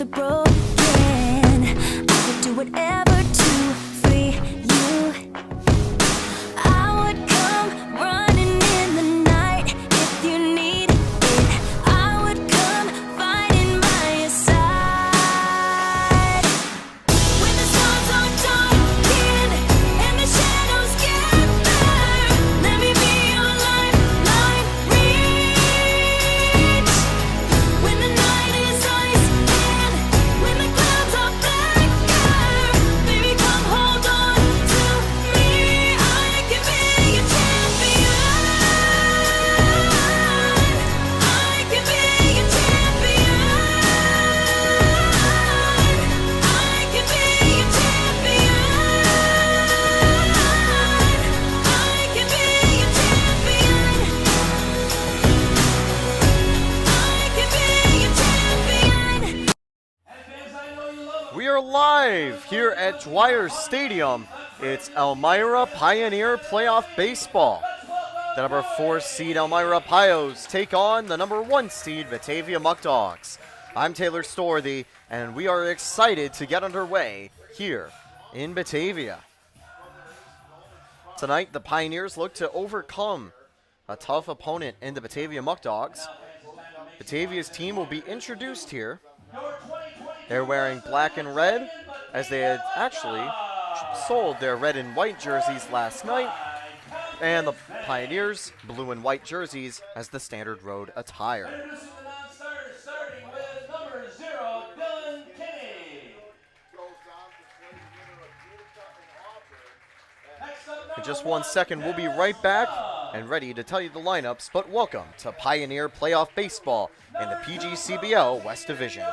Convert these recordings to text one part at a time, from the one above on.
are broken. I would do whatever to free you. I would come running in the night if you need it. I would come fighting by your side. When the stars are darkened and the shadows gather, let me be your lifeline reach. When the night is ice and when the clouds are blacker, baby, come hold on to me. I can be your champion. I can be your champion. I can be your champion. I can be your champion. I can be your champion. We are live here at Dwyer Stadium. It's Elmira Pioneer Playoff Baseball. The number 4 seed Elmira Pios take on the number 1 seed Batavia Muckdogs. I'm Taylor Storthy, and we are excited to get underway here in Batavia. Tonight, the Pioneers look to overcome a tough opponent in the Batavia Muckdogs. Batavia's team will be introduced here. They're wearing black and red, as they had actually sold their red and white jerseys last night, and the Pioneers blue and white jerseys as the standard road attire. Introducing the non-starters, starting with number 0, Dylan Kinney. Next up, In just 1 second, we'll be right back and ready to tell you the lineups, but welcome to Pioneer Playoff Baseball in the PGCBL West Division.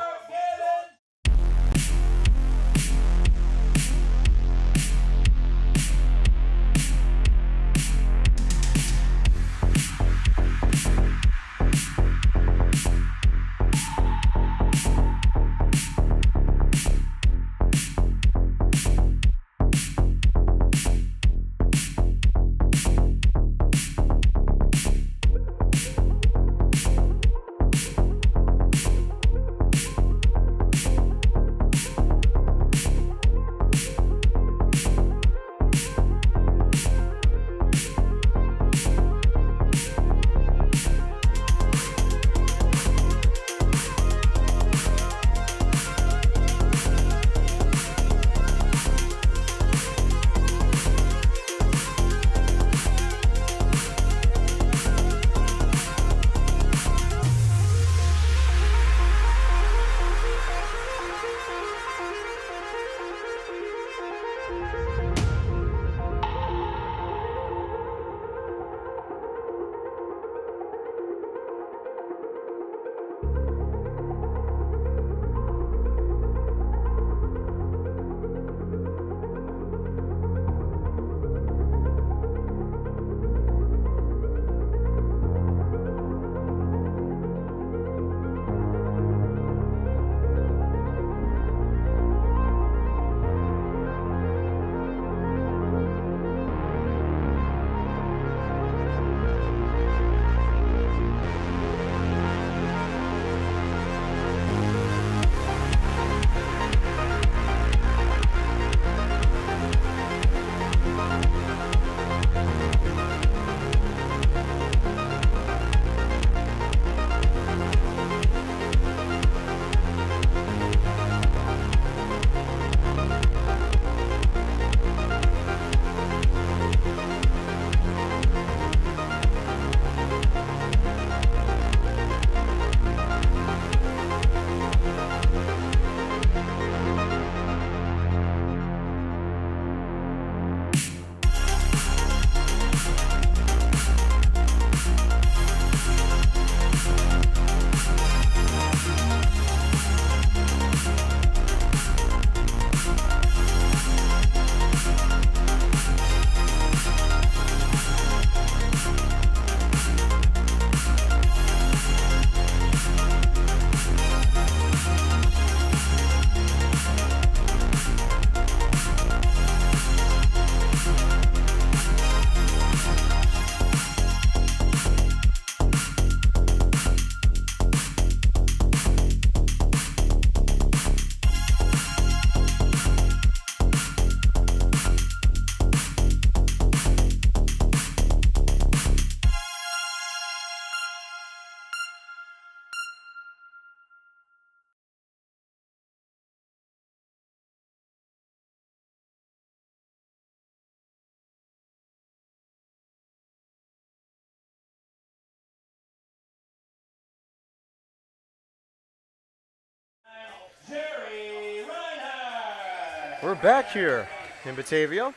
We're back here in Batavia.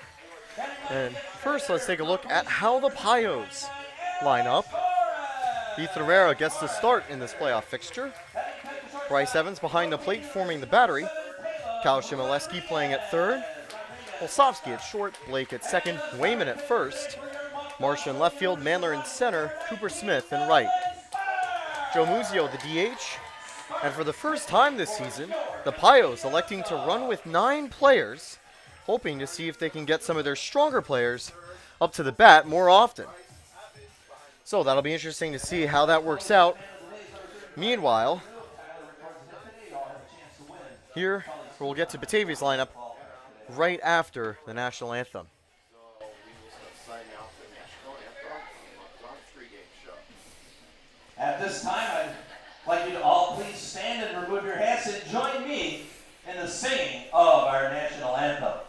And first, let's take a look at how the Pios line up. Heath Rivera gets the start in this playoff fixture. Bryce Evans behind the plate forming the battery. Kyle Shimoleski playing at third. Olsovsky at short, Blake at second, Wayman at first. Marcia in left field, Mandler in center, Cooper Smith in right. Joe Muzio the DH. And for the first time this season, the Pios electing to run with 9 players, hoping to see if they can get some of their stronger players up to the bat more often. So that'll be interesting to see how that works out. Meanwhile, here we'll get to Batavia's lineup right after the national anthem. At this time, I'd like you to all please stand and remove your hats and join me in the singing of our national anthem.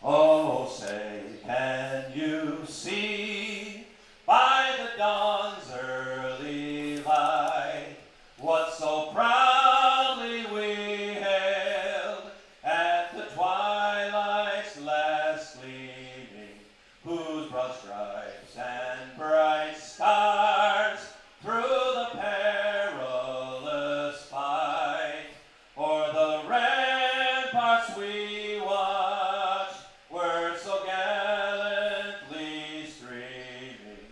Oh, say, can you see by the dawn's early light what so proudly we hailed at the twilight's last gleaming, whose broad stripes and bright stars through the perilous fight o'er the ramparts we watched were so gallantly streaming,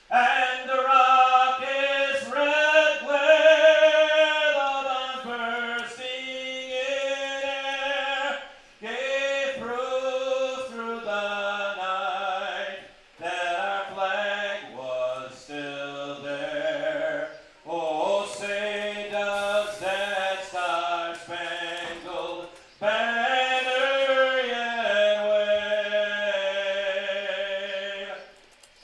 and the rocket's red glare, the dawn bursting in air, gave proof through the night that our flag was still there. Oh, say does that star-spangled banner yet wave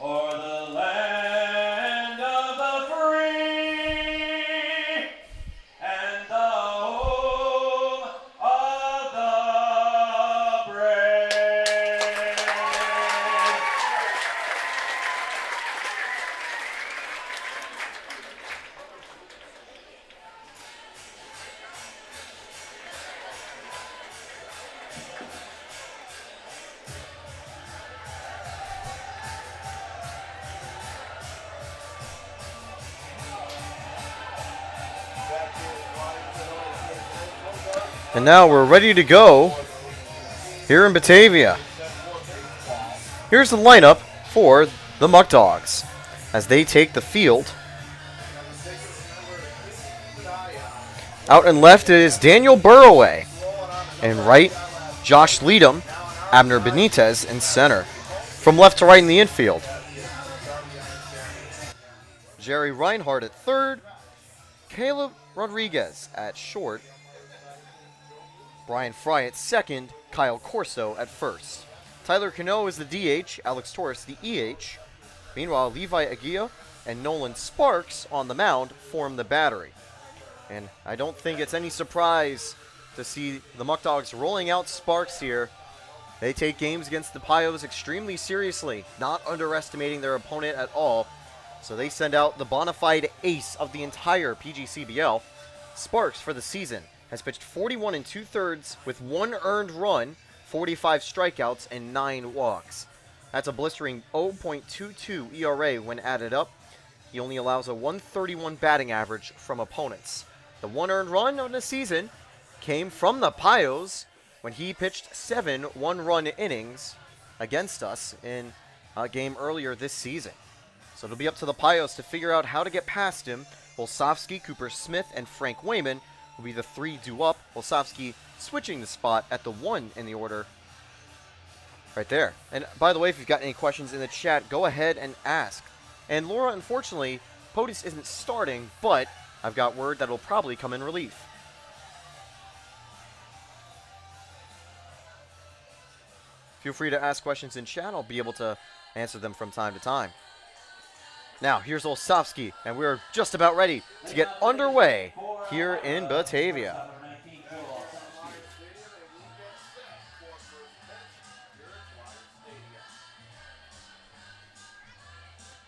o'er the land of the free and the home of the brave? And now we're ready to go here in Batavia. Here's the lineup for the Muckdogs as they take the field. Out and left is Daniel Burroway. And right, Josh Leadham, Abner Benitez in center. From left to right in the infield, Jerry Reinhardt at third, Caleb Rodriguez at short, Brian Fry at second, Kyle Corso at first. Tyler Cano is the DH, Alex Torres the EH. Meanwhile, Levi Aguia and Nolan Sparks on the mound form the battery. And I don't think it's any surprise to see the Muckdogs rolling out Sparks here. They take games against the Pios extremely seriously, not underestimating their opponent at all. So they send out the bona fide ace of the entire PGCBL. Sparks for the season has pitched 41 2/3 with 1 earned run, 45 strikeouts, and 9 walks. That's a blistering 0.22 ERA when added up. He only allows a 131 batting average from opponents. The 1 earned run on the season came from the Pios when he pitched 7 one-run innings against us in a game earlier this season. So it'll be up to the Pios to figure out how to get past him. Olsovsky, Cooper Smith, and Frank Wayman will be the 3 due up. Olsovsky switching the spot at the 1 in the order right there. And by the way, if you've got any questions in the chat, go ahead and ask. And Laura, unfortunately, POTUS isn't starting, but I've got word that it'll probably come in relief. Feel free to ask questions in chat. I'll be able to answer them from time to time. Now, here's Olsovsky, and we're just about ready to get underway here in Batavia.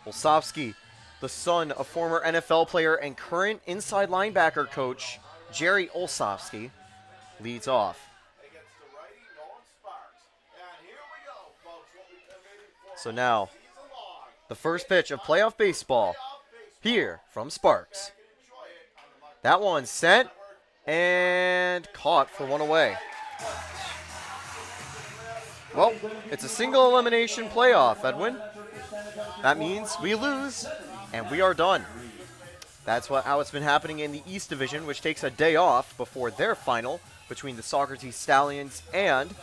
Olsovsky, the son of former NFL player and current inside linebacker coach Jerry Olsofsky leads off. So now, the first pitch of playoff baseball here from Sparks. That one sent and caught for one away. Well, it's a single elimination playoff, Edwin. That means we lose and we are done. That's how it's been happening in the East Division, which takes a day off before their final between the Socrates Stallions and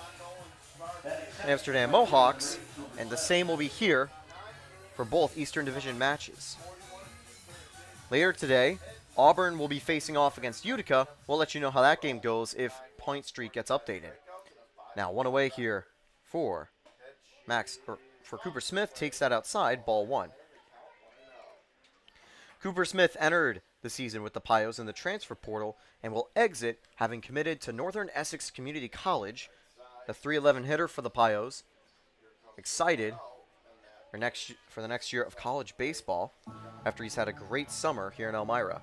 Amsterdam Mohawks, and the same will be here for both Eastern Division matches. Later today, Auburn will be facing off against Utica. We'll let you know how that game goes if Point Street gets updated. Now, one away here for Cooper Smith, takes that outside, ball one. Cooper Smith entered the season with the Pios in the transfer portal and will exit having committed to Northern Essex Community College, the .311 hitter for the Pios. Excited for the next year of college baseball after he's had a great summer here in Elmira.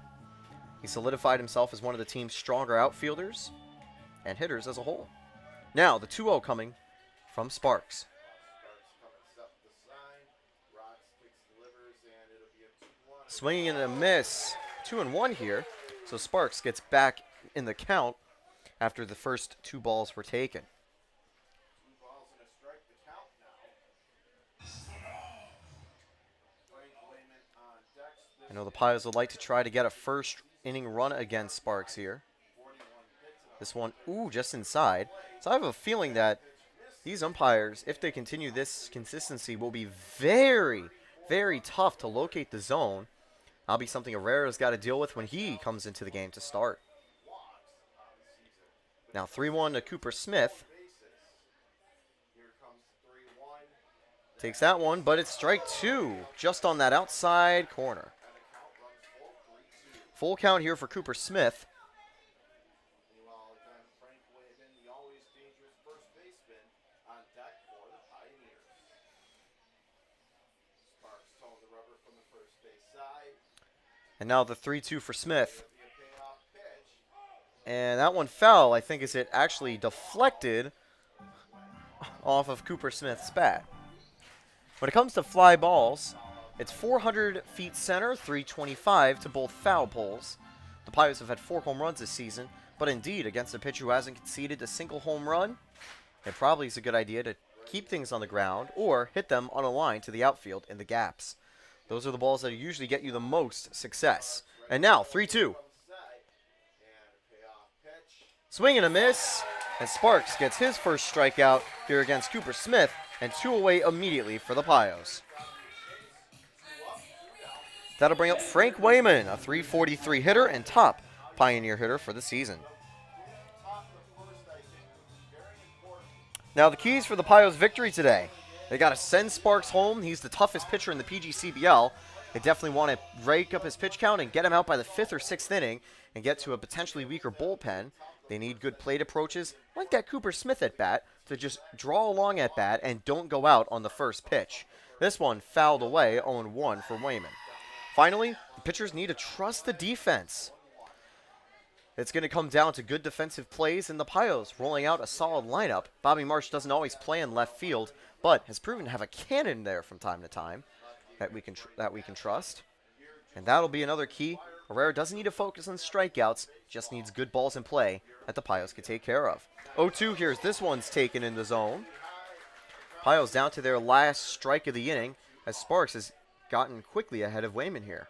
He solidified himself as one of the team's stronger outfielders and hitters as a whole. Now, the 2-0 coming from Sparks. Swinging and a miss. 2-1 here. So Sparks gets back in the count after the first 2 balls were taken. I know the Pios would like to try to get a first inning run against Sparks here. This one, just inside. So I have a feeling that these umpires, if they continue this consistency, will be very, very tough to locate the zone. That'll be something Herrera's got to deal with when he comes into the game to start. Now 3-1 to Cooper Smith. Takes that one, but it's strike 2, just on that outside corner. Full count here for Cooper Smith. And now the 3-2 for Smith. And that one fell, I think, as it actually deflected off of Cooper Smith's bat. When it comes to fly balls, it's 400 feet center, 325 to both foul poles. The Pios have had 4 home runs this season, but indeed, against a pitcher who hasn't conceded a single home run, it probably is a good idea to keep things on the ground or hit them on a line to the outfield in the gaps. Those are the balls that usually get you the most success. And now, 3-2. Swing and a miss, and Sparks gets his first strikeout here against Cooper Smith, and 2 away immediately for the Pios. That'll bring up Frank Wayman, a .343 hitter and top Pioneer hitter for the season. Now the keys for the Pios' victory today. They got to send Sparks home. He's the toughest pitcher in the PGCBL. They definitely want to rake up his pitch count and get him out by the 5th or 6th inning and get to a potentially weaker bullpen. They need good plate approaches, like that Cooper Smith at bat, to just draw along at bat and don't go out on the first pitch. This one fouled away, 0-1 for Wayman. Finally, the pitchers need to trust the defense. It's going to come down to good defensive plays, and the Pios rolling out a solid lineup. Bobby Marsh doesn't always play in left field, but has proven to have a cannon there from time to time that we can trust. And that'll be another key. Herrera doesn't need to focus on strikeouts, just needs good balls in play that the Pios can take care of. 0-2 here as this one's taken in the zone. Pios down to their last strike of the inning as Sparks has gotten quickly ahead of Wayman here.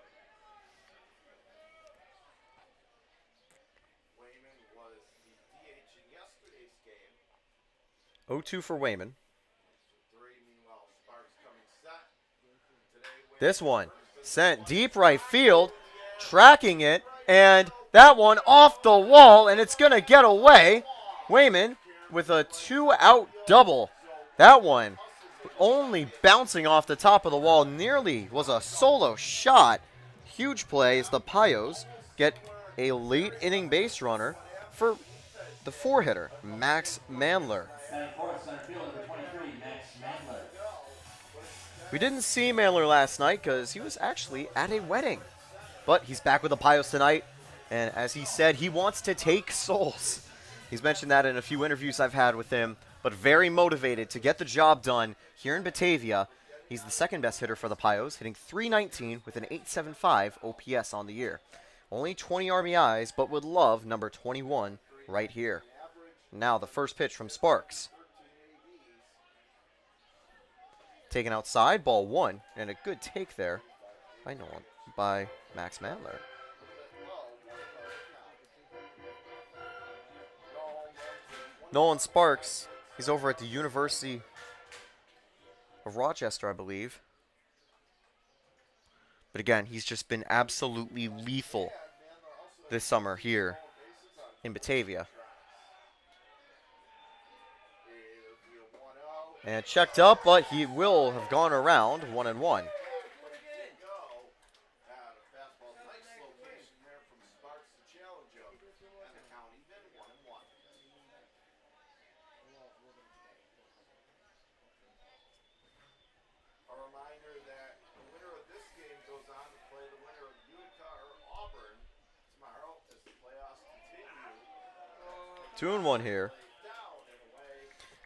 Wayman was the DH in yesterday's game. 0-2 for Wayman. This one sent deep right field, tracking it, and that one off the wall, and it's going to get away. Wayman with a 2-out double. That one only bouncing off the top of the wall, nearly was a solo shot. Huge play as the Pios get a late inning base runner for the 4-hitter, Max Mandler. We didn't see Mandler last night because he was actually at a wedding. But he's back with the Pios tonight. And as he said, he wants to take souls. He's mentioned that in a few interviews I've had with him, but very motivated to get the job done here in Batavia. He's the second best hitter for the Pios, hitting .319 with an .875 OPS on the year. Only 20 RBIs, but would love number 21 right here. Now the first pitch from Sparks. Taken outside, ball one, and a good take there by Max Mandler. Nolan Sparks, he's over at the University of Rochester, I believe. But again, he's just been absolutely lethal this summer here in Batavia. And checked up, but he will have gone around 1-1. Two and one here.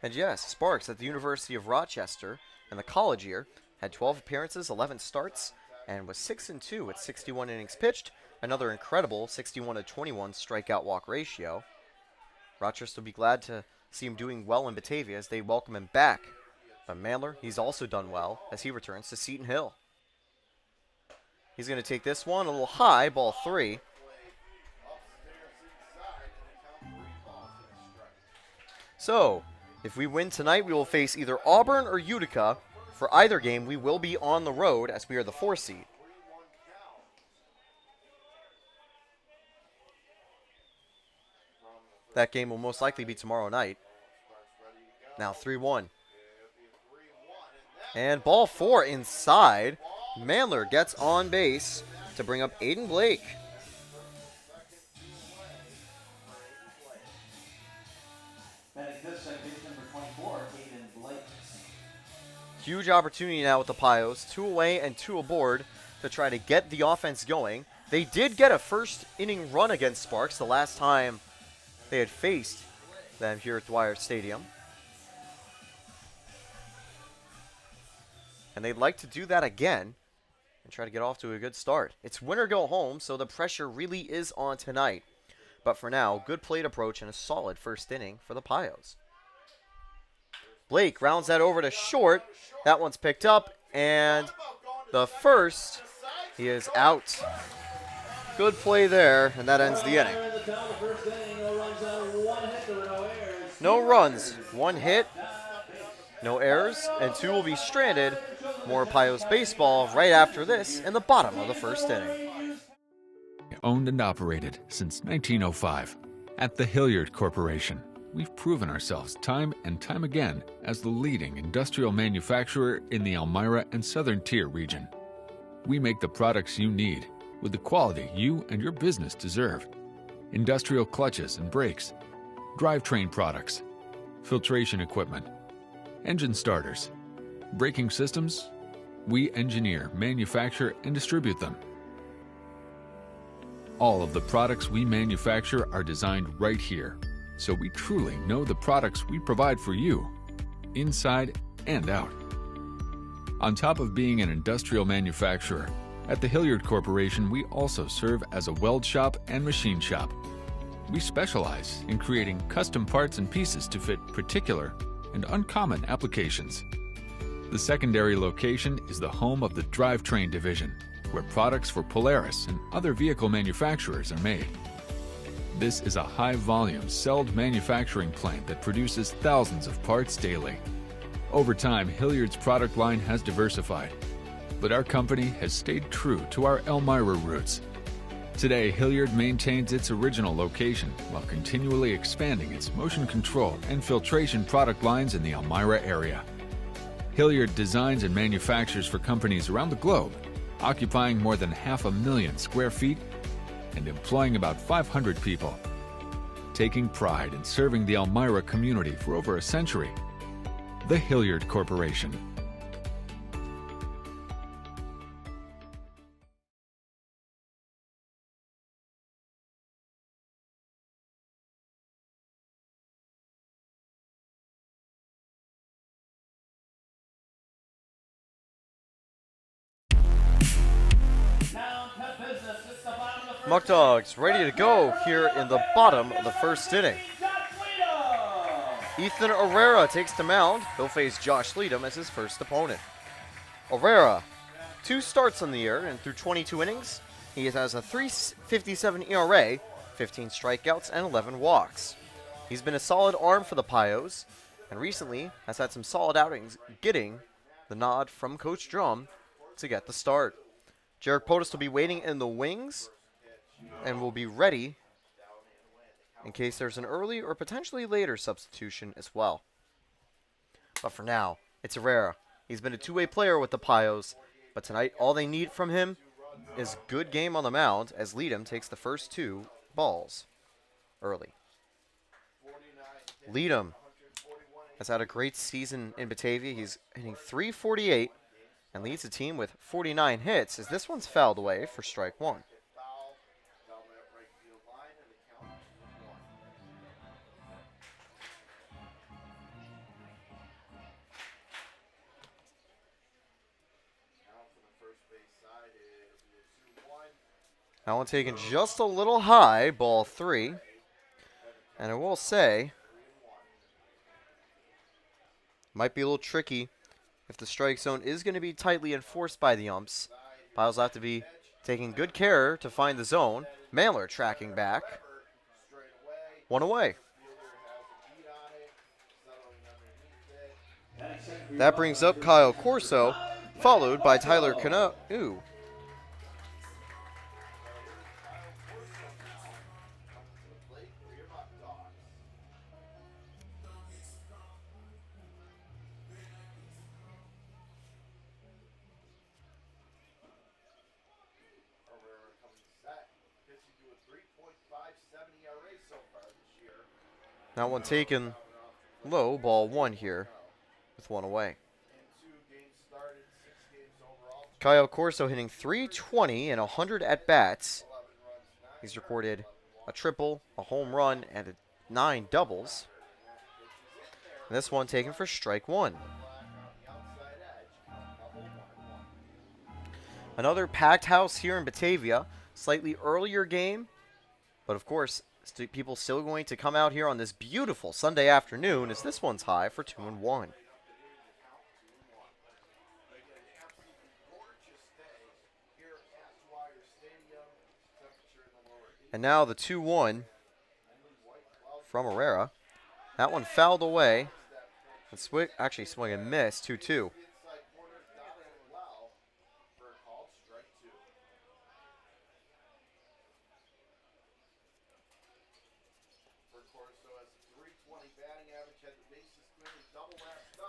And yes, Sparks at the University of Rochester in the college year had 12 appearances, 11 starts, and was 6-2 with 61 innings pitched. Another incredible 61-21 strikeout walk ratio. Rochester will be glad to see him doing well in Batavia as they welcome him back. But Mandler, he's also done well as he returns to Seton Hill. He's going to take this one a little high, ball three. So, if we win tonight, we will face either Auburn or Utica. For either game, we will be on the road as we are the 4 seed. That game will most likely be tomorrow night. Now 3-1. And ball four inside. Mandler gets on base to bring up Aiden Blake. Huge opportunity now with the Pios. 2 away and 2 aboard to try to get the offense going. They did get a first inning run against Sparks the last time they had faced them here at Dwyer Stadium. And they'd like to do that again and try to get off to a good start. It's win or go home, so the pressure really is on tonight. But for now, good plate approach and a solid first inning for the Pios. Blake rounds that over to short. That one's picked up, and the first, he is out. Good play there, and that ends the inning. No runs, 1 hit, no errors, and 2 will be stranded. More Pios baseball right after this in the bottom of the first inning. Owned and operated since 1905. At the Hilliard Corporation, we've proven ourselves time and time again as the leading industrial manufacturer in the Elmira and Southern Tier region. We make the products you need with the quality you and your business deserve. Industrial clutches and brakes, drivetrain products, filtration equipment, engine starters, braking systems. We engineer, manufacture, and distribute them. All of the products we manufacture are designed right here, so we truly know the products we provide for you, inside and out. On top of being an industrial manufacturer, at the Hilliard Corporation, we also serve as a weld shop and machine shop. We specialize in creating custom parts and pieces to fit particular and uncommon applications. The secondary location is the home of the drivetrain division, where products for Polaris and other vehicle manufacturers are made. This is a high-volume, celled manufacturing plant that produces thousands of parts daily. Over time, Hilliard's product line has diversified, but our company has stayed true to our Elmira roots. Today, Hilliard maintains its original location while continually expanding its motion control and filtration product lines in the Elmira area. Hilliard designs and manufactures for companies around the globe, occupying more than 500,000 square feet and employing about 500 people. Taking pride in serving the Elmira community for over a century, the Hilliard Corporation. Muckdogs ready to go here in the bottom of the first inning. Ethan Herrera takes the mound. He'll face Josh Leadham as his first opponent. Herrera, 2 starts on the year, and through 22 innings, he has a 3.57 ERA, 15 strikeouts, and 11 walks. He's been a solid arm for the Pios, and recently has had some solid outings, getting the nod from Coach Drum to get the start. Jarek Potus will be waiting in the wings and will be ready in case there's an early or potentially later substitution as well. But for now, it's Herrera. He's been a two-way player with the Pios, but tonight all they need from him is good game on the mound as Leadham takes the first 2 balls early. Leadham has had a great season in Batavia. He's hitting .348 and leads the team with 49 hits as this one's fouled away for strike 1. That one taken just a little high, ball 3. And I will say, might be a little tricky if the strike zone is going to be tightly enforced by the umps. Pios will have to be taking good care to find the zone. Mailer tracking back. 1 away. That brings up Kyle Corso, followed by Tyler Canal. That one taken low, ball 1 here with 1 away. Kyle Corso hitting .320 and 100 at-bats. He's recorded a triple, a home run, and 9 doubles. And this one taken for strike 1. Another packed house here in Batavia. Slightly earlier game, but of course, people still going to come out here on this beautiful Sunday afternoon as this one's high for 2-1. And now the 2-1 from Herrera. That one fouled away. And actually swing and miss, 2-2.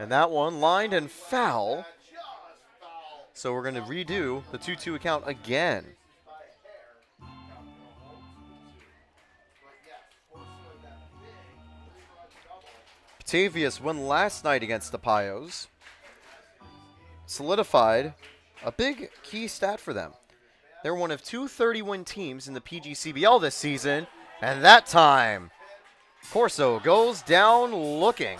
And that one lined and foul. So we're going to redo the 2-2 account again. Batavia's win last night against the Pios solidified a big key stat for them. They're one of 2 30-win teams in the PGCBL this season, and that time, Corso goes down looking.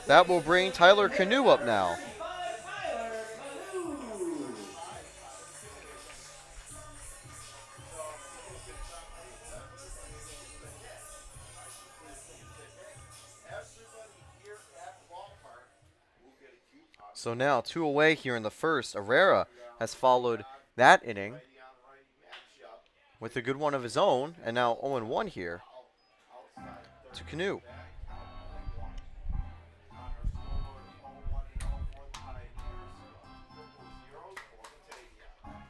That will bring Tyler Canoe up now. So now 2 away here in the first. Herrera has followed that inning with a good one of his own, and now 0-1 here to Canoe.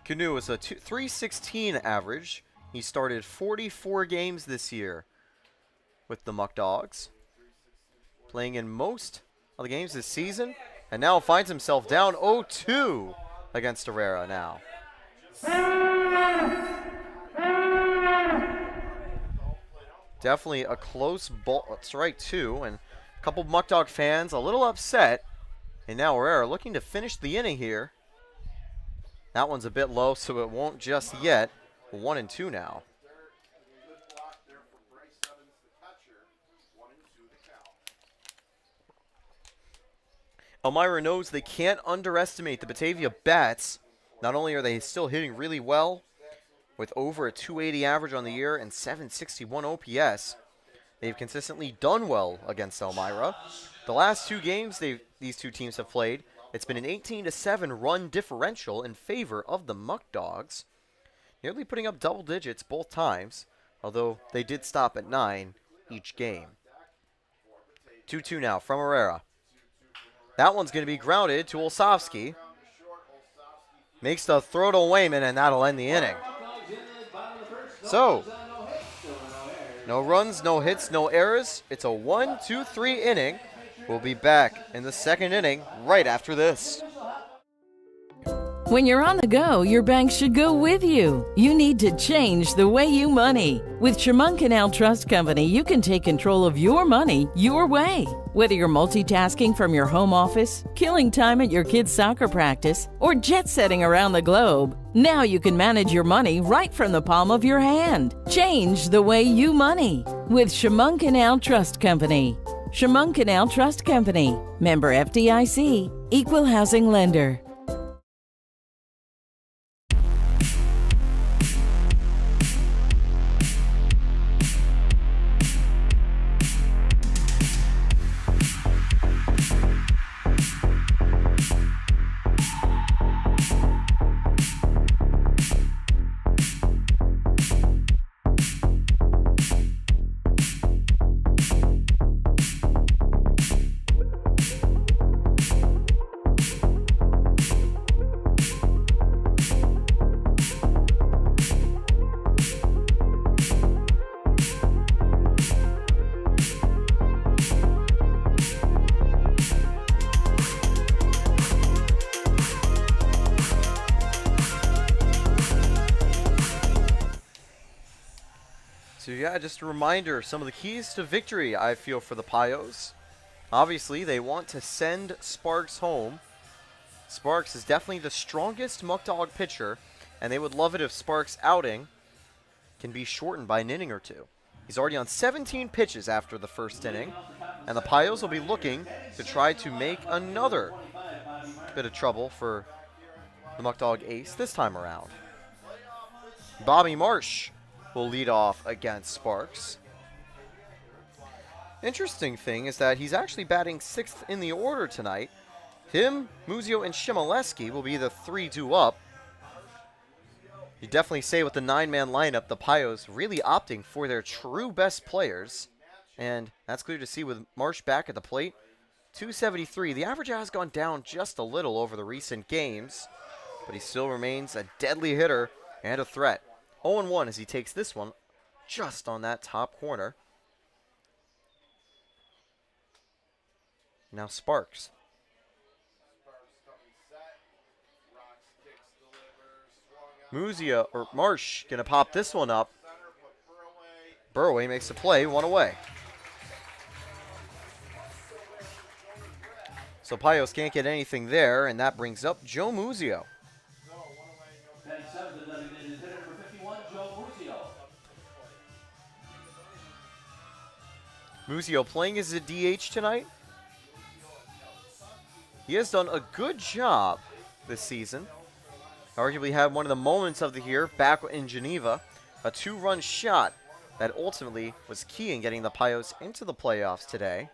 Canoe is a .316 average. He started 44 games this year with the Muckdogs, playing in most of the games this season, and now finds himself down 0-2 against Herrera now. Definitely a close ball, strike 2, and a couple Muckdog fans a little upset. And now Herrera looking to finish the inning here. That one's a bit low, so it won't just yet. 1-2 now. Elmira knows they can't underestimate the Batavia Bats. Not only are they still hitting really well, with over a 280 average on the year and 761 OPS, they've consistently done well against Elmira. The last 2 games these two teams have played, it's been an 18-7 run differential in favor of the Muckdogs, nearly putting up double digits both times, although they did stop at 9 each game. 2-2 now from Herrera. That one's going to be grounded to Olsovsky. Makes the throw to Wayman, and that'll end the inning. So, no runs, no hits, no errors. It's a 1-2-3 inning. We'll be back in the second inning right after this. When you're on the go, your bank should go with you. You need to change the way you money. With Shimon Canal Trust Company, you can take control of your money your way. Whether you're multitasking from your home office, killing time at your kids' soccer practice, or jet-setting around the globe, now you can manage your money right from the palm of your hand. Change the way you money with Shimon Canal Trust Company. Shimon Canal Trust Company. Member FDIC. Equal housing lender. So yeah, just a reminder, some of the keys to victory I feel for the Pios. Obviously, they want to send Sparks home. Sparks is definitely the strongest Muckdog pitcher, and they would love it if Sparks' outing can be shortened by an inning or two. He's already on 17 pitches after the first inning, and the Pios will be looking to try to make another bit of trouble for the Muckdog ace this time around. Bobby Marsh will lead off against Sparks. Interesting thing is that he's actually batting 6th in the order tonight. Him, Muzio, and Shimoleski will be the 3 due up. You definitely say with the 9-man lineup, the Pios really opting for their true best players. And that's clear to see with Marsh back at the plate. 273. The average has gone down just a little over the recent games, but he still remains a deadly hitter and a threat. 0-1 as he takes this one just on that top corner. Now Sparks. Muzia or Marsh gonna pop this one up. Burroway makes the play, 1 away. So Pios can't get anything there, and that brings up Joe Muzio. Muzio playing as a DH tonight. He has done a good job this season. Arguably had one of the moments of the year back in Geneva. A 2-run shot that ultimately was key in getting the Pios into the playoffs today.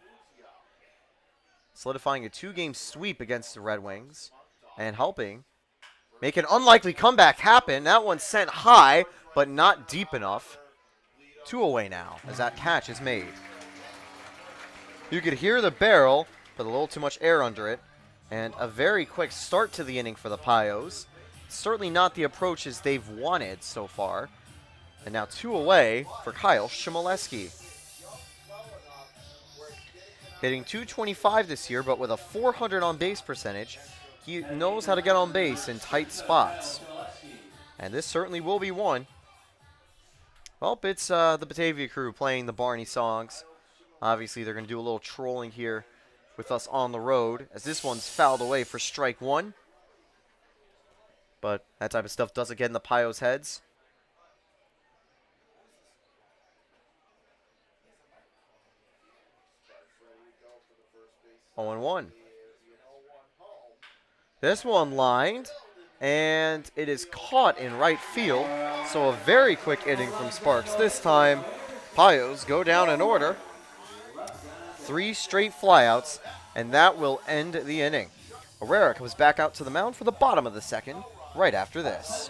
Solidifying a 2-game sweep against the Red Wings and helping make an unlikely comeback happen. That one sent high, but not deep enough. 2 away now as that catch is made. You could hear the barrel, but a little too much air under it. And a very quick start to the inning for the Pios. Certainly not the approaches they've wanted so far. And now 2 away for Kyle Shimoleski. Hitting .225 this year, but with a .400 on base percentage, he knows how to get on base in tight spots. And this certainly will be one. Well, it's the Batavia crew playing the Barney songs. Obviously, they're going to do a little trolling here with us on the road, as this one's fouled away for strike 1. But that type of stuff doesn't get in the Pios' heads. Oh, 0-1. This one lined, and it is caught in right field. So a very quick inning from Sparks. This time, Pios go down in order. 3 straight flyouts, and that will end the inning. Herrera comes back out to the mound for the bottom of the second, right after this.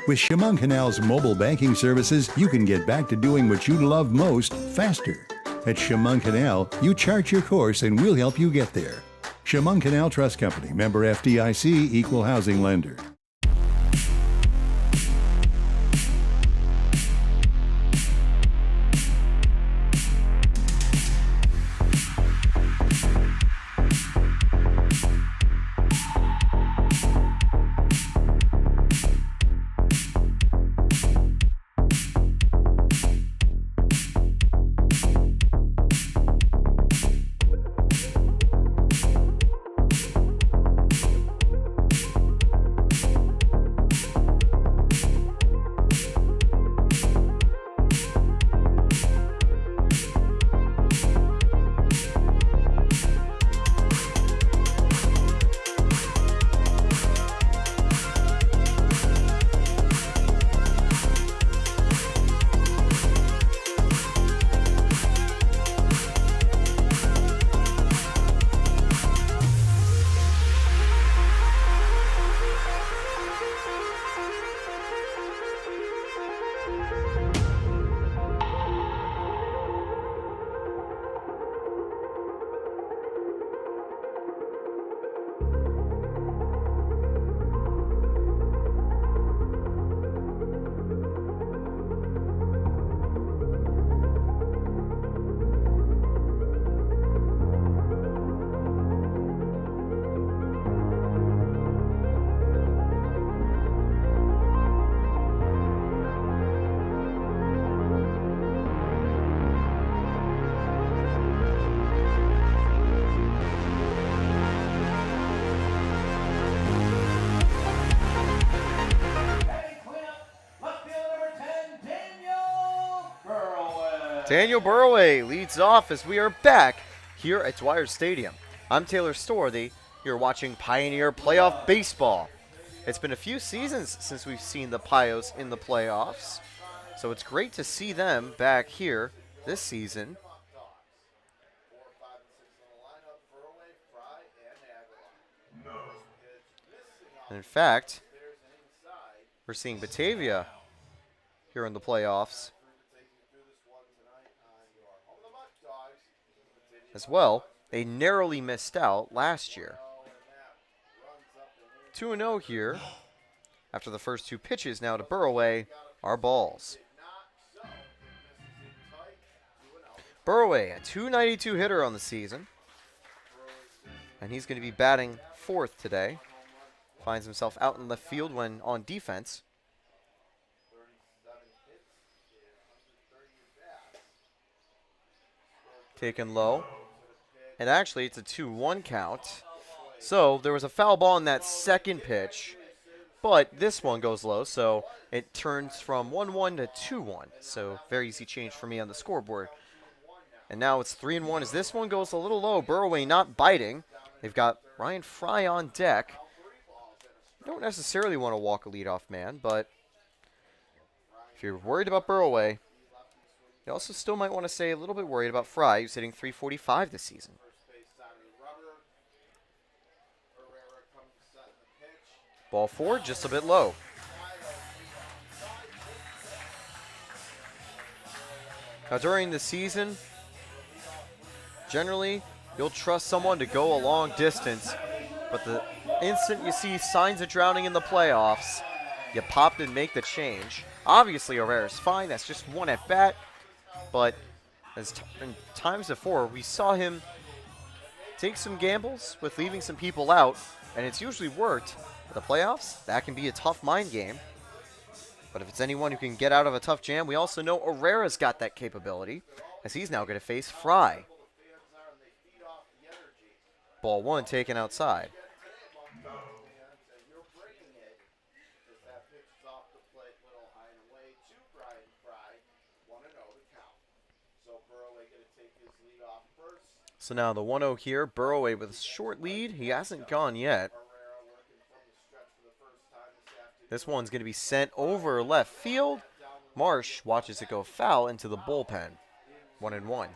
With Shimon Canal's mobile banking services, you can get back to doing what you love most faster. At Shimon Canal, you chart your course and we'll help you get there. Shimon Canal Trust Company, member FDIC, equal housing lender. Daniel Burroway leads off as we are back here at Dwyer Stadium. I'm Taylor Storthy. You're watching Pioneer Playoff Baseball. It's been a few seasons since we've seen the Pios in the playoffs, so it's great to see them back here this season. And in fact, we're seeing Batavia here in the playoffs as well. They narrowly missed out last year. 2-0 here after the first 2 pitches. Now to Burroway are balls. Burroway, a .292 hitter on the season, and he's going to be batting 4th today. Finds himself out in left field when on defense. Taken low. And actually, it's a 2-1 count. So there was a foul ball in that second pitch, but this one goes low, so it turns from 1-1 to 2-1. So very easy change for me on the scoreboard. And now it's 3-1 as this one goes a little low. Burroway not biting. They've got Ryan Fry on deck. You don't necessarily want to walk a leadoff man, but if you're worried about Burroway, you also still might want to say a little bit worried about Fry, who's hitting .345 this season. Ball 4, just a bit low. Now during the season, generally, you'll trust someone to go a long distance, but the instant you see signs of drowning in the playoffs, you pop and make the change. Obviously, Herrera's fine. That's just one at bat. But as in times before, we saw him take some gambles with leaving some people out, and it's usually worked. The playoffs, that can be a tough mind game. But if it's anyone who can get out of a tough jam, we also know Herrera's got that capability, as he's now going to face Fry. Ball 1 taken outside. So now the 1-0 here. Burroway with a short lead. He hasn't gone yet. This one's going to be sent over left field. Marsh watches it go foul into the bullpen. 1-1.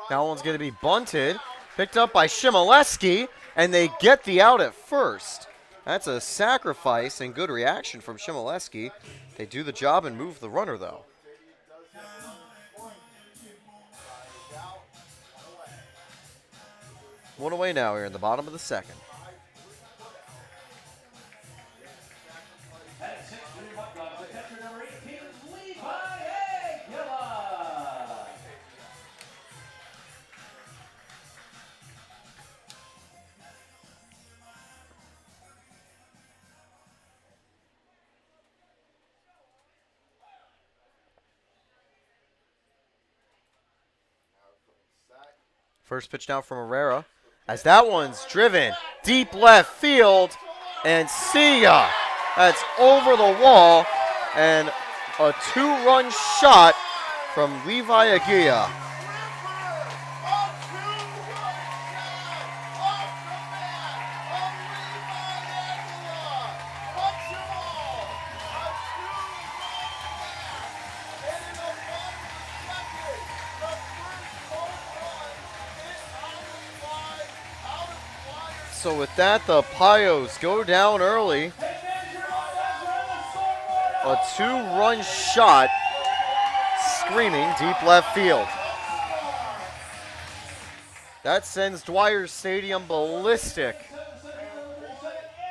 That one's going to be bunted. Picked up by Shimoleski, and they get the out at first. That's a sacrifice and good reaction from Shimoleski. They do the job and move the runner, though. One away now here in the bottom of the second. First pitch now from Herrera, as that one's driven deep left field, and see ya. That's over the wall, and a 2-run shot from Levi Aguirre. So with that, the Pios go down early. A 2-run shot screaming deep left field. That sends Dwyer Stadium ballistic.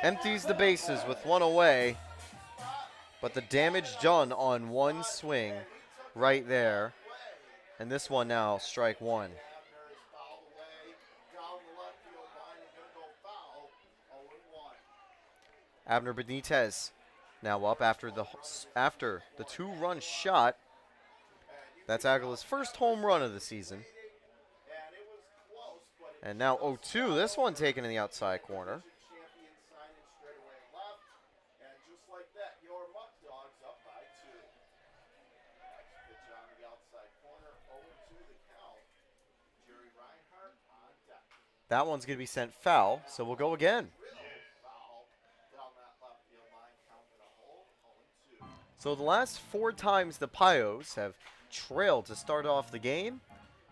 Empties the bases with one away. But the damage done on one swing right there. And this one now, strike one. Abner Benitez now up after the 2-run shot. That's Aguilar's first home run of the season. And now 0-2. This one taken in the outside corner. That one's going to be sent foul, so we'll go again. So the last 4 times the Pios have trailed to start off the game,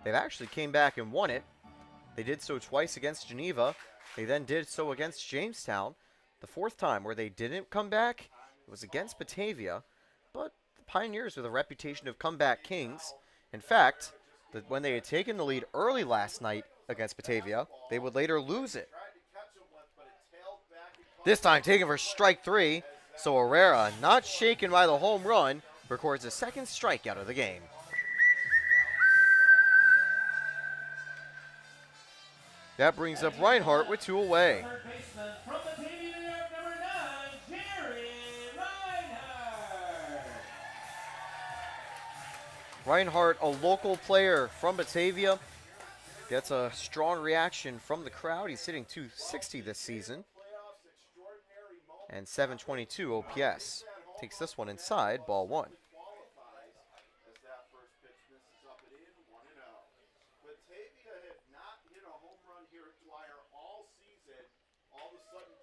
they've actually came back and won it. They did so twice against Geneva. They then did so against Jamestown. The 4th time where they didn't come back, it was against Batavia. But the Pioneers with a reputation of comeback kings. In fact, when they had taken the lead early last night against Batavia, they would later lose it. This time taken for strike 3. So Herrera, not shaken by the home run, records a second strikeout of the game. That brings up Reinhardt with 2 away. Reinhardt, a local player from Batavia, gets a strong reaction from the crowd. He's hitting .260 this season. And 722 OPS. Takes this one inside, ball 1.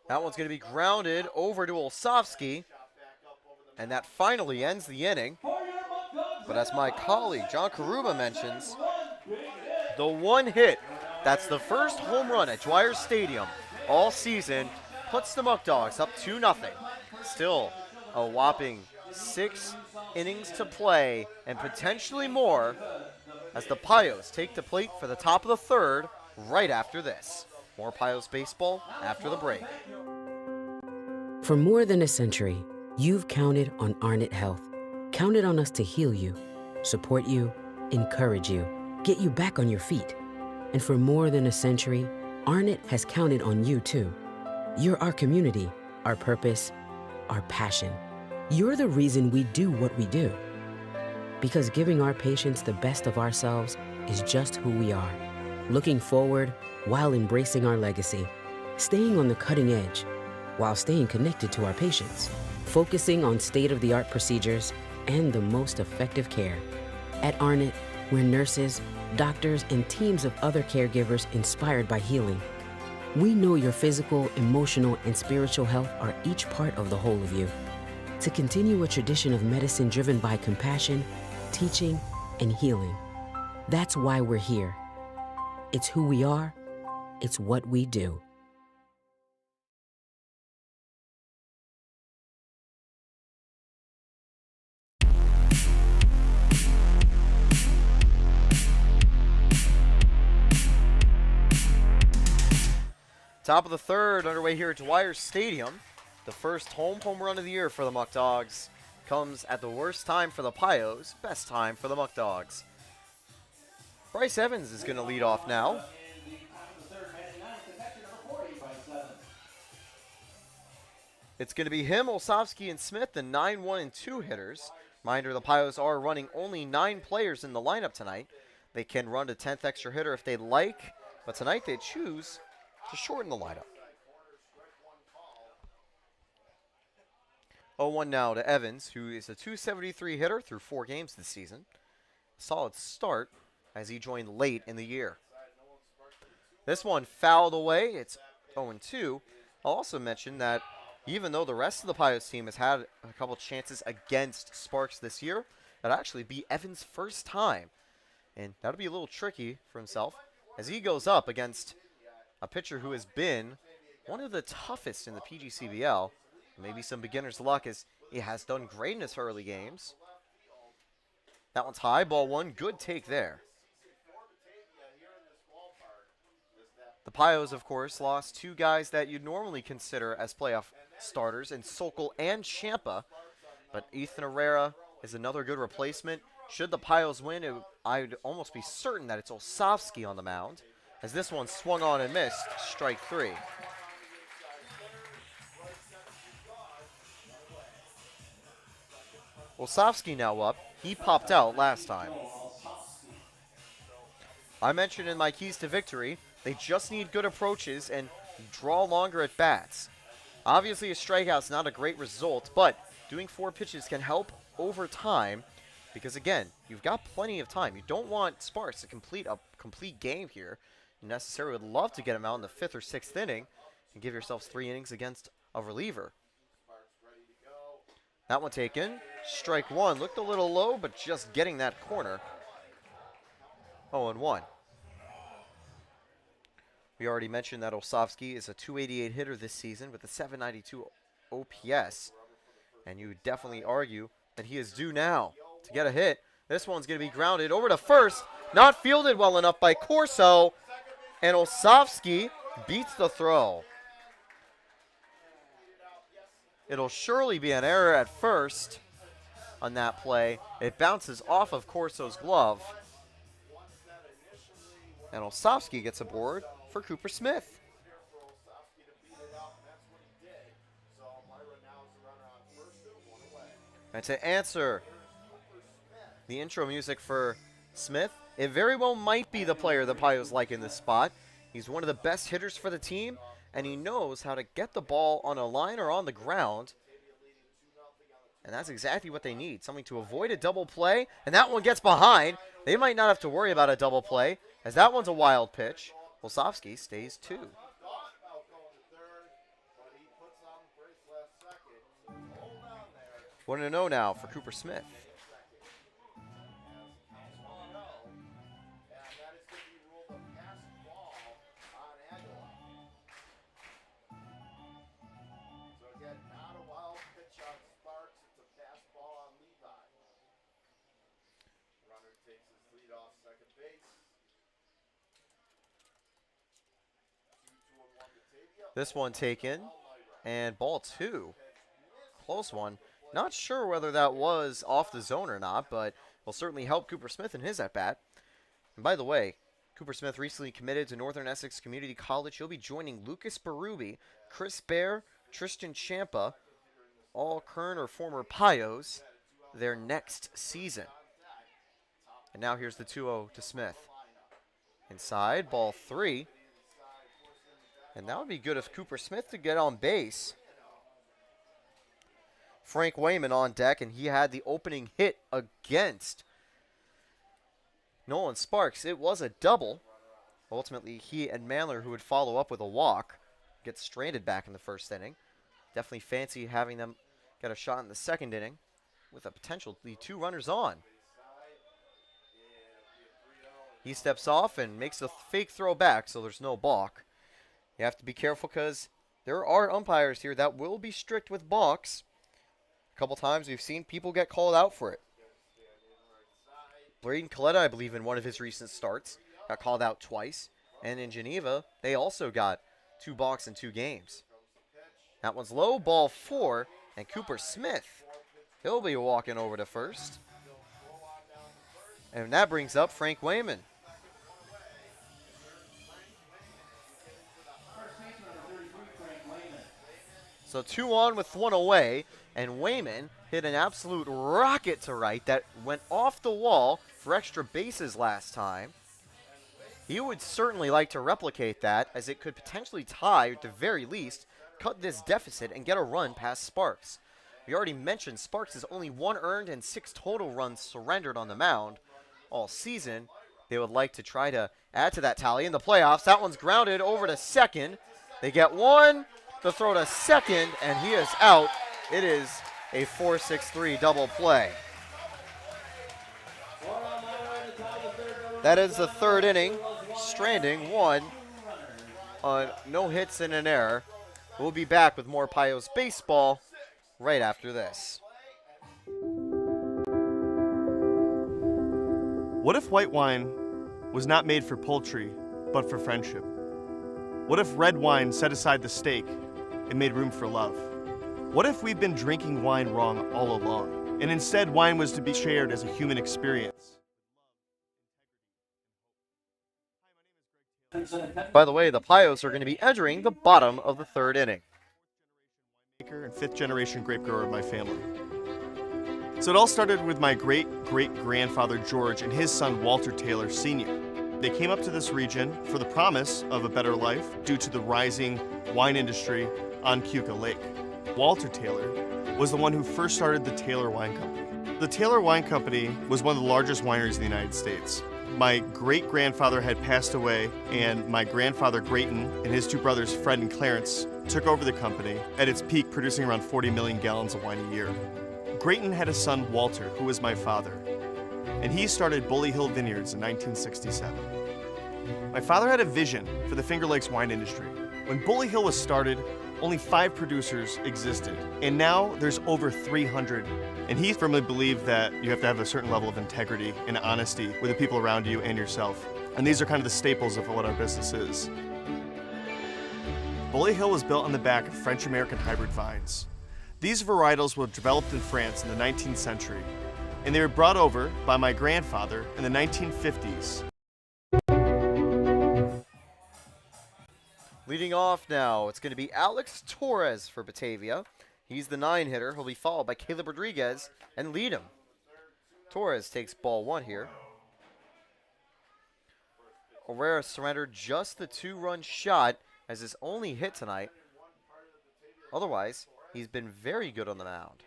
That one's going to be grounded over to Olsovsky. And that finally ends the inning. But as my colleague John Karuba mentions, the one hit, that's the first home run at Dwyer Stadium all season, puts the Muckdogs up 2-0. Still a whopping 6 innings to play and potentially more as the Pios take the plate for the top of the 3rd right after this. More Pios baseball after the break. For more than a century, you've counted on Arnot Health. Counted on us to heal you, support you, encourage you, get you back on your feet. And for more than a century, Arnot has counted on you too. You're our community, our purpose, our passion. You're the reason we do what we do. Because giving our patients the best of ourselves is just who we are. Looking forward while embracing our legacy. Staying on the cutting edge while staying connected to our patients. Focusing on state-of-the-art procedures and the most effective care. At Arnot, we're nurses, doctors, and teams of other caregivers inspired by healing. We know your physical, emotional, and spiritual health are each part of the whole of you. To continue a tradition of medicine driven by compassion, teaching, and healing. That's why we're here. It's who we are. It's what we do. Top of the third underway here at Dwyer Stadium. The first home run of the year for the Muckdogs comes at the worst time for the Pios, best time for the Muckdogs. Bryce Evans is going to lead off now. It's going to be him, Olsovsky, and Smith, the 9, 1, and 2 hitters. Reminder, the Pios are running only 9 players in the lineup tonight. They can run a 10th extra hitter if they'd like, but tonight they choose to shorten the lineup. 0-1 now to Evans, who is a .273 hitter through 4 games this season. Solid start as he joined late in the year. This one fouled away. It's 0-2. I'll also mention that even though the rest of the Pios team has had a couple chances against Sparks this year, that'll actually be Evans' first time. And that'll be a little tricky for himself as he goes up against a pitcher who has been one of the toughest in the PGCBL. Maybe some beginner's luck as he has done great in his early games. That one's high, ball 1, good take there. The Pios, of course, lost 2 guys that you'd normally consider as playoff starters in Sokol and Champa. But Ethan Herrera is another good replacement. Should the Pios win, I'd almost be certain that it's Olsovsky on the mound, as this one swung on and missed, strike 3. Olsovsky now up. He popped out last time. I mentioned in my keys to victory, they just need good approaches and draw longer at bats. Obviously, a strikeout's not a great result, but doing 4 pitches can help over time because, again, you've got plenty of time. You don't want Sparks to complete a complete game here. You necessarily would love to get him out in the 5th or 6th inning and give yourselves 3 innings against a reliever. That one taken. Strike 1. Looked a little low, but just getting that corner. 0-1. We already mentioned that Olsovsky is a .288 hitter this season with a .792 OPS. And you would definitely argue that he is due now to get a hit. This one's going to be grounded over to first. Not fielded well enough by Corso. And Olsovsky beats the throw. It'll surely be an error at first on that play. It bounces off of Corso's glove. And Olsovsky gets aboard for Cooper Smith. And to answer the intro music for Smith, it very well might be the player the Pios like in this spot. He's one of the best hitters for the team, and he knows how to get the ball on a line or on the ground. And that's exactly what they need, something to avoid a double play. And that one gets behind. They might not have to worry about a double play, as that one's a wild pitch. Olsovsky stays 2. 1-0 now for Cooper Smith. This one taken, and ball 2. Close one. Not sure whether that was off the zone or not, but will certainly help Cooper Smith in his at-bat. And by the way, Cooper Smith recently committed to Northern Essex Community College. He'll be joining Lucas Berube, Chris Bear, Tristan Champa, all current or former Pios, their next season. And now here's the 2-0 to Smith. Inside, ball 3. And that would be good if Cooper Smith to get on base. Frank Wayman on deck, and he had the opening hit against Nolan Sparks. It was a double. Ultimately, he and Mandler, who would follow up with a walk, get stranded back in the first inning. Definitely fancy having them get a shot in the second inning with a potentially 2 runners on. He steps off and makes a fake throw back, so there's no balk. You have to be careful because there are umpires here that will be strict with balks. A couple times we've seen people get called out for it. Braden Coletta, I believe, in one of his recent starts, got called out twice. And in Geneva, they also got 2 balks in 2 games. That one's low, ball 4, and Cooper Smith, he'll be walking over to first. And that brings up Frank Wayman. So 2 on with 1 away, and Wayman hit an absolute rocket to right that went off the wall for extra bases last time. He would certainly like to replicate that, as it could potentially tie, at the very least, cut this deficit and get a run past Sparks. We already mentioned Sparks has only 1 earned and 6 total runs surrendered on the mound all season. They would like to try to add to that tally in the playoffs. That one's grounded over to second. They get 1. The throw to second, and he is out. It is a 4-6-3 double play. That is the 3rd inning, stranding 1 on no hits and an error. We'll be back with more Pios baseball right after this. What if white wine was not made for poultry, but for friendship? What if red wine set aside the steak and made room for love? What if we've been drinking wine wrong all along, and instead wine was to be shared as a human experience? By the way, the Pios are going to be entering the bottom of the 3rd inning. And 5th generation grape grower of my family. So it all started with my great-great-grandfather George and his son Walter Taylor Sr. They came up to this region for the promise of a better life due to the rising wine industry on Keuka Lake. Walter Taylor was the one who first started the Taylor Wine Company. The Taylor Wine Company was one of the largest wineries in the United States. My great-grandfather had passed away, and my grandfather Grayton and his 2 brothers Fred and Clarence took over the company at its peak, producing around 40 million gallons of wine a year. Grayton had a son, Walter, who was my father, and he started Bully Hill Vineyards in 1967. My father had a vision for the Finger Lakes wine industry. When Bully Hill was started, only 5 producers existed, and now there's over 300. And he firmly believed that you have to have a certain level of integrity and honesty with the people around you and yourself. And these are kind of the staples of what our business is. Bully Hill was built on the back of French-American hybrid vines. These varietals were developed in France in the 19th century, and they were brought over by my grandfather in the 1950s. Leading off now, it's going to be Alex Torres for Batavia. He's the 9 hitter. He'll be followed by Caleb Rodriguez and lead him. Torres takes ball 1 here. Herrera surrendered just the 2-run shot as his only hit tonight. Otherwise, he's been very good on the mound.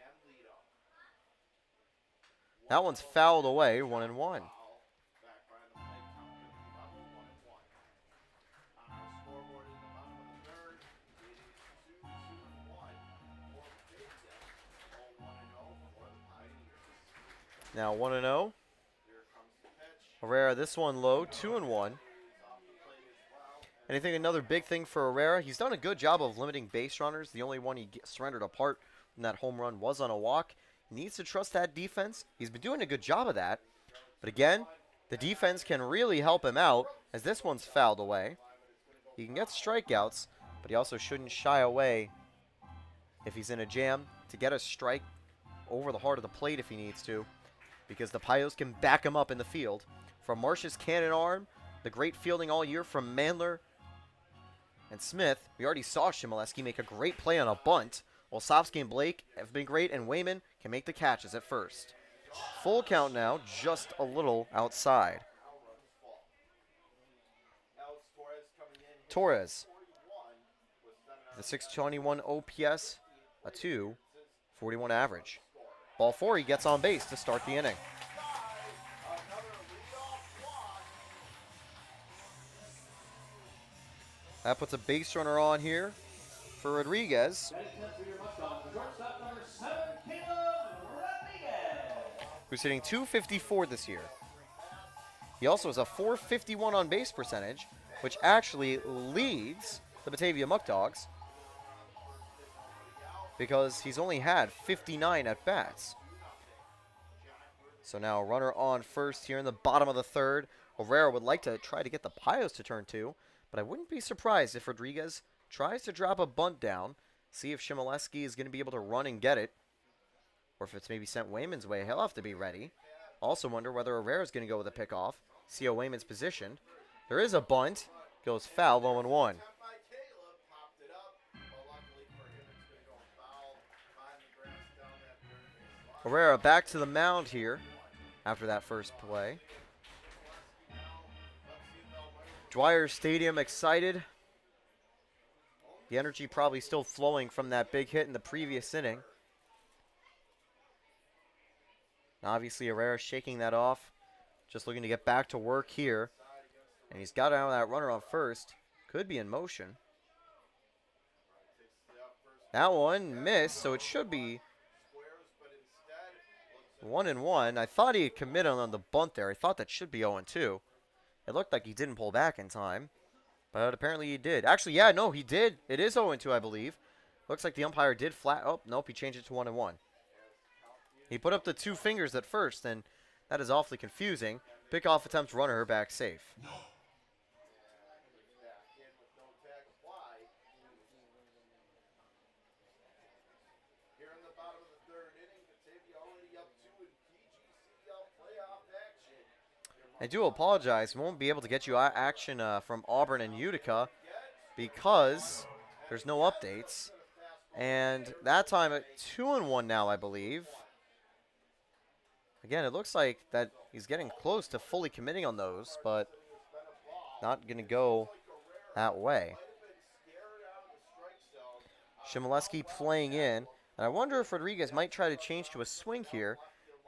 That one's fouled away, 1-1. Now 1-0. Herrera, this one low, 2-1. And I think another big thing for Herrera, he's done a good job of limiting base runners. The only one he surrendered apart from that home run was on a walk. He needs to trust that defense. He's been doing a good job of that. But again, the defense can really help him out as this one's fouled away. He can get strikeouts, but he also shouldn't shy away if he's in a jam to get a strike over the heart of the plate if he needs to, because the Pios can back him up in the field. From Marsh's cannon arm, the great fielding all year from Mandler and Smith. We already saw Shimoleski make a great play on a bunt. Olsovsky and Blake have been great, and Wayman can make the catches at first. Full count now, just a little outside. Torres, the 621 OPS, a 241 average. Ball 4, he gets on base to start the inning. That puts a base runner on here for Rodriguez, who's hitting .254 this year. He also has a .451 on base percentage, which actually leads the Batavia Muckdogs because he's only had 59 at-bats. So now a runner on first here in the bottom of the third. Herrera would like to try to get the Pios to turn 2, but I wouldn't be surprised if Rodriguez tries to drop a bunt down, see if Shimoleski is going to be able to run and get it, or if it's maybe sent Wayman's way. He'll have to be ready. Also wonder whether Herrera is going to go with a pickoff. See how Wayman's positioned. There is a bunt. Goes foul, 0-1. Herrera back to the mound here after that first play. Dwyer Stadium excited. The energy probably still flowing from that big hit in the previous inning. Obviously, Herrera shaking that off. Just looking to get back to work here. And he's got out that runner on first. Could be in motion. That one missed, so it should be 1-1. I thought he had committed on the bunt there. I thought that should be 0-2. It looked like he didn't pull back in time, but apparently he did. Actually, yeah, no, he did. It is 0-2, I believe. Looks like the umpire did flat. Oh, nope, he changed it to 1-1. He put up the 2 fingers at first, and that is awfully confusing. Pickoff attempt, runner back safe. I do apologize. We won't be able to get you action from Auburn and Utica because there's no updates. And that time at 2-1 now, I believe. Again, it looks like that he's getting close to fully committing on those, but not going to go that way. Shimoleski playing in. And I wonder if Rodriguez might try to change to a swing here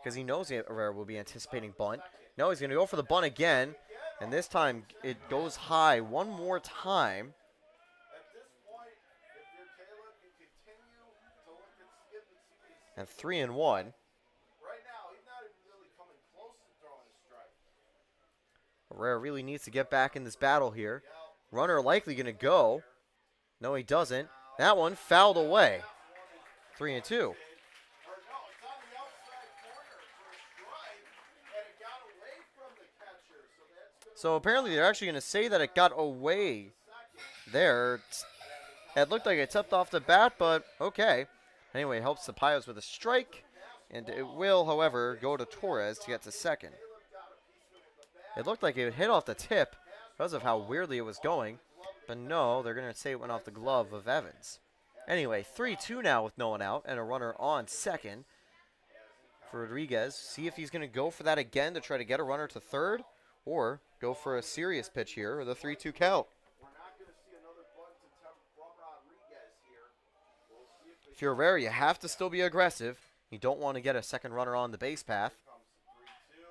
because he knows Herrera will be anticipating bunt. No, he's going to go for the bunt again, and this time it goes high one more time. And 3-1. Herrera really needs to get back in this battle here. Runner likely going to go. No, he doesn't. That one fouled away. 3-2. So apparently they're actually going to say that it got away there. It looked like it tipped off the bat, but okay. Anyway, it helps the Pios with a strike, and it will, however, go to Torres to get to second. It looked like it hit off the tip because of how weirdly it was going, but no, they're going to say it went off the glove of Evans. Anyway, 3-2 now with no one out and a runner on second for Rodriguez. See if he's going to go for that again to try to get a runner to third, or go for a serious pitch here with a 3-2 count. If you're Herrera, you have to still be aggressive. You don't want to get a second runner on the base path.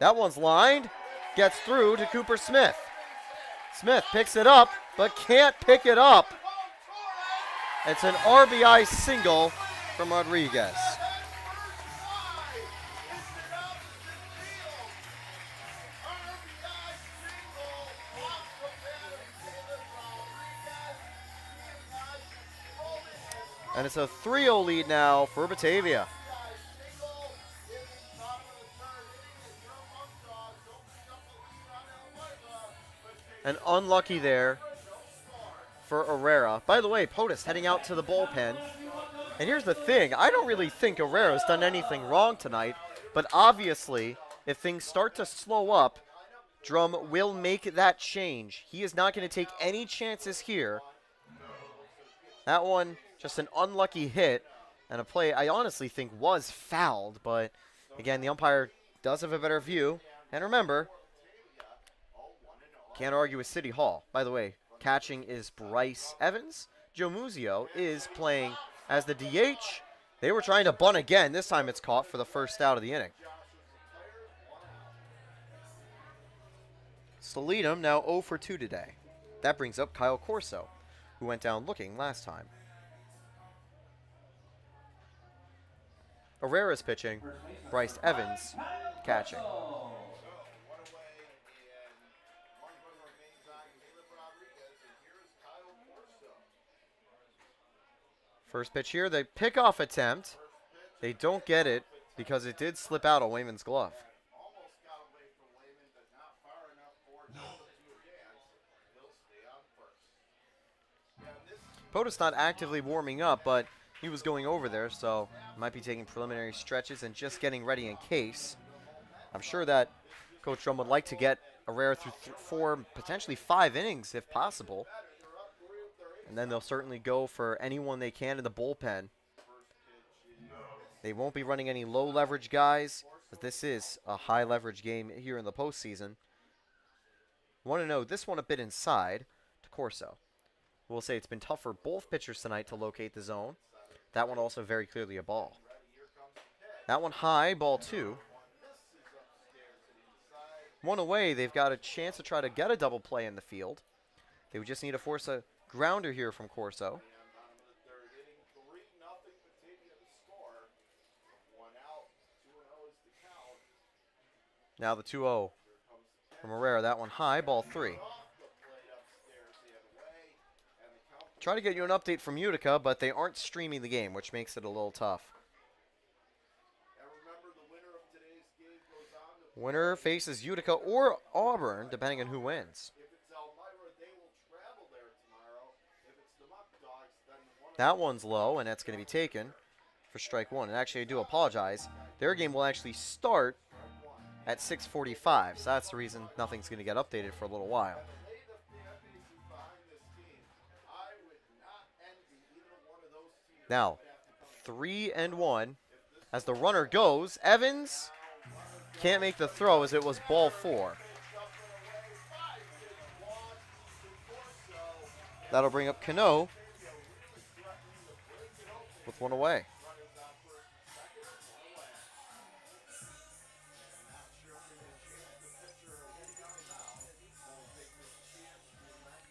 That one's lined. Gets through to Cooper Smith. Smith picks it up, but can't pick it up. It's an RBI single from Rodriguez. And it's a 3-0 lead now for Batavia. And unlucky there for Herrera. By the way, POTUS heading out to the bullpen. And here's the thing. I don't really think Herrera's done anything wrong tonight. But obviously, if things start to slow up, Drum will make that change. He is not going to take any chances here. That one, just an unlucky hit. And a play I honestly think was fouled. But again, the umpire does have a better view. And remember, can't argue with City Hall. By the way, catching is Bryce Evans. Joe Muzio is playing as the DH. They were trying to bunt again. This time it's caught for the first out of the inning. Solitum now 0 for 2 today. That brings up Kyle Corso, who went down looking last time. Herrera's pitching, Bryce Evans catching. First pitch here, the pickoff attempt. They don't get it because it did slip out of Wayman's glove. POTUS not actively warming up, but he was going over there, so might be taking preliminary stretches and just getting ready in case. I'm sure that Coach Drum would like to get Herrera through 4, potentially 5 innings if possible. And then they'll certainly go for anyone they can in the bullpen. They won't be running any low leverage guys, as this is a high leverage game here in the postseason. Want to know this one a bit inside to Corso. We'll say it's been tough for both pitchers tonight to locate the zone. That one also very clearly a ball. That one high, ball 2. One away, they've got a chance to try to get a double play in the field. They would just need to force a grounder here from Corso. Now the 2-0 from Herrera. That one high, ball 3. Try to get you an update from Utica, but they aren't streaming the game, which makes it a little tough. Winner faces Utica or Auburn, depending on who wins. That one's low, and that's going to be taken for strike 1. And actually, I do apologize. Their game will actually start at 6:45, so that's the reason nothing's going to get updated for a little while. Now, 3-1 as the runner goes. Evans can't make the throw as it was ball 4. That'll bring up Cano with one away.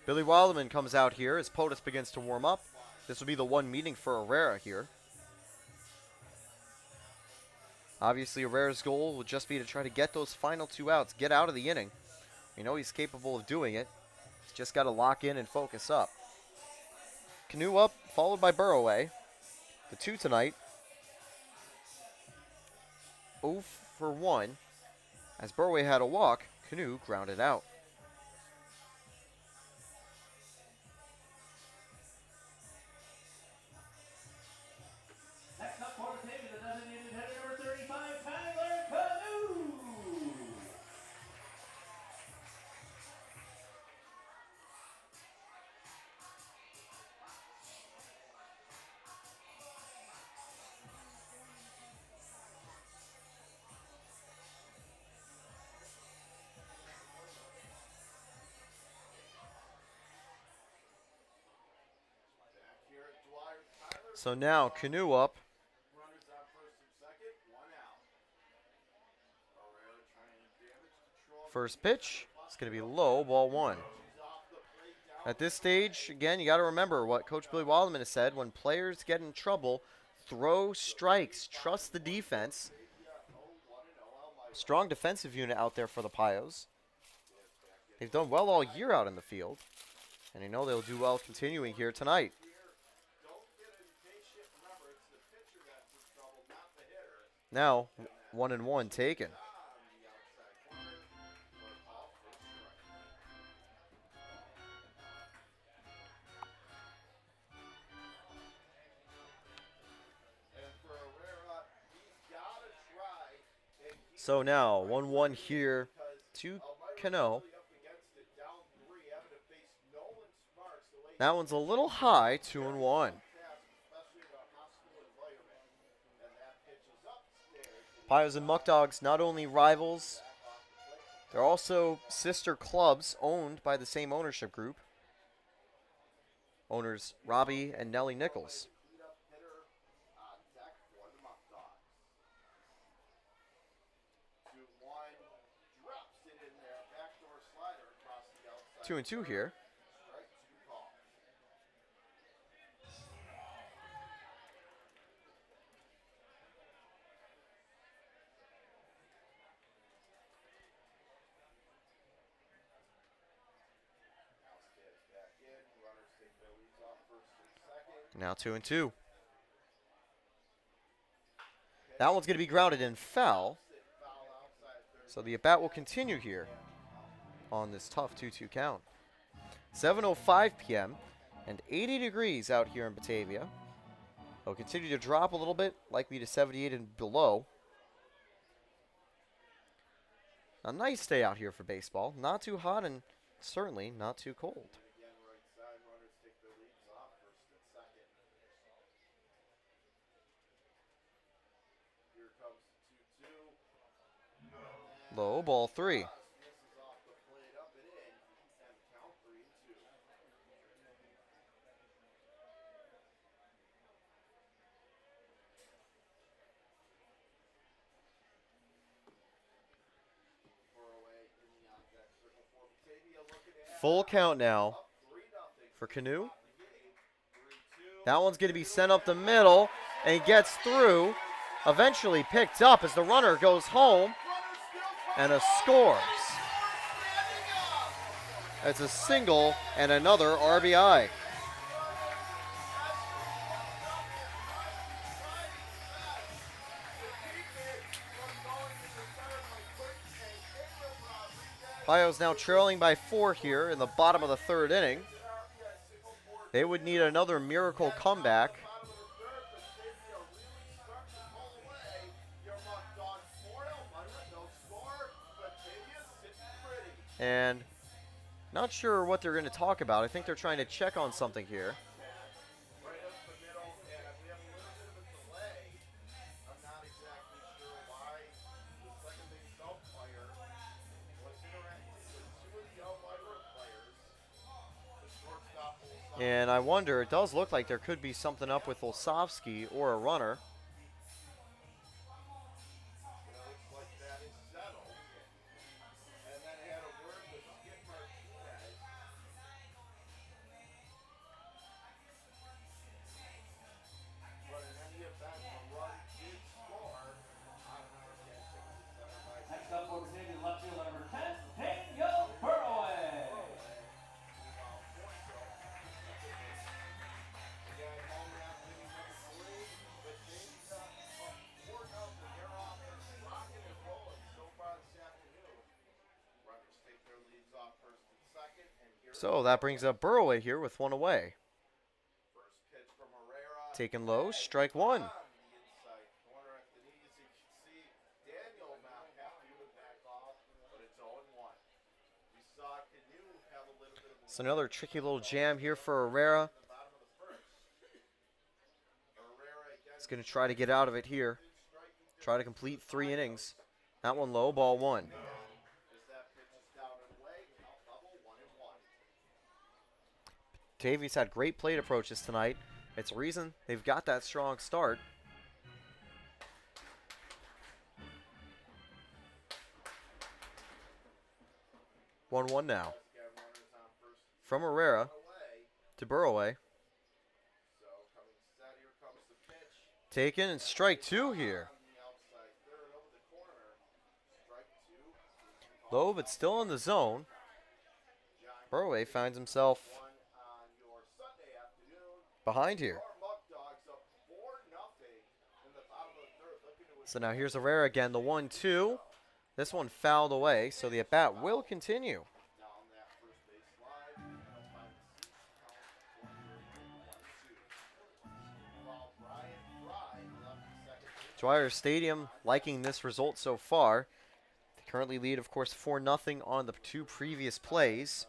Billy Wilderman comes out here as POTUS begins to warm up. This will be the one meeting for Herrera here. Obviously, Herrera's goal will just be to try to get those final 2 outs, get out of the inning. We know he's capable of doing it. He's just got to lock in and focus up. Canoe up, followed by Burroway. The 2 tonight. 0 for 1. As Burroway had a walk, Canoe grounded out. So now Canoe up. First pitch, it's going to be low, ball 1. At this stage, again, you got to remember what Coach Billy Wilderman has said. When players get in trouble, throw strikes, trust the defense. Strong defensive unit out there for the Pios. They've done well all year out in the field. And I know they'll do well continuing here tonight. Now, 1-1 taken. So now, 1-1 here to Cano. That one's a little high, 2-1. Pios and Muckdogs, not only rivals, they're also sister clubs owned by the same ownership group. Owners Robbie and Nellie Nichols. Two and two here. Now 2 and 2. That one's going to be grounded and foul. So the at-bat will continue here on this tough 2-2 count. 7:05 p.m. and 80 degrees out here in Batavia. It'll continue to drop a little bit, likely to 78 and below. A nice day out here for baseball. Not too hot and certainly not too cold. Low, ball 3. Full count now for Canoe. That one's going to be sent up the middle and gets through. Eventually picked up as the runner goes home and scores. It's a single and another RBI. Pios now trailing by 4 here in the bottom of the 3rd inning. They would need another miracle comeback. And not sure what they're going to talk about. I think they're trying to check on something here. And I wonder, it does look like there could be something up with Olsovsky or a runner. So that brings up Burroway here with 1 away. Taken low, strike 1. So another tricky little jam here for Herrera. He's going to try to get out of it here. Try to complete 3 innings. That one low, ball 1. Batavia's had great plate approaches tonight. It's a reason they've got that strong start. One now. From Herrera to Burroway. Taken and strike 2 here. Low but still in the zone. Burroway finds himself behind here. So now here's Herrera again, the 1-2. This one fouled away, so the at-bat will continue. Dwyer Stadium liking this result so far. They currently lead, of course, 4-0 on the 2 previous plays.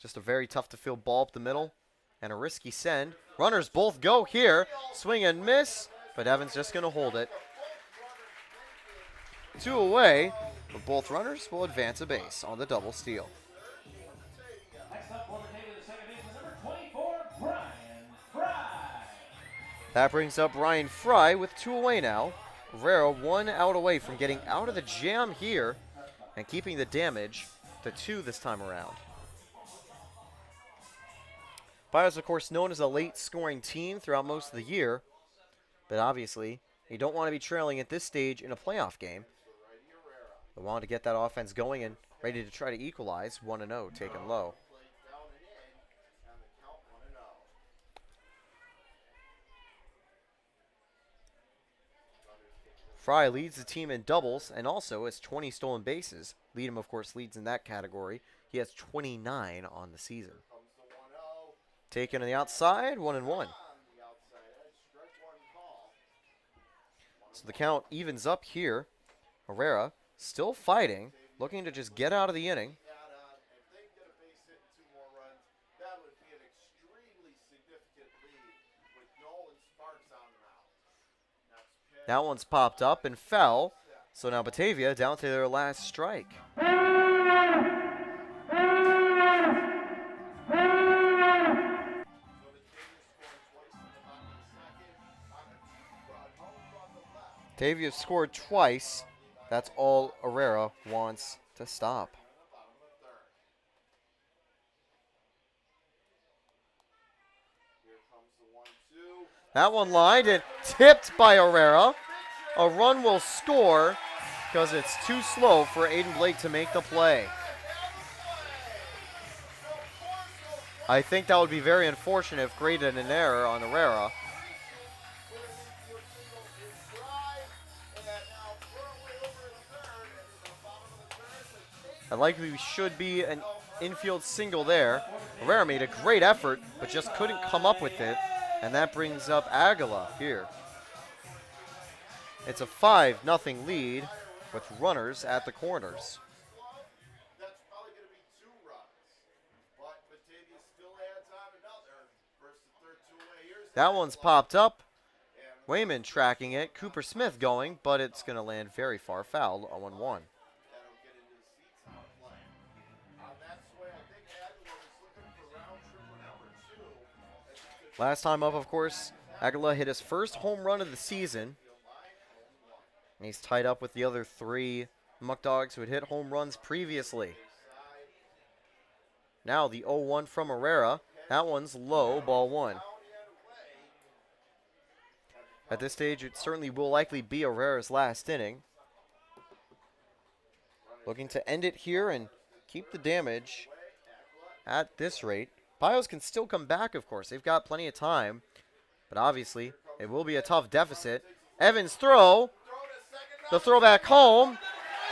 Just a very tough to field ball up the middle. And a risky send. Runners both go here. Swing and miss. But Evans just going to hold it. 2 away, but both runners will advance a base on the double steal. Next up for Batavia, the second baseman, number 24, Brian Fry. That brings up Brian Fry with 2 away now. Herrera 1 out away from getting out of the jam here and keeping the damage to 2 this time around. Pios, of course, known as a late scoring team throughout most of the year, but obviously you don't want to be trailing at this stage in a playoff game. They wanted to get that offense going and ready to try to equalize. 1-0 taken low. Fry leads the team in doubles and also has 20 stolen bases. Leadham, of course, leads in that category. He has 29 on the season. Taken on the outside, 1-1. So the count evens up here. Herrera still fighting, looking to just get out of the inning. That one's popped up and fell. So now Batavia down to their last strike. Batavia scored twice. That's all Herrera wants to stop. That one lined and tipped by Herrera. A run will score because it's too slow for Aiden Blake to make the play. I think that would be very unfortunate if graded an error on Herrera. That likely should be an infield single there. Herrera made a great effort, but just couldn't come up with it. And that brings up Aguila here. It's a 5-0 lead with runners at the corners. That one's popped up. Wayman tracking it. Cooper Smith going, but it's going to land very far foul, 0-1. Last time up, of course, Aguila hit his first home run of the season. And he's tied up with the other 3 Muckdogs who had hit home runs previously. Now the 0-1 from Herrera. That one's low, ball 1. At this stage, it certainly will likely be Herrera's last inning. Looking to end it here and keep the damage at this rate. Pios can still come back, of course. They've got plenty of time. But obviously, it will be a tough deficit. Evans' throw. The throw back home.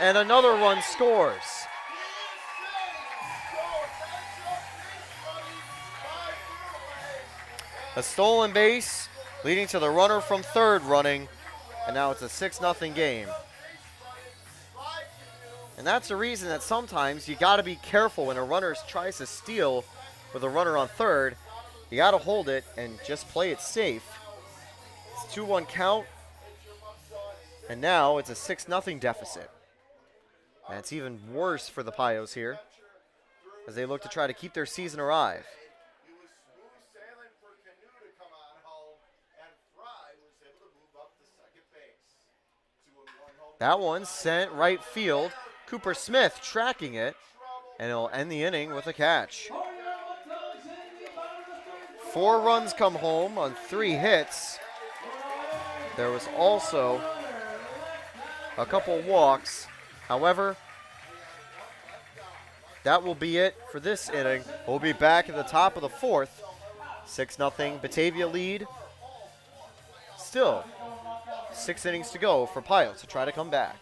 And another run scores. A stolen base leading to the runner from third running. And now it's a 6-0 game. And that's the reason that sometimes you got to be careful when a runner tries to steal with a runner on third. You got to hold it and just play it safe. It's 2-1 count. And now it's a 6-0 deficit. And it's even worse for the Pios here as they look to try to keep their season alive. That one sent right field. Cooper Smith tracking it, and it'll end the inning with a catch. 4 runs come home on 3 hits. There was also a couple walks. However, that will be it for this inning. We'll be back at the top of the 4th. 6-0 Batavia lead. Still 6 innings to go for Pios to try to come back.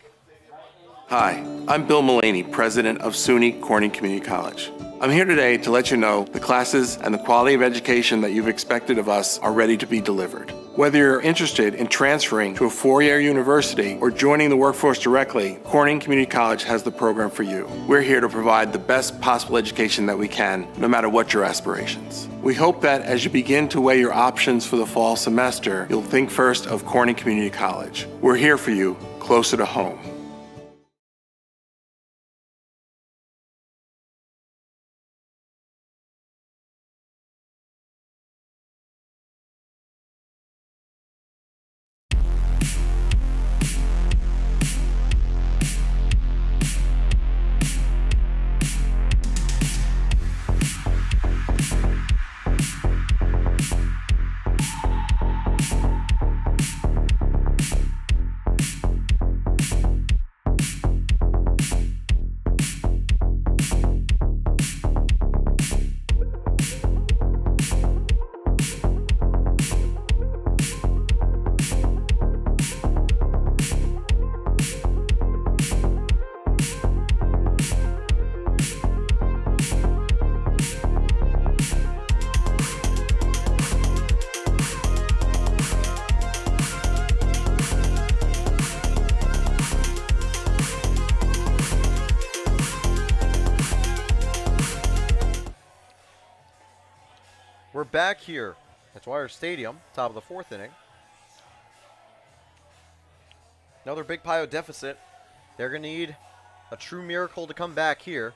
Hi, I'm Bill Mullaney, president of SUNY Corning Community College. I'm here today to let you know the classes and the quality of education that you've expected of us are ready to be delivered. Whether you're interested in transferring to a 4-year university or joining the workforce directly, Corning Community College has the program for you. We're here to provide the best possible education that we can, no matter what your aspirations. We hope that as you begin to weigh your options for the fall semester, you'll think first of Corning Community College. We're here for you, closer to home. back here at Dwyer Stadium, top of the 4th inning. Another big Pio deficit. They're going to need a true miracle to come back here.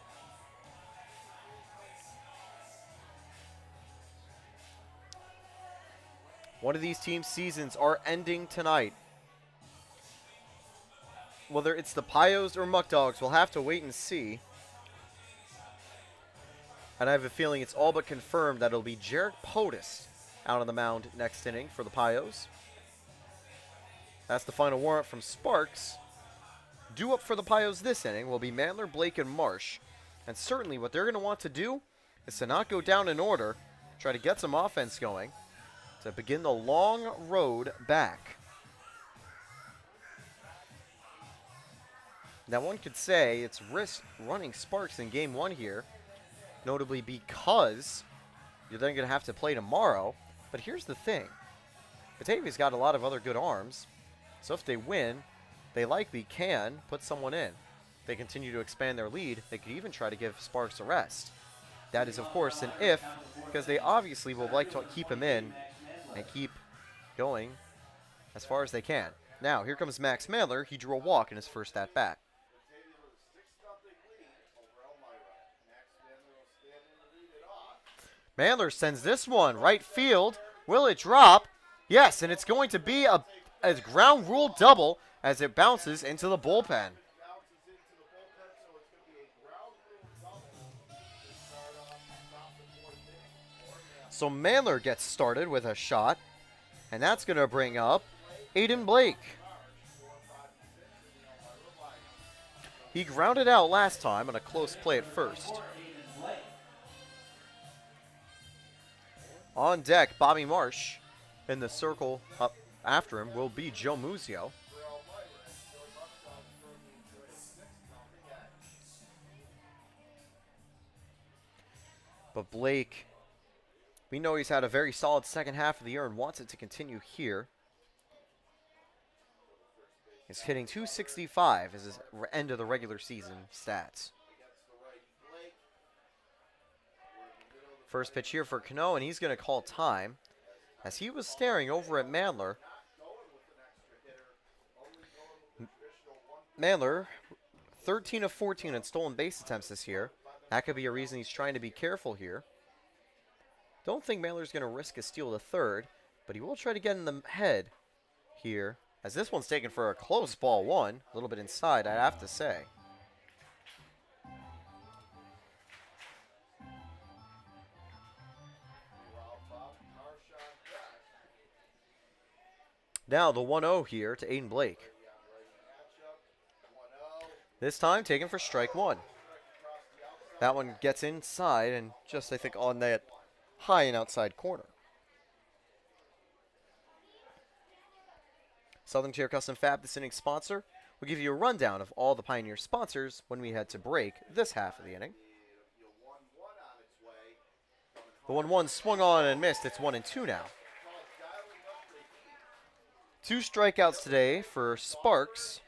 One of these teams' seasons are ending tonight. Whether it's the Pios or Muckdogs, we'll have to wait and see. And I have a feeling it's all but confirmed that it'll be Jarek POTUS out on the mound next inning for the Pios. That's the final warrant from Sparks. Due up for the Pios this inning will be Mandler, Blake, and Marsh. And certainly what they're going to want to do is to not go down in order, try to get some offense going to begin the long road back. Now one could say it's risk running Sparks in game 1 here, notably because you're then going to have to play tomorrow. But here's the thing. Batavia's got a lot of other good arms, so if they win, they likely can put someone in. They continue to expand their lead. They could even try to give Sparks a rest. That is, of course, an if, because they obviously will like to keep him in and keep going as far as they can. Now, here comes Max Mandler. He drew a walk in his first at-bat. Mandler sends this one right field. Will it drop? Yes, and it's going to be a ground rule double as it bounces into the bullpen. So Mandler gets started with a shot, and that's going to bring up Aiden Blake. He grounded out last time on a close play at first. On deck, Bobby Marsh. In the circle up after him will be Joe Muzio. But Blake, we know he's had a very solid second half of the year and wants it to continue here. He's hitting .265 as his end of the regular season stats. First pitch here for Canal, and he's going to call time as he was staring over at Mandler. Mandler, 13 of 14 in stolen base attempts this year. That could be a reason he's trying to be careful here. Don't think Mandler's going to risk a steal to third, but he will try to get in the head here, as this one's taken for a close ball one. A little bit inside, I'd have to say. Now the 1-0 here to Aiden Blake. This time taken for strike one. That one gets inside and just, I think, on that high and outside corner. Southern Tier Custom Fab, this inning's sponsor. We'll give you a rundown of all the Pioneer sponsors when we head to break this half of the inning. The 1-1 swung on and missed. It's 1-2 now. 2 strikeouts today for Sparks.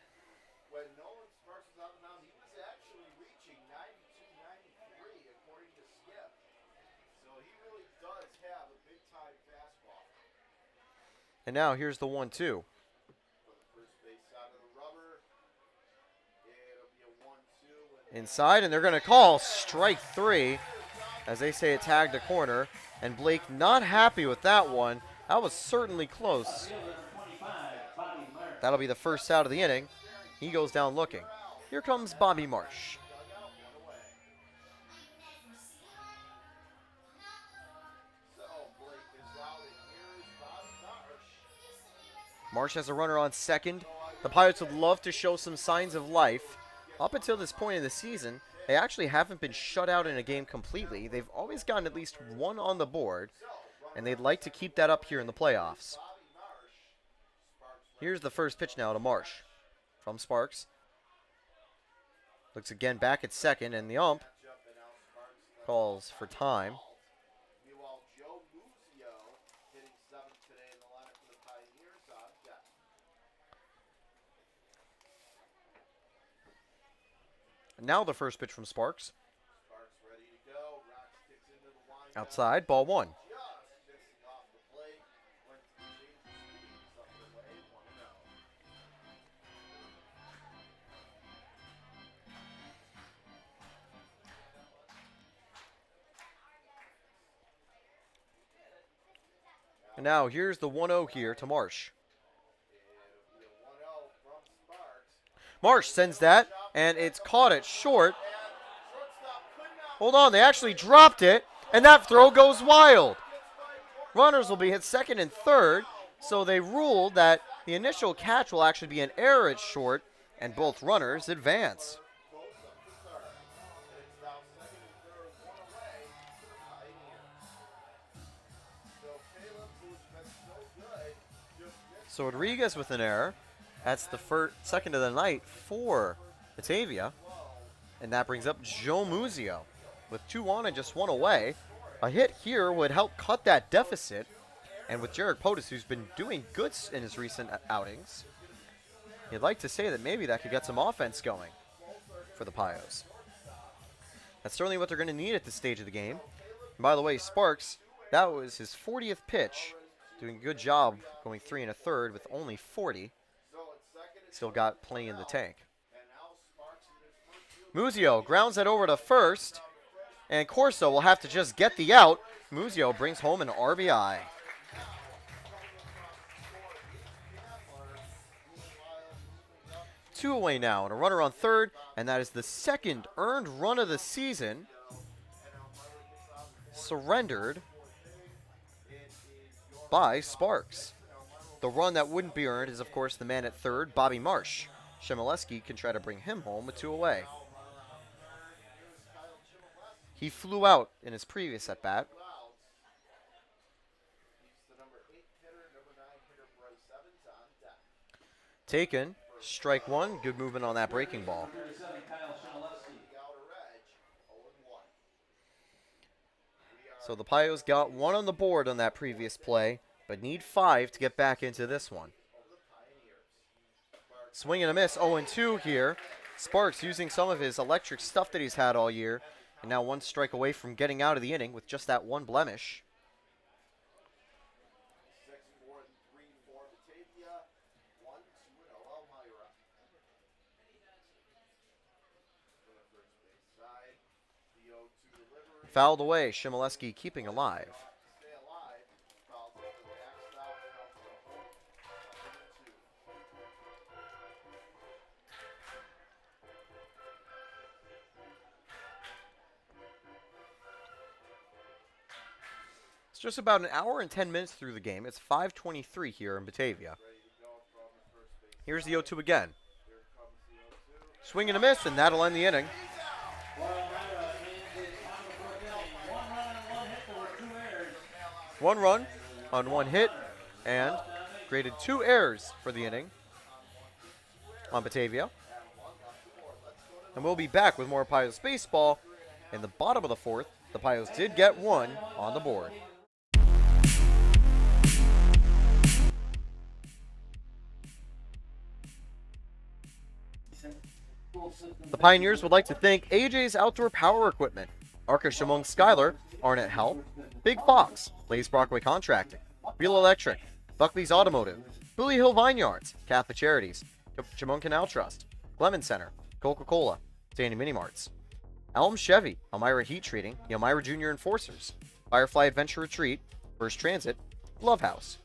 And now here's the 1-2. Inside, and they're going to call strike 3. As they say, it tagged a corner. And Blake not happy with that one. That was certainly close. That'll be the first out of the inning. He goes down looking. Here comes Bobby Marsh. Marsh has a runner on second. The Pirates would love to show some signs of life. Up until this point in the season, they actually haven't been shut out in a game completely. They've always gotten at least one on the board, and they'd like to keep that up here in the playoffs. Here's the first pitch now to Marsh from Sparks. Looks again back at second, and the ump calls for time. And now the first pitch from Sparks. Outside, ball one. And now here's the 1-0 here to Marsh. Marsh sends that, and it's caught it short. Hold on, they actually dropped it, and that throw goes wild. Runners will be hit second and third, so they ruled that the initial catch will actually be an error at short, and both runners advance. So Rodriguez with an error. That's the second of the night for Batavia. And that brings up Joe Muzio with 2 on and just 1 away. A hit here would help cut that deficit. And with Jarek Potus, who's been doing good in his recent outings, you'd like to say that maybe that could get some offense going for the Pios. That's certainly what they're going to need at this stage of the game. And by the way, Sparks, that was his 40th pitch. Doing a good job going 3 1/3 with only 40. Still got plenty in the tank. Muzio grounds it over to first. And Corso will have to just get the out. Muzio brings home an RBI. Two away now, and a runner on third, and that is the second earned run of the season. Surrendered by Sparks. The run that wouldn't be earned is, of course, the man at third, Bobby Marsh. Shimoleski can try to bring him home with 2 away. He flew out in his previous at-bat. Taken. Strike 1. Good movement on that breaking ball. So the Pios got 1 on the board on that previous play, but need 5 to get back into this one. Swing and a miss, 0-2 here. Sparks using some of his electric stuff that he's had all year, and now 1 strike away from getting out of the inning with just that 1 blemish. Fouled away, Shimoleski keeping alive. It's just about an hour and 10 minutes through the game. It's 5:23 here in Batavia. Here's the 0-2 again. Swing and a miss, and that'll end the inning. 1 run on 1 hit, and graded 2 errors for the inning on Batavia. And we'll be back with more Pios baseball. In the bottom of the 4th, the Pios did get 1 on the board. The Pioneers would like to thank AJ's Outdoor Power Equipment, Arca Shimon Skyler, Arnot Health, Big Fox, Blaze Brockway Contracting, Real Electric, Buckley's Automotive, Bully Hill Vineyards, Catholic Charities, Shimon Canal Trust, Lemon Center, Coca-Cola, Danny Mini Marts, Elm Chevy, Elmira Heat Treating, the Elmira Junior Enforcers, Firefly Adventure Retreat, First Transit, Love House,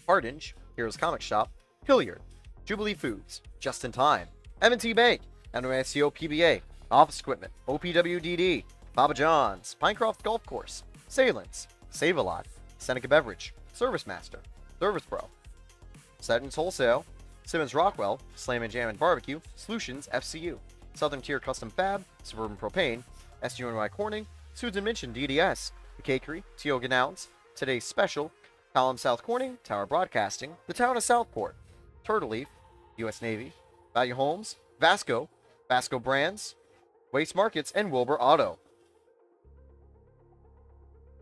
Hardinge, Heroes Comic Shop, Hilliard, Jubilee Foods, Just in Time, M&T Bank, NYSCO PBA, Office Equipment, OPWDD, Papa John's, Pinecroft Golf Course, Salins, Save-A-Lot, Seneca Beverage, Service Master, Service Pro, Settons Wholesale, Simmons Rockwell, Slam and Jam and Barbecue, Solutions FCU, Southern Tier Custom Fab, Suburban Propane, SUNY Corning, Susan Minchin DDS, The Cakery, Tioga Nouns, Today's Special, Column South Corning, Tower Broadcasting, The Town of Southport, Turtle Leaf, U.S. Navy, Value Homes, Vasco, Vasco Brands, Waste Markets, and Wilbur Auto.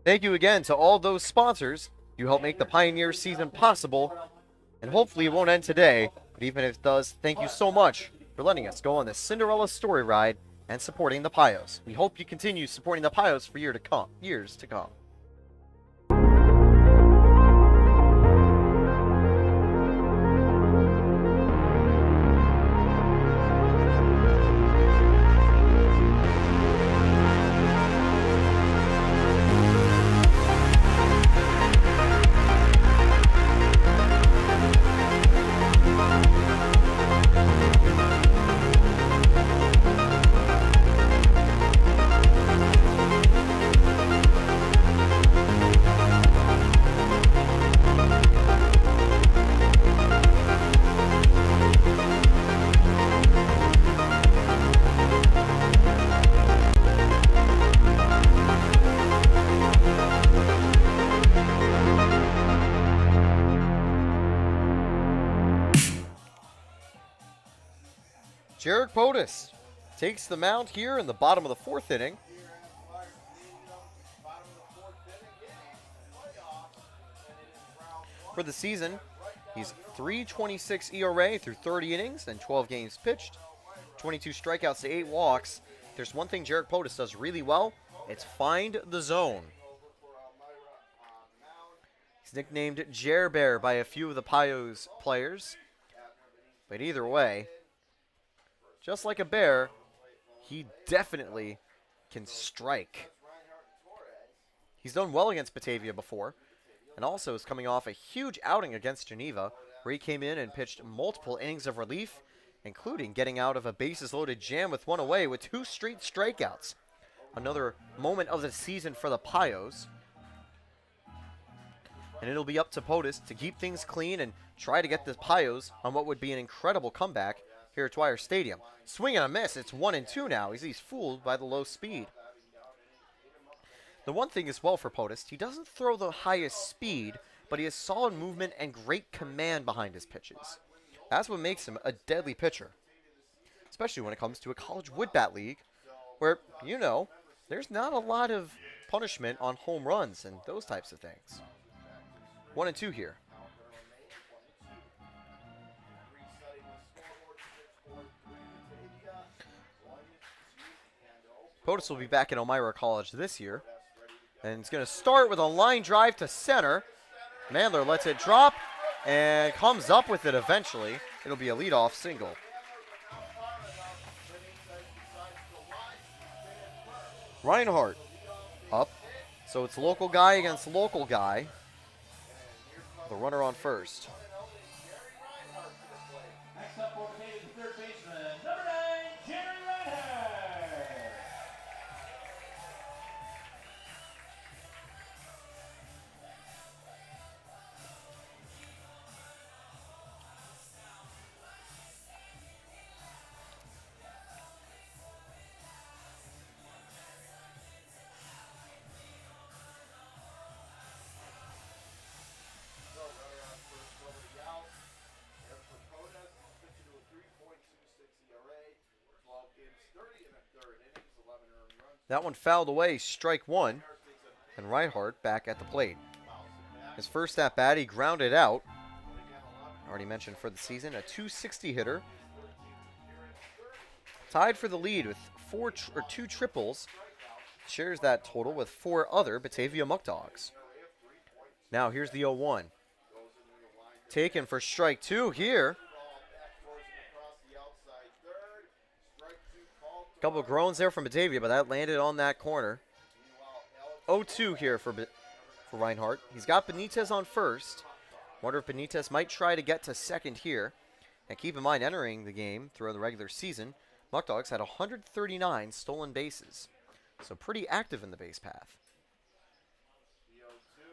Thank you again to all those sponsors. You help make the Pioneer season possible, and hopefully it won't end today, but even if it does, thank you so much for letting us go on this Cinderella story ride and supporting the Pios. We hope you continue supporting the Pios for years to come. Jarek Potus takes the mound here in the bottom of the 4th inning. For the season, he's 3.26 ERA through 30 innings and 12 games pitched, 22 strikeouts to 8 walks. There's one thing Jarek Potus does really well, it's find the zone. He's nicknamed Jer Bear by a few of the Pios players. But either way, just like a bear, he definitely can strike. He's done well against Batavia before, and also is coming off a huge outing against Geneva, where he came in and pitched multiple innings of relief, including getting out of a bases-loaded jam with 1 away with 2 straight strikeouts. Another moment of the season for the Pios. And it'll be up to Potus to keep things clean and try to get the Pios on what would be an incredible comeback here at Dwyer Stadium. Swing and a miss. It's 1-2 now. He's fooled by the low speed. The one thing as well for Potus, he doesn't throw the highest speed, but he has solid movement and great command behind his pitches. That's what makes him a deadly pitcher, especially when it comes to a college wood bat league where, you know, there's not a lot of punishment on home runs and those types of things. 1-2 here. Potus will be back at Elmira College this year. And it's going to start with a line drive to center. Mandler lets it drop and comes up with it eventually. It'll be a leadoff single. Reinhardt up. So it's local guy against local guy. The runner on first. Next up for the third baseman, number 9, Jerry Reinhardt. That one fouled away, strike 1, and Reinhardt back at the plate. His first at bat, he grounded out. Already mentioned for the season, a .260 hitter. Tied for the lead with 2 triples. Shares that total with 4 other Batavia Muckdogs. Now here's the 0-1. Taken for strike 2 here. Couple of groans there from Batavia, but that landed on that corner. 0-2 here for Reinhardt. He's got Benitez on first. Wonder if Benitez might try to get to second here. And keep in mind, entering the game throughout the regular season, Muckdogs had 139 stolen bases. So pretty active in the base path.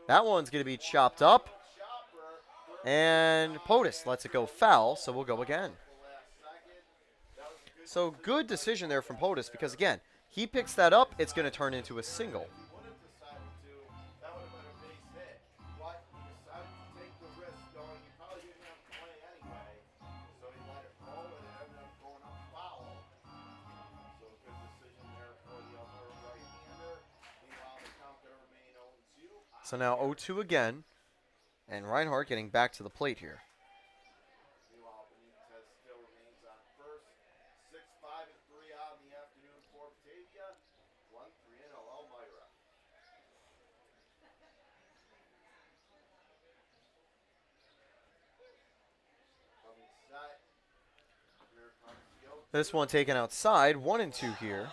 That one's going to be chopped up. And Potus lets it go foul, so we'll go again. So good decision there from Potus because, again, he picks that up, it's going to turn into a single. So now 0-2 again, and Reinhardt getting back to the plate here. This one taken outside, 1-2 here.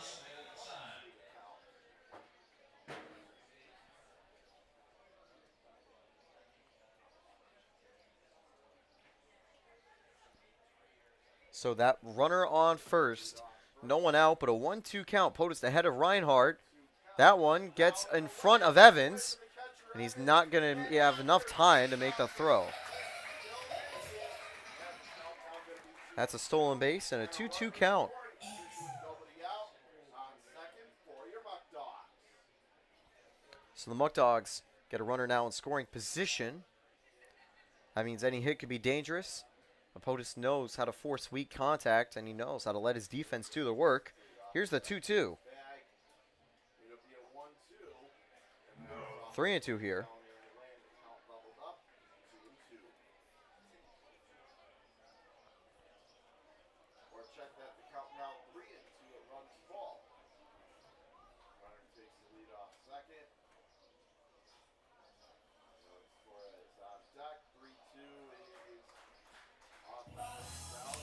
So that runner on first, no one out, but a 1-2 count. Potus ahead of Reinhardt. That one gets in front of Evans, and he's not going to have enough time to make the throw. That's a stolen base and a 2-2 count. So the Muckdogs get a runner now in scoring position. That means any hit could be dangerous. POTUS knows how to force weak contact, and he knows how to let his defense do the work. Here's the 2-2. 3-2 here.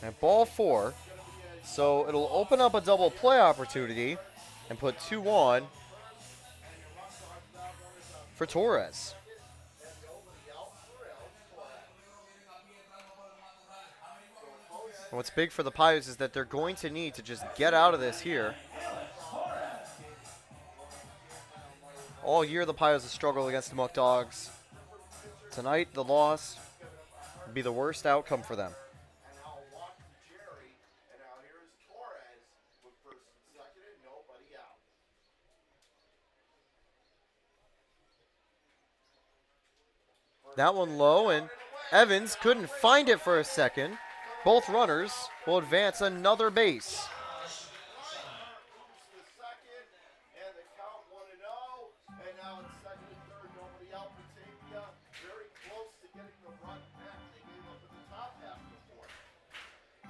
And ball 4. So it'll open up a double play opportunity and put 2 on for Torres. And what's big for the Pios is that they're going to need to just get out of this here. All year the Pios have struggled against the Muckdogs. Tonight the loss would be the worst outcome for them. That one low, and Evans couldn't find it for a second. Both runners will advance another base.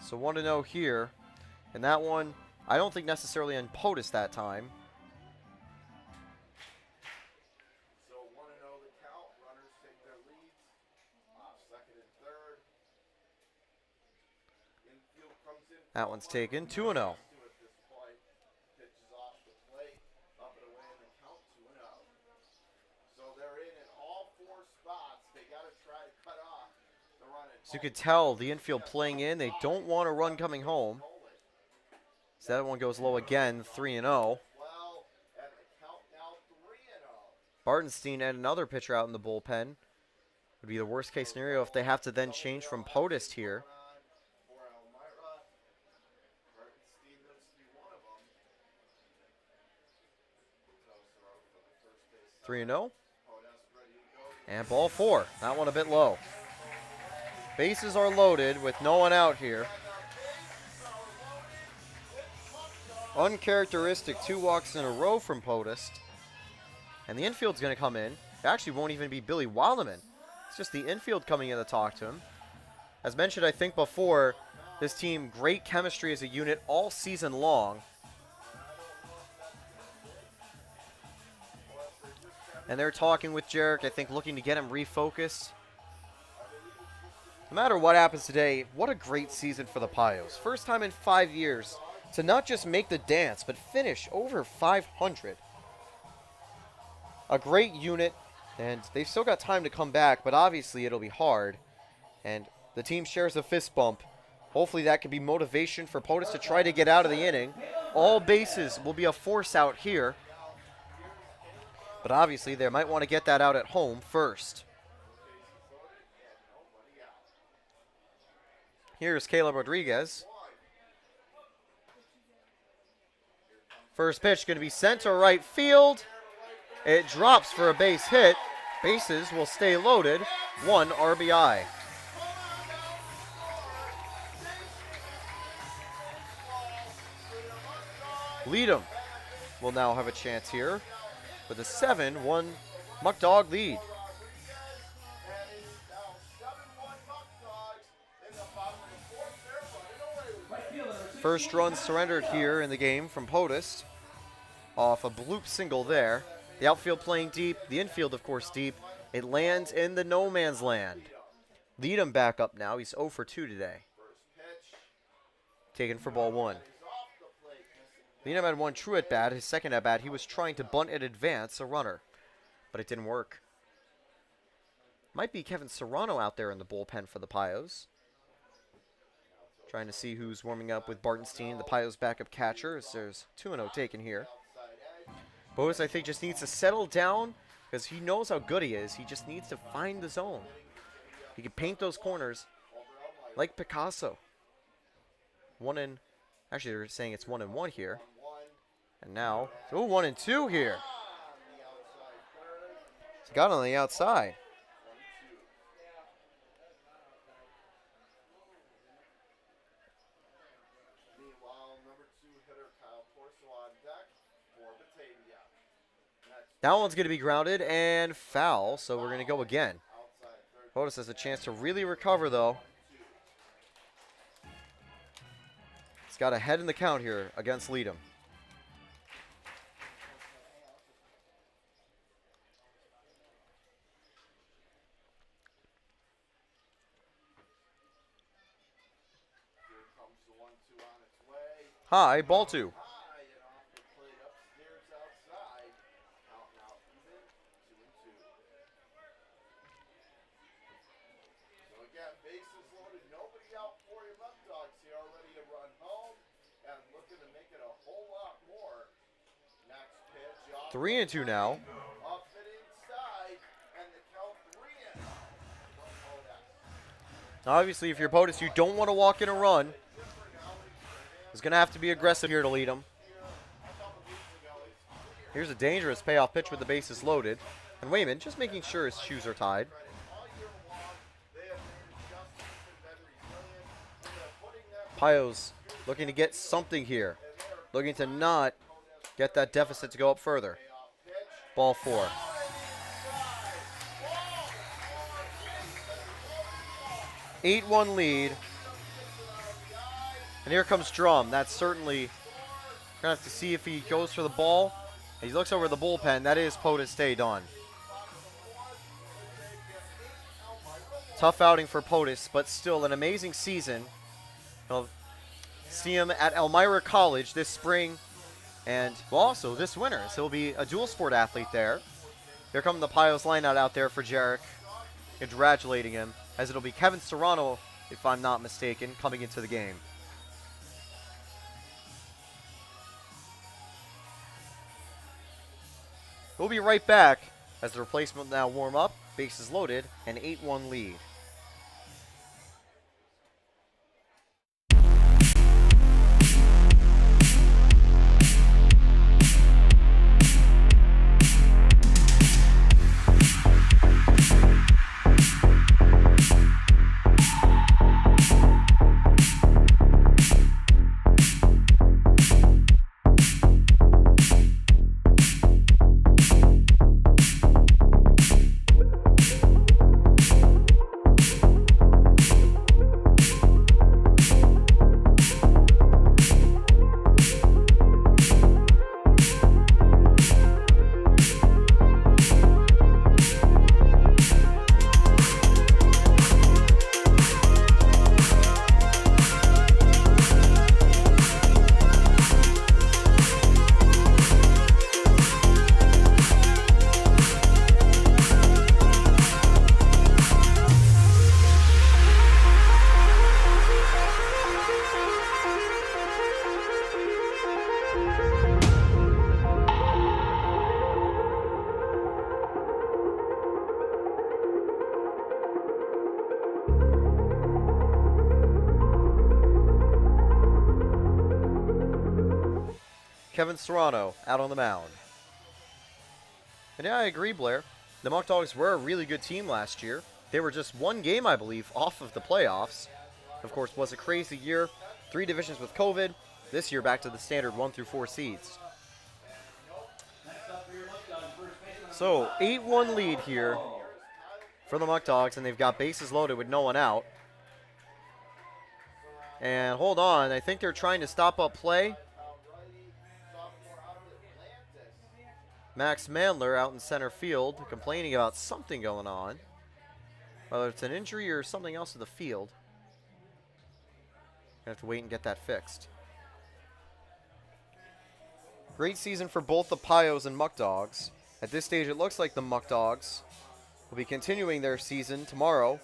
So 1-0 here, and that one, I don't think necessarily on POTUS that time. That one's taken, 2-0. So you could tell the infield playing in, they don't want a run coming home. So that one goes low again, 3-0. Bartenstein and another pitcher out in the bullpen. Would be the worst case scenario if they have to then change from POTUS here. 3-0. And ball 4. That one a bit low. Bases are loaded with no one out here. Uncharacteristic 2 walks in a row from POTUS. And the infield's going to come in. It actually won't even be Billy Waldeman. It's just the infield coming in to talk to him. As mentioned, I think before, this team, great chemistry as a unit all season long. And they're talking with Jarek, I think, looking to get him refocused. No matter what happens today, what a great season for the Pios. First time in 5 years to not just make the dance, but finish over 500. A great unit, and they've still got time to come back, but obviously it'll be hard. And the team shares a fist bump. Hopefully that can be motivation for POTUS to try to get out of the inning. All bases will be a force out here. But obviously they might want to get that out at home first. Here's Caleb Rodriguez. First pitch going to be sent to right field. It drops for a base hit. Bases will stay loaded. 1 RBI. Leadham will now have a chance here with a 7-1 Muckdog lead. First run surrendered here in the game from POTUS off a bloop single there. The outfield playing deep, the infield of course deep. It lands in the no man's land. Leadham back up now. He's 0 for 2 today. Taken for ball 1. Leadham had one true at bat. His second at bat, he was trying to bunt and advance a runner, but it didn't work. Might be Kevin Serrano out there in the bullpen for the Pios. Trying to see who's warming up with Bartenstein, the Pios backup catcher, as there's 2-0 taken here. POTUS, I think, just needs to settle down because he knows how good he is. He just needs to find the zone. He can paint those corners like Picasso. Actually, they're saying it's 1-1 here. And now, 1-2 here. He's got on the outside. That one's going to be grounded and foul, so we're going to go again. POTUS has a chance to really recover, though. He's got a head in the count here against Leadham. High, ball two. Nobody out for your Muckdogs here, already a run home and looking to make it a whole lot more. Next pitch, 3-2 now. off it inside, and the count 3-0. Obviously, if you're POTUS, you don't want to walk in a run. He's going to have to be aggressive here to lead him. Here's a dangerous payoff pitch with the bases loaded. And Wayman just making sure his shoes are tied. Pios looking to get something here. Looking to not get that deficit to go up further. Ball four. Eight-1 lead. And here comes Drum. That's certainly going to have to see if he goes for the ball. He looks over the bullpen. That is POTUS stay done. Tough outing for POTUS, but still an amazing season. We'll see him at Elmira College this spring and also this winter. So he'll be a dual sport athlete there. Here come the Pios lineout out there for Jarek, congratulating him, as it'll be Kevin Serrano, if I'm not mistaken, coming into the game. We'll be right back as the replacement now warm up, bases loaded, an 8-1 lead. Kevin Serrano out on the mound. And yeah, I agree, Blair. The Muckdogs were a really good team last year. They were just one game, I believe, off of the playoffs. Of course, was a crazy year. 3 divisions with COVID. This year, back to the standard 1 through 4 seeds. So, 8-1 lead here for the Muckdogs, and they've got bases loaded with no one out. And hold on, I think they're trying to stop up play. Max Mandler out in center field, complaining about something going on. Whether it's an injury or something else in the field. Gonna have to wait and get that fixed. Great season for both the Pios and Muckdogs. At this stage, it looks like the Muckdogs will be continuing their season tomorrow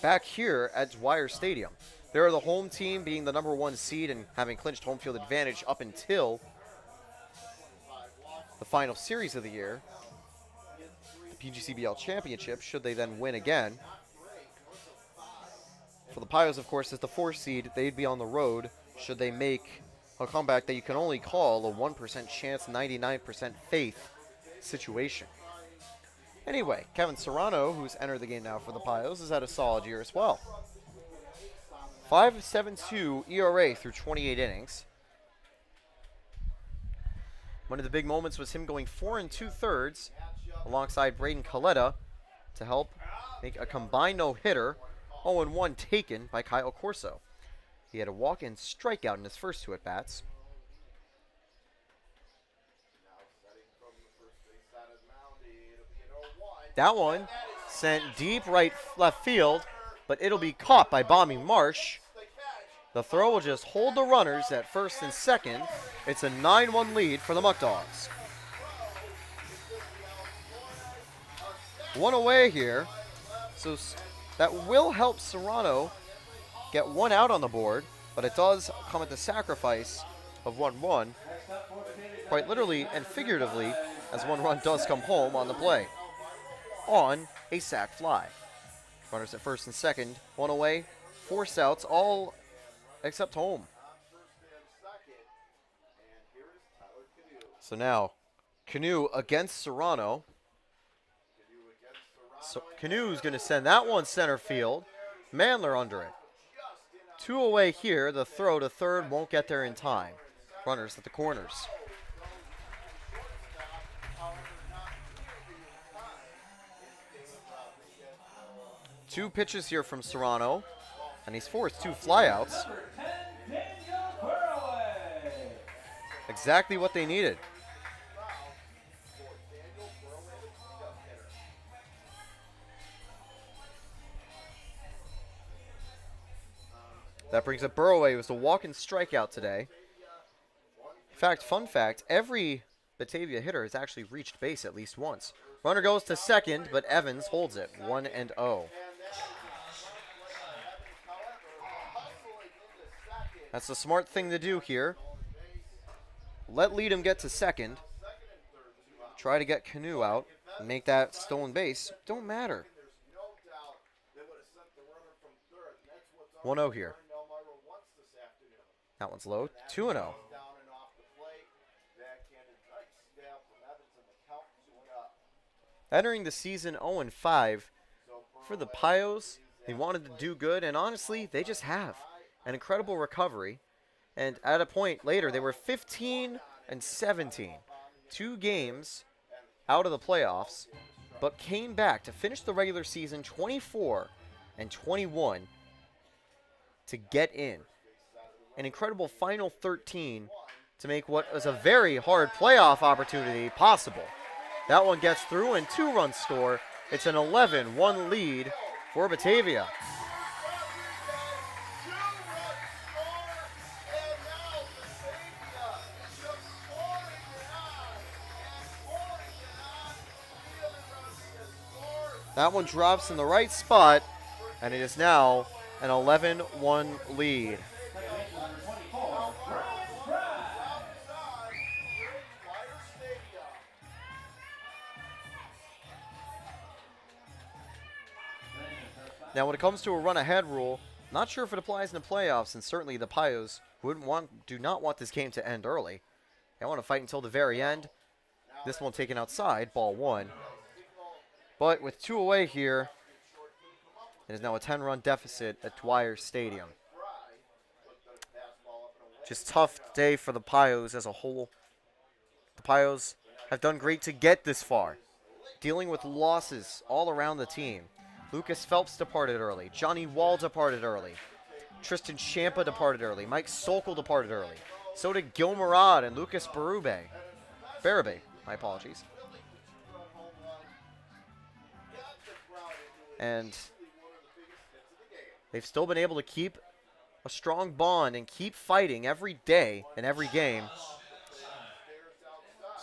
back here at Dwyer Stadium. They're the home team, being the #1 seed and having clinched home field advantage up until the final series of the year, the PGCBL Championship, should they then win again. For the Pios, of course, as the 4th seed, they'd be on the road should they make a comeback that you can only call a 1% chance, 99% faith situation. Anyway, Kevin Serrano, who's entered the game now for the Pios, has had a solid year as well. 5.72 ERA through 28 innings. One of the big moments was him going 4 2/3 alongside Braden Coletta to help make a combined no-hitter, 0-1 taken by Kyle Corso. He had a walk-in strikeout in his first 2 at-bats. That one sent deep left field, but it'll be caught by Bommy Marsh. The throw will just hold the runners at first and second. It's a 9-1 lead for the Muckdogs. One away here, so that will help Serrano get 1 out on the board, but it does come at the sacrifice of 1-1, quite literally and figuratively, as 1 run does come home on the play, on a sac fly. Runners at first and second, 1 away, 4 outs, all except home. So now, Canoe against Serrano. So Canoe's going to send that one center field. Mandler under it. 2 away here. The throw to third won't get there in time. Runners at the corners. Two pitches here from Serrano, and he's forced 2 flyouts. Exactly what they needed. That brings up Burroway, who was a walk-in strikeout today. In fact, fun fact, every Batavia hitter has actually reached base at least once. Runner goes to second, but Evans holds it, 1-0. That's the smart thing to do here. Let Leadham get to second. Try to get Canoe out and make that stolen base. Don't matter. 1-0 here. That one's low. 2-0. Entering the season 0-5 for the Pios. They wanted to do good, and honestly, they just have. An incredible recovery. And at a point later, they were 15-17. 2 games out of the playoffs, but came back to finish the regular season 24-21 to get in. An incredible final 13 to make what was a very hard playoff opportunity possible. That one gets through and 2-run score. It's an 11-1 lead for Batavia. That one drops in the right spot, and it is now an 11-1 lead. Now, when it comes to a run-ahead rule, not sure if it applies in the playoffs, and certainly the Pios do not want this game to end early. They want to fight until the very end. This one taken outside, ball 1. But with 2 away here, it is now a 10-run deficit at Dwyer Stadium. Just tough day for the Pios as a whole. The Pios have done great to get this far, dealing with losses all around the team. Lucas Phelps departed early. Johnny Wall departed early. Tristan Champa departed early. Mike Sokol departed early. So did Gil Murad and Lucas Barube. My apologies. And they've still been able to keep a strong bond and keep fighting every day and every game.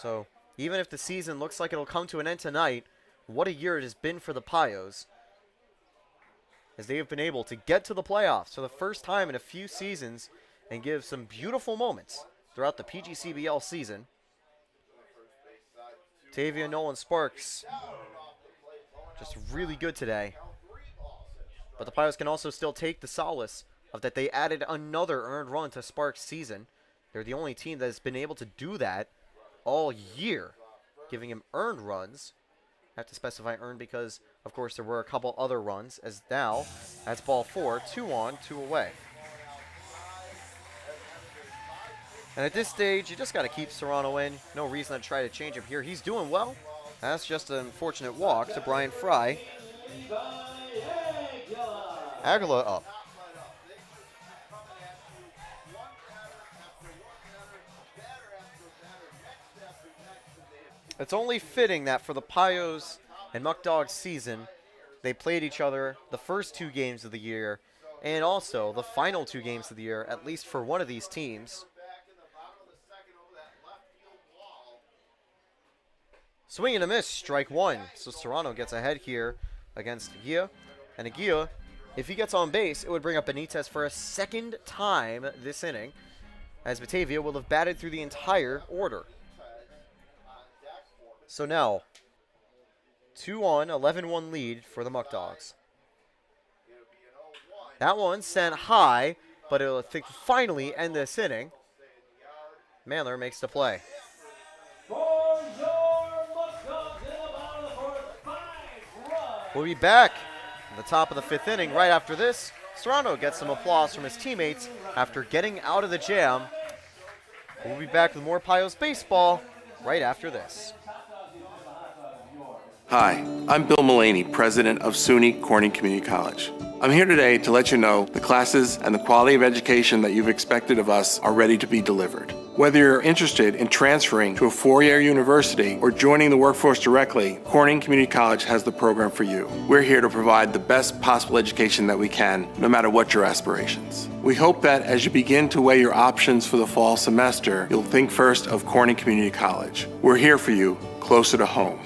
So even if the season looks like it'll come to an end tonight, what a year it has been for the Pios, as they have been able to get to the playoffs for the first time in a few seasons and give some beautiful moments throughout the PGCBL season. Tavia Nolan Sparks, just really good today. But the Pios can also still take the solace of that they added another earned run to Sparks' season. They're the only team that has been able to do that all year, giving him earned runs. I have to specify earned because, of course, there were a couple other runs, as now that's ball 4, 2 on, 2 away. And at this stage, you just got to keep Serrano in. No reason to try to change him here. He's doing well. That's just an unfortunate walk to Brian Fry. Aguila up. It's only fitting that for the Pios and Muckdogs season, they played each other the first 2 games of the year and also the final 2 games of the year, at least for one of these teams. Swing and a miss, strike 1. So Serrano gets ahead here against Aguila. And Aguila, if he gets on base, it would bring up Benitez for a second time this inning, as Batavia will have batted through the entire order. So now, 2-on, 11-1 lead for the Muckdogs. That one sent high, but it'll finally end this inning. Mandler makes the play. We'll be back at the top of the 5th inning right after this. Serrano gets some applause from his teammates after getting out of the jam. We'll be back with more Pios baseball right after this. Hi, I'm Bill Mullaney, president of SUNY Corning Community College. I'm here today to let you know the classes and the quality of education that you've expected of us are ready to be delivered. Whether you're interested in transferring to a 4-year university or joining the workforce directly, Corning Community College has the program for you. We're here to provide the best possible education that we can, no matter what your aspirations. We hope that as you begin to weigh your options for the fall semester, you'll think first of Corning Community College. We're here for you, closer to home.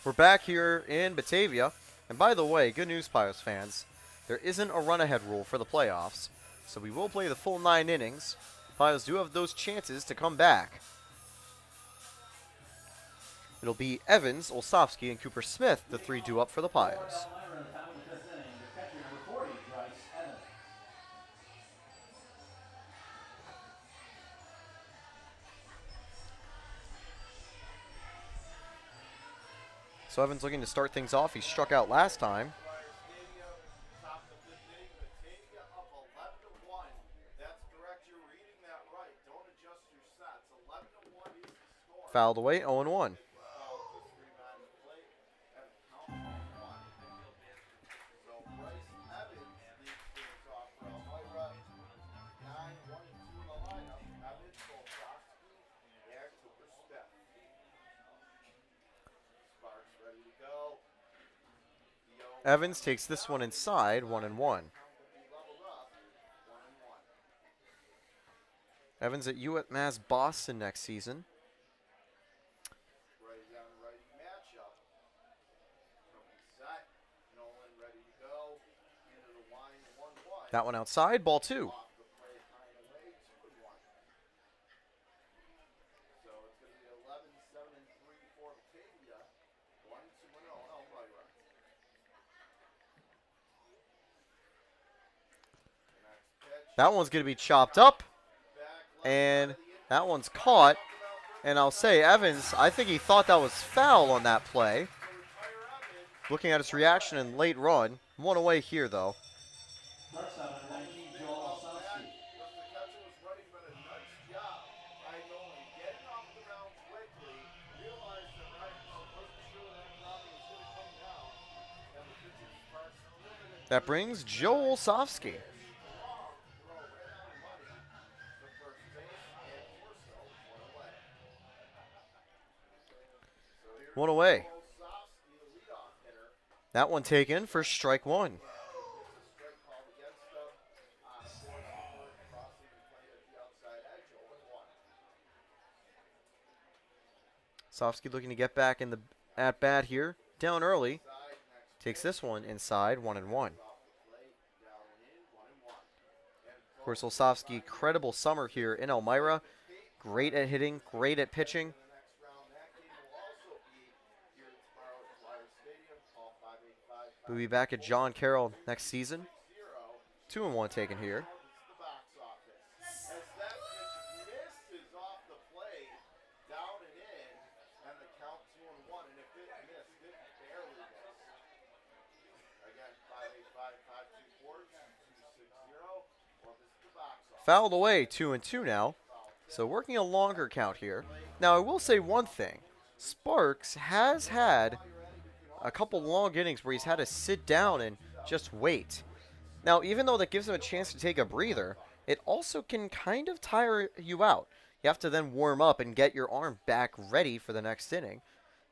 We're back here in Batavia. And by the way, good news, Pios fans. There isn't a run-ahead rule for the playoffs, so we will play the full 9 innings. Pios do have those chances to come back. It'll be Evans, Olsopsky, and Cooper Smith, the 3 due up for the Pios. So Evans looking to start things off. He struck out last time. Fouled away, 0-1. Evans takes this one inside, 1-1. Evans at UMass Boston next season. That one outside, ball 2. That one's going to be chopped up, and that one's caught. And I'll say, Evans, I think he thought that was foul on that play. Looking at his reaction and late run. 1 away here, though. That brings Joe Olsofsky. One away. That one taken for strike one. Olsofsky looking to get back in the at bat here. Down early. Takes this one inside, 1-1. Of course, Olsofsky, credible summer here in Elmira. Great at hitting, great at pitching. We'll be back at John Carroll next season. 2-1 taken here. Fouled away, 2-2 now. So working a longer count here. Now I will say one thing. Sparks has had a couple long innings where he's had to sit down and just wait. Now even though that gives him a chance to take a breather, it also can kind of tire you out. You have to then warm up and get your arm back ready for the next inning.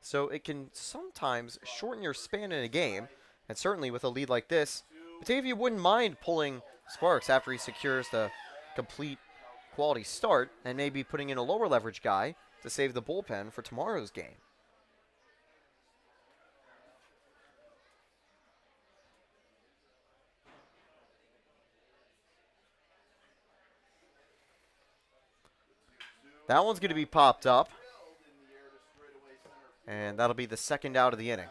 So it can sometimes shorten your span in a game. And certainly with a lead like this, Batavia wouldn't mind pulling Sparks after he secures the complete quality start and maybe putting in a lower leverage guy to save the bullpen for tomorrow's game. That one's going to be popped up, and that'll be the second out of the inning.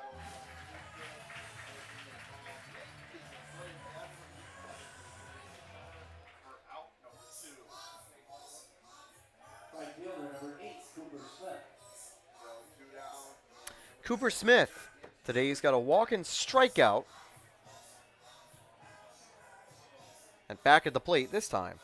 Cooper Smith. Today he's got a walk-in strikeout. And back at the plate this time.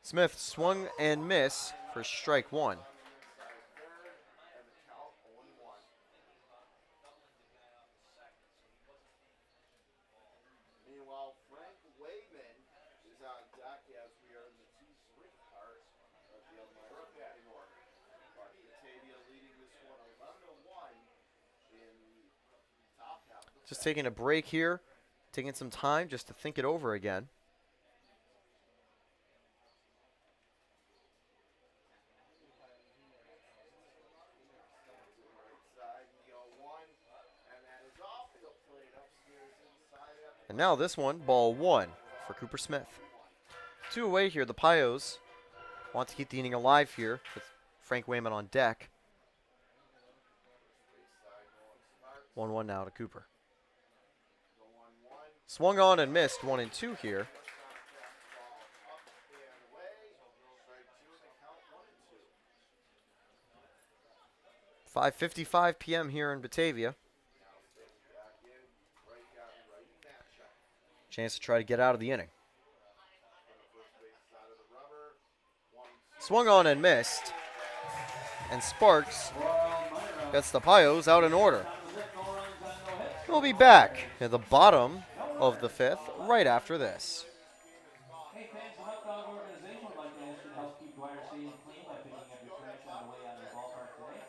Smith swung and missed for strike one. Just taking a break here, taking some time just to think it over again. And now this one, ball one for Cooper Smith. 2 away here. The Pios want to keep the inning alive here with Frank Wayman on deck. 1-1 now to Cooper. Swung on and missed, 1-2 here. .5:55 p.m. here in Batavia. Chance to try to get out of the inning. Swung on and missed. And Sparks gets the Pios out in order. We'll be back at the bottom of the fifth right after this. Hey fans, the Muckdog organization would like to ask you to help keep Dwyer Stadium clean by picking up your trash on the way out of the ballpark today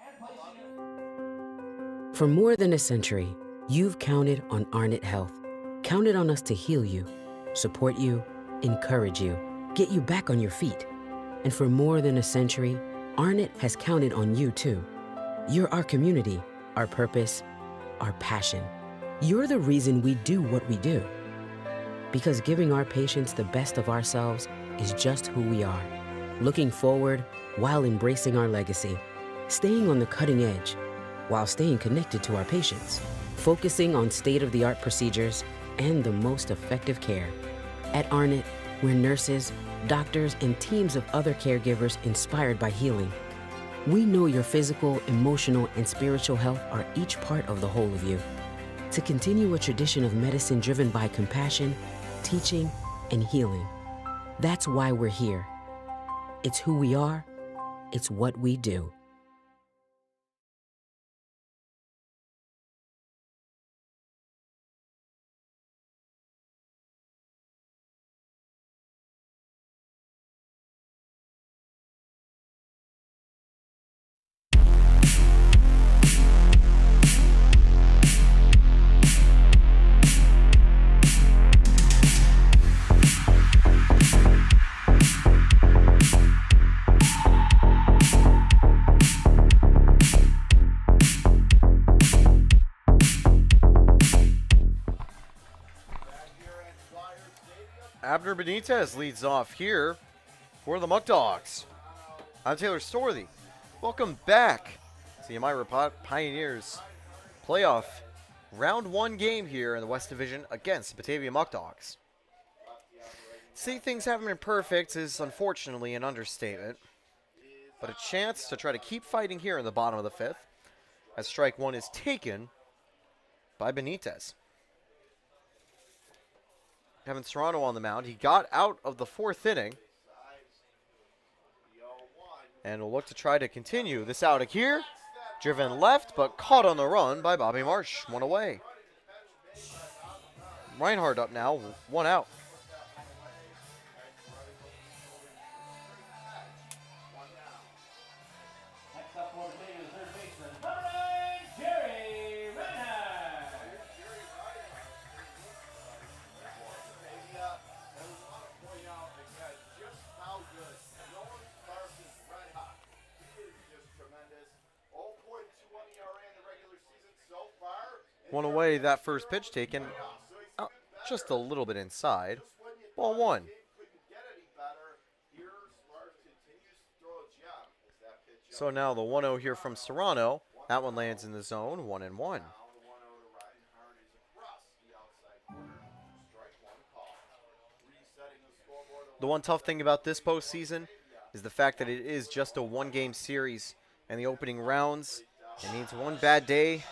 and placing it. For more than a century, you've counted on Arnot Health. Counted on us to heal you, support you, encourage you, get you back on your feet. And for more than a century, Arnot has counted on you too. You're our community, our purpose, our passion. You're the reason we do what we do. Because giving our patients the best of ourselves is just who we are. Looking forward while embracing our legacy. Staying on the cutting edge while staying connected to our patients. Focusing on state-of-the-art procedures and the most effective care. At Arnot, we're nurses, doctors, and teams of other caregivers inspired by healing. We know your physical, emotional, and spiritual health are each part of the whole of you. To continue a tradition of medicine driven by compassion, teaching, and healing. That's why we're here. It's who we are. It's what we do. Abner Benitez leads off here for the Muckdogs. I'm Taylor Storthy. Welcome back to the Elmira Pioneers playoff round 1 game here in the West Division against Batavia Muckdogs. See, things haven't been perfect is unfortunately an understatement, but a chance to try to keep fighting here in the bottom of the 5th as strike 1 is taken by Benitez. Kevin Serrano on the mound. He got out of the 4th inning and will look to try to continue this outing here. Driven left, but caught on the run by Bobby Marsh. 1 away. Reinhardt up now, 1 out. Next up for Batavia, the third baseman, number 9, Jerry Reinhardt. One away, that first pitch taken just a little bit inside. Ball 1. So now the 1-0 here from Serrano. That one lands in the zone, 1-1. The one tough thing about this postseason is the fact that it is just a 1-game series, and the opening rounds, it means one bad day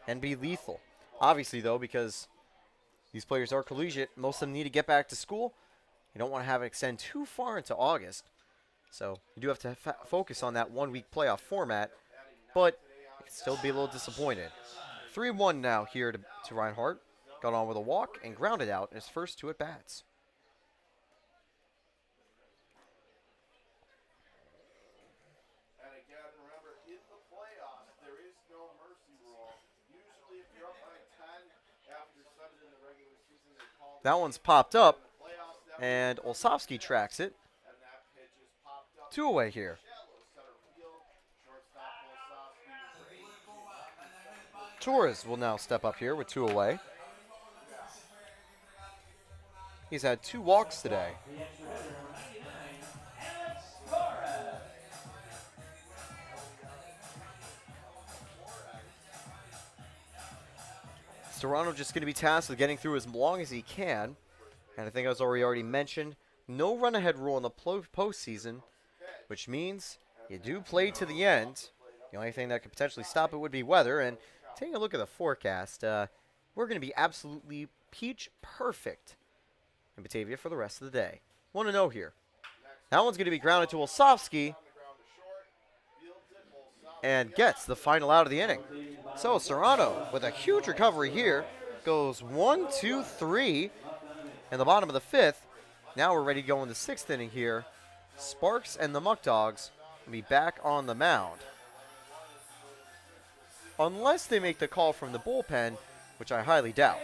and be lethal. Obviously, though, because these players are collegiate, most of them need to get back to school. You don't want to have it extend too far into August. So you do have to focus on that 1-week playoff format, but you can still be a little disappointed. 3-1 now here to Reinhardt. Got on with a walk and grounded out in his first 2 at-bats. That one's popped up, and Olsovsky tracks it. 2 away here. Torres will now step up here with 2 away. He's had 2 walks today. Serrano just going to be tasked with getting through as long as he can. And I think as already mentioned, no run-ahead rule in the postseason, which means you do play to the end. The only thing that could potentially stop it would be weather. And taking a look at the forecast, we're going to be absolutely peach perfect in Batavia for the rest of the day. 1-0 here. That one's going to be grounded to Olsovsky and gets the final out of the inning. So Serrano, with a huge recovery here, goes 1, 2, 3 in the bottom of the 5th. Now we're ready to go in the 6th inning here. Sparks and the Muckdogs will be back on the mound. Unless they make the call from the bullpen, which I highly doubt.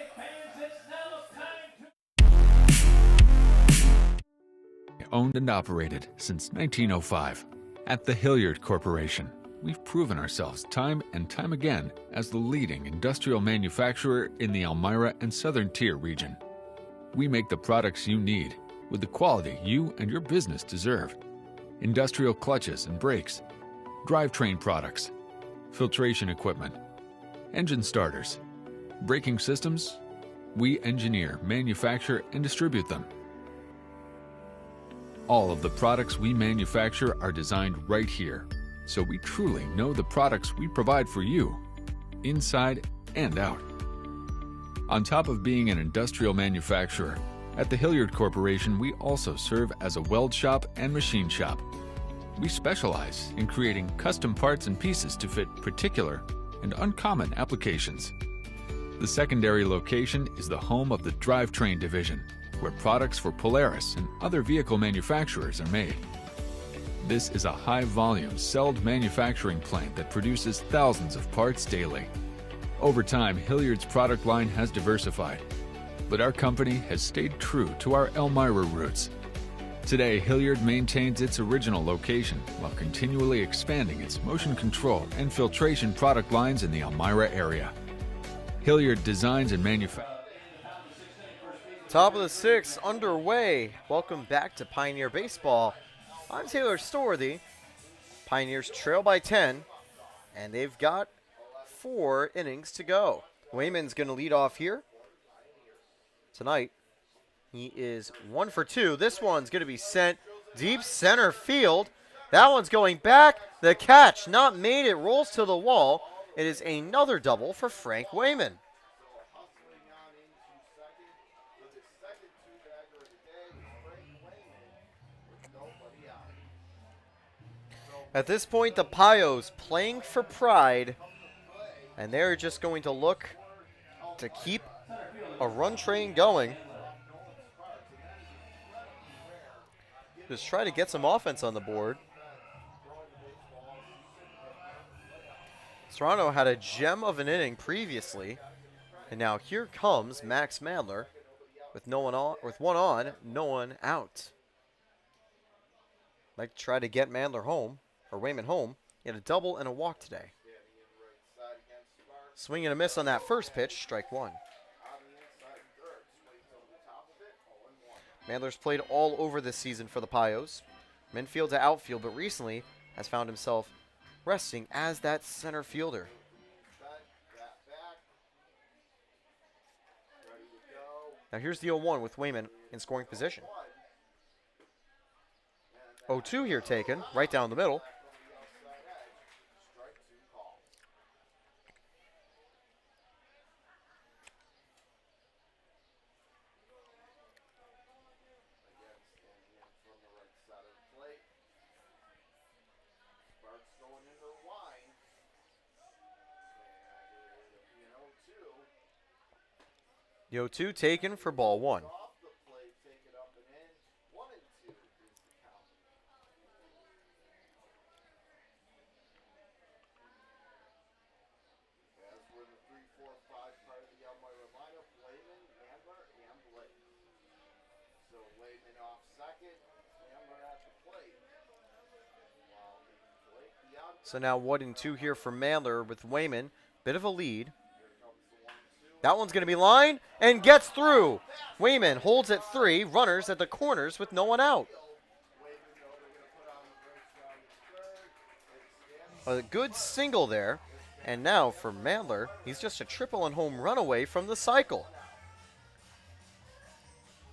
Owned and operated since 1905. At the Hilliard Corporation, we've proven ourselves time and time again as the leading industrial manufacturer in the Elmira and Southern Tier region. We make the products you need with the quality you and your business deserve. Industrial clutches and brakes, drivetrain products, filtration equipment, engine starters, braking systems. We engineer, manufacture, and distribute them. All of the products we manufacture are designed right here, so we truly know the products we provide for you, inside and out. On top of being an industrial manufacturer, At the Hilliard Corporation, we also serve as a weld shop and machine shop. We specialize in creating custom parts and pieces to fit particular and uncommon applications. The secondary location is the home of the drivetrain division, where products for Polaris and other vehicle manufacturers are made. This is a high-volume, celled manufacturing plant that produces thousands of parts daily. Over time, Hilliard's product line has diversified, but our company has stayed true to our Elmira roots. Today, Hilliard maintains its original location while continually expanding its motion control and filtration product lines in the Elmira area. Hilliard designs and manufactures. Top of the sixth underway. Welcome back to Pioneer Baseball. I'm Taylor Storthy. Pioneers trail by 10, and they've got 4 innings to go. Wayman's going to lead off here tonight. He is 1 for 2. This one's going to be sent deep center field. That one's going back. The catch not made. It rolls to the wall. It is another double for Frank Wayman. At this point, the Pios playing for pride, and they're just going to look to keep a run train going. Just try to get some offense on the board. Toronto had a gem of an inning previously, and now here comes Max Mandler with one on, no one out. Like to try to get Mandler home, or Wayman home. He had a double and a walk today. Swing and a miss on that first pitch, strike 1. Mandler's played all over this season for the Pios, from infield to outfield, but recently has found himself resting as that center fielder. Now here's the 0-1 with Wayman in scoring position. 0-2 here taken, right down the middle. The 0-2 taken for ball 1. So now 1-2 here for Mandler with Wayman. Bit of a lead. That one's going to be lined and gets through. Wayman holds at 3. Runners at the corners with no one out. A good single there. And now for Mandler, he's just a triple and home run away from the cycle.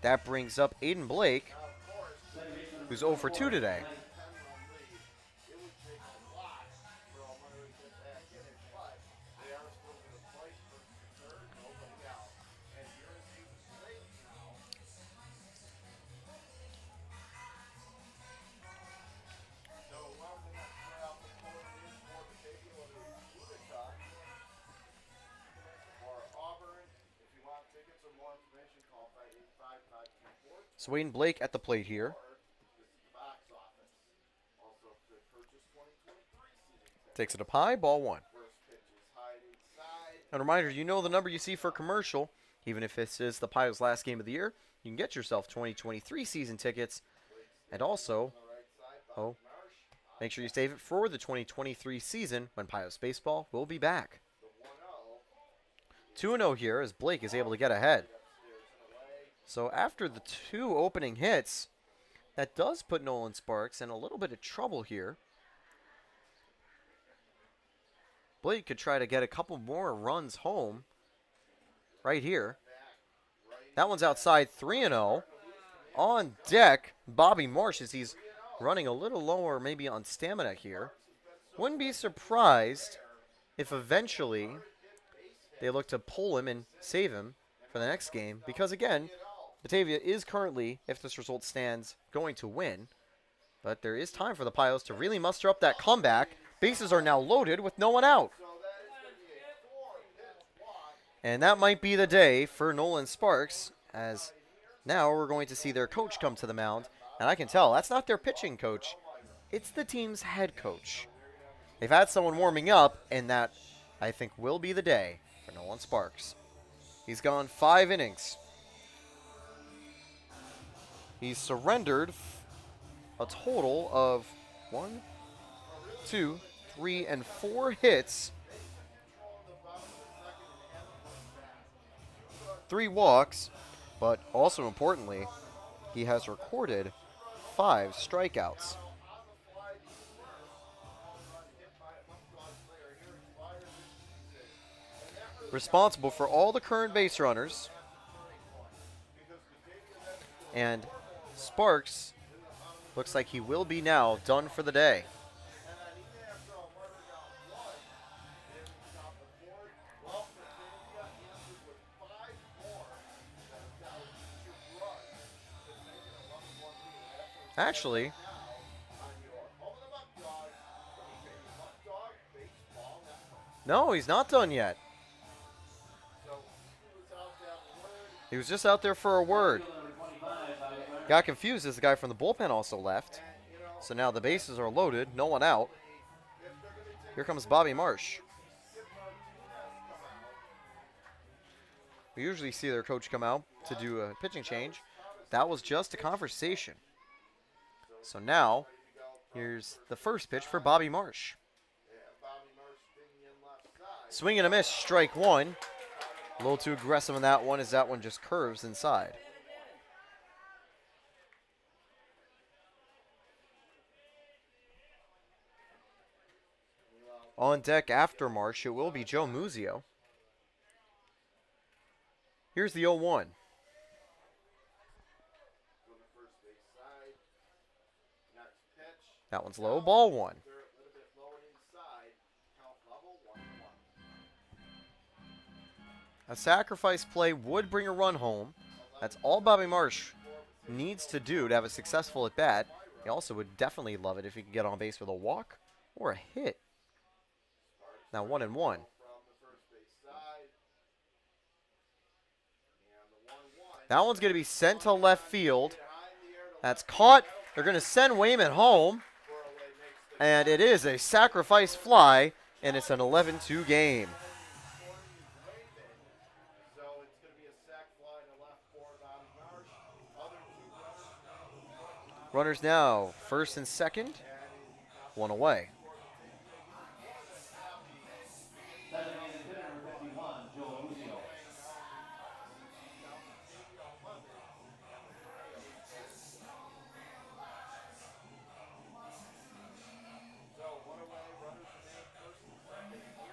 That brings up Aiden Blake, who's 0 for 2 today. So Aiden Blake at the plate here. Takes it up high, ball 1. And a reminder, you know the number you see for commercial. Even if this is the Pios' last game of the year, you can get yourself 2023 season tickets. And also, make sure you save it for the 2023 season when Pios Baseball will be back. 2-0 here as Blake is able to get ahead. So after the 2 opening hits, that does put Nolan Sparks in a little bit of trouble here. Blake could try to get a couple more runs home right here. That one's outside, 3-0. On deck, Bobby Marsh, as he's running a little lower maybe on stamina here. Wouldn't be surprised if eventually they look to pull him and save him for the next game, because again, Batavia is currently, if this result stands, going to win. But there is time for the Pios to really muster up that comeback. Bases are now loaded with no one out. And that might be the day for Nolan Sparks, as now we're going to see their coach come to the mound. And I can tell that's not their pitching coach. It's the team's head coach. They've had someone warming up, and that, I think, will be the day for Nolan Sparks. He's gone 5 innings. He's surrendered a total of 1, 2, 3, and 4 hits, 3 walks, but also importantly, he has recorded 5 strikeouts. Responsible for all the current base runners. And Sparks looks like he will be now done for the day. Actually, no, he's not done yet. He was just out there for a word. Got confused as the guy from the bullpen also left. So now the bases are loaded, no one out. Here comes Bobby Marsh. We usually see their coach come out to do a pitching change. That was just a conversation. So now, here's the first pitch for Bobby Marsh. Swing and a miss, strike 1. A little too aggressive on that one, as that one just curves inside. On deck after Marsh, it will be Joe Muzio. Here's the 0-1. That one's low, ball 1. A sacrifice play would bring a run home. That's all Bobby Marsh needs to do to have a successful at-bat. He also would definitely love it if he could get on base with a walk or a hit. Now 1-1. That one's going to be sent to left field. That's caught. They're going to send Wayman home. And it is a sacrifice fly, and it's an 11-2 game. Runners now, first and second, 1 away.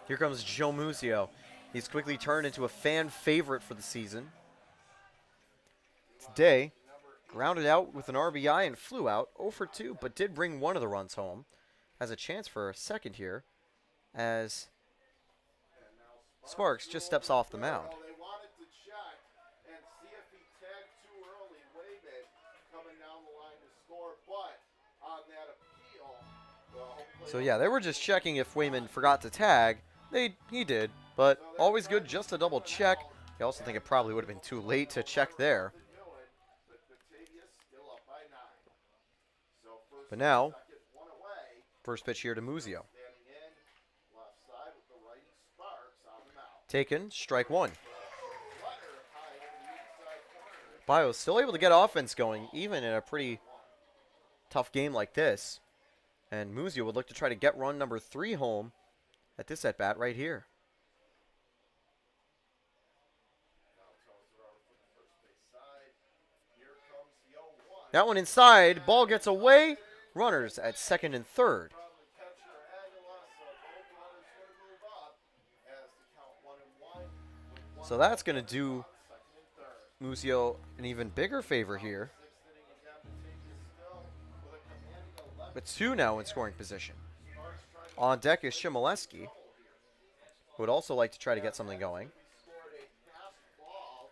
Here comes Joe Muzio. He's quickly turned into a fan favorite for the season. Today, grounded out with an RBI and flew out 0 for 2, but did bring one of the runs home. Has a chance for a second here as Sparks just steps off the mound. So yeah, they were just checking if Wayman forgot to tag. He did, but always good just to double check. I also think it probably would have been too late to check there. But now, first pitch here to Muzio. Taken, strike 1. Pios still able to get offense going, even in a pretty tough game like this. And Muzio would look to try to get run number 3 home at this at-bat right here. That one inside, ball gets away. Runners at second and third. So that's going to do Muzio an even bigger favor here. With 2 now in scoring position. On deck is Shimoleski, who would also like to try to get something going.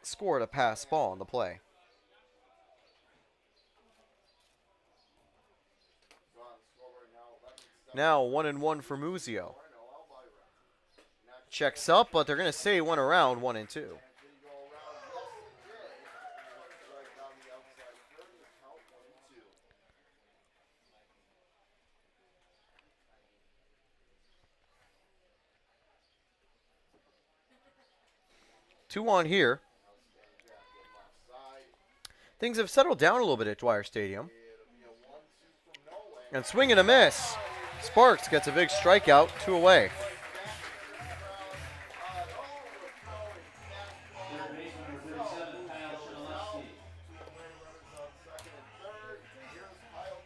Scored a pass ball on the play. Now 1-1 for Muzio. Checks up, but they're going to say one around 1-2. Two on here. Things have settled down a little bit at Dwyer Stadium. And swing and a miss. Sparks gets a big strikeout, 2 away.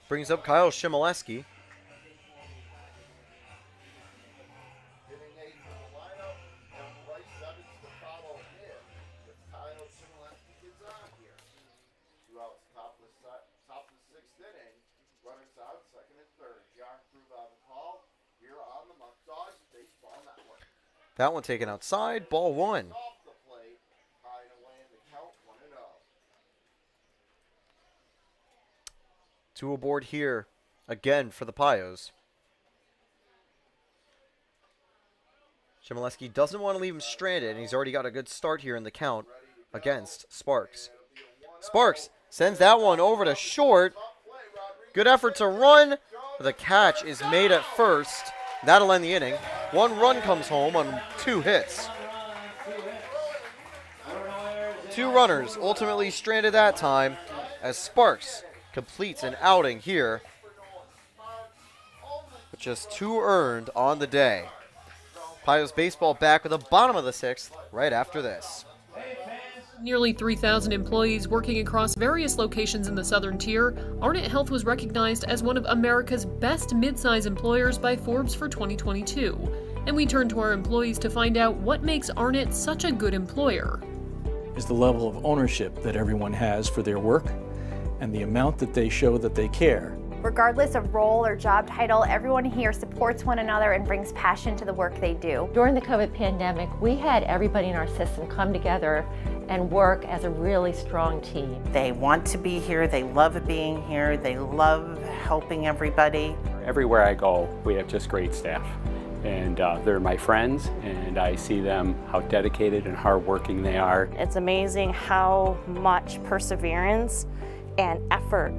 Brings up Kyle Shimoleski. That one taken outside, ball 1. Two aboard here again for the Pios. Shimoleski doesn't want to leave him stranded, and he's already got a good start here in the count against Sparks. Sparks sends that one over to short. Good effort to run. The catch is made at first. That'll end the inning. 1 run comes home on 2 hits. 2 runners ultimately stranded that time as Sparks completes an outing here with just 2 earned on the day. Pios baseball back with the bottom of the 6th right after this. Nearly 3,000 employees working across various locations in the Southern Tier, Arnot Health was recognized as one of America's best mid-size employers by Forbes for 2022. And we turn to our employees to find out what makes Arnot such a good employer. Is the level of ownership that everyone has for their work and the amount that they show that they care. Regardless of role or job title, everyone here supports one another and brings passion to the work they do. During the COVID pandemic, we had everybody in our system come together and work as a really strong team. They want to be here, they love being here, they love helping everybody. Everywhere I go, we have just great staff. And they're my friends, and I see them, how dedicated and hardworking they are. It's amazing how much perseverance and effort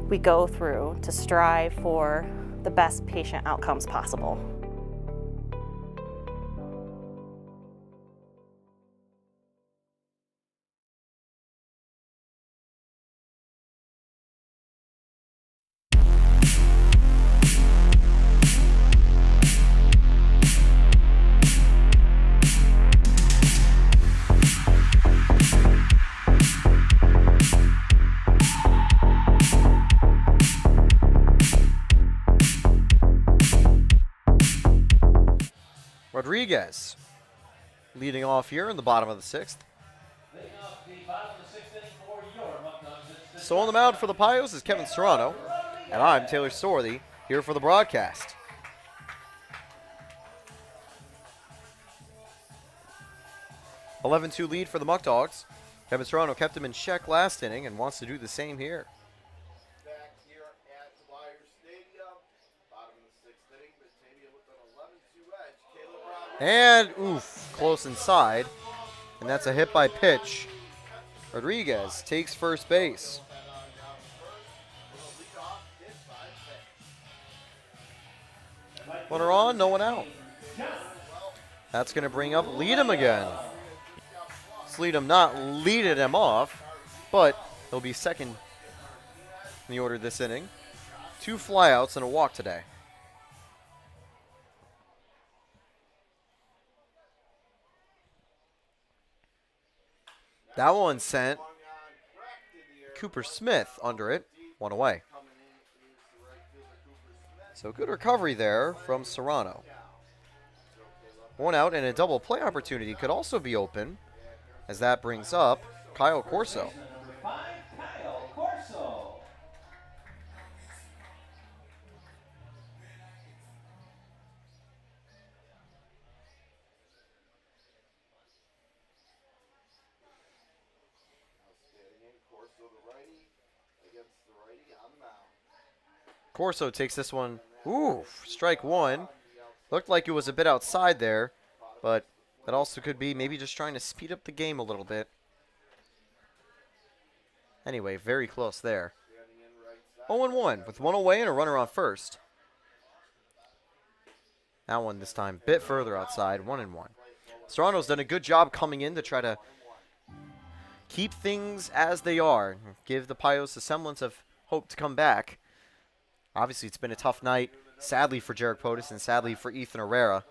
we go through to strive for the best patient outcomes possible. Rodriguez leading off here in the bottom of the 6th. So on the mound for the Pios is Kevin Serrano, and I'm Taylor Sorthy here for the broadcast. (11-2) lead for the Muckdogs. Kevin Serrano kept him in check last inning and wants to do the same here. Back here at Dwyer Stadium, bottom of the 6th inning, Batavia with an 11-2 edge. And, oof, close inside. And that's a hit by pitch. Rodriguez takes first base. Runner on, no one out. That's going to bring up Leadham again. Leadham not leaded him off, but he'll be second in the order this inning. 2 flyouts and a walk today. That one sent Cooper Smith under it, 1 away. So good recovery there from Serrano. 1 out and a double play opportunity could also be open, as that brings up Kyle Corso. Corso takes this one Ooh, strike one. Looked like it was a bit outside there, but that also could be maybe just trying to speed up the game a little bit. Anyway, very close there. 0-1 with one away and a runner on first. That one this time a bit further outside, 1-1. Serrano's done a good job coming in to try to keep things as they are, give the Pios a semblance of hope to come back. Obviously, it's been a tough night, sadly for Jarek Potus and sadly for Ethan Herrera.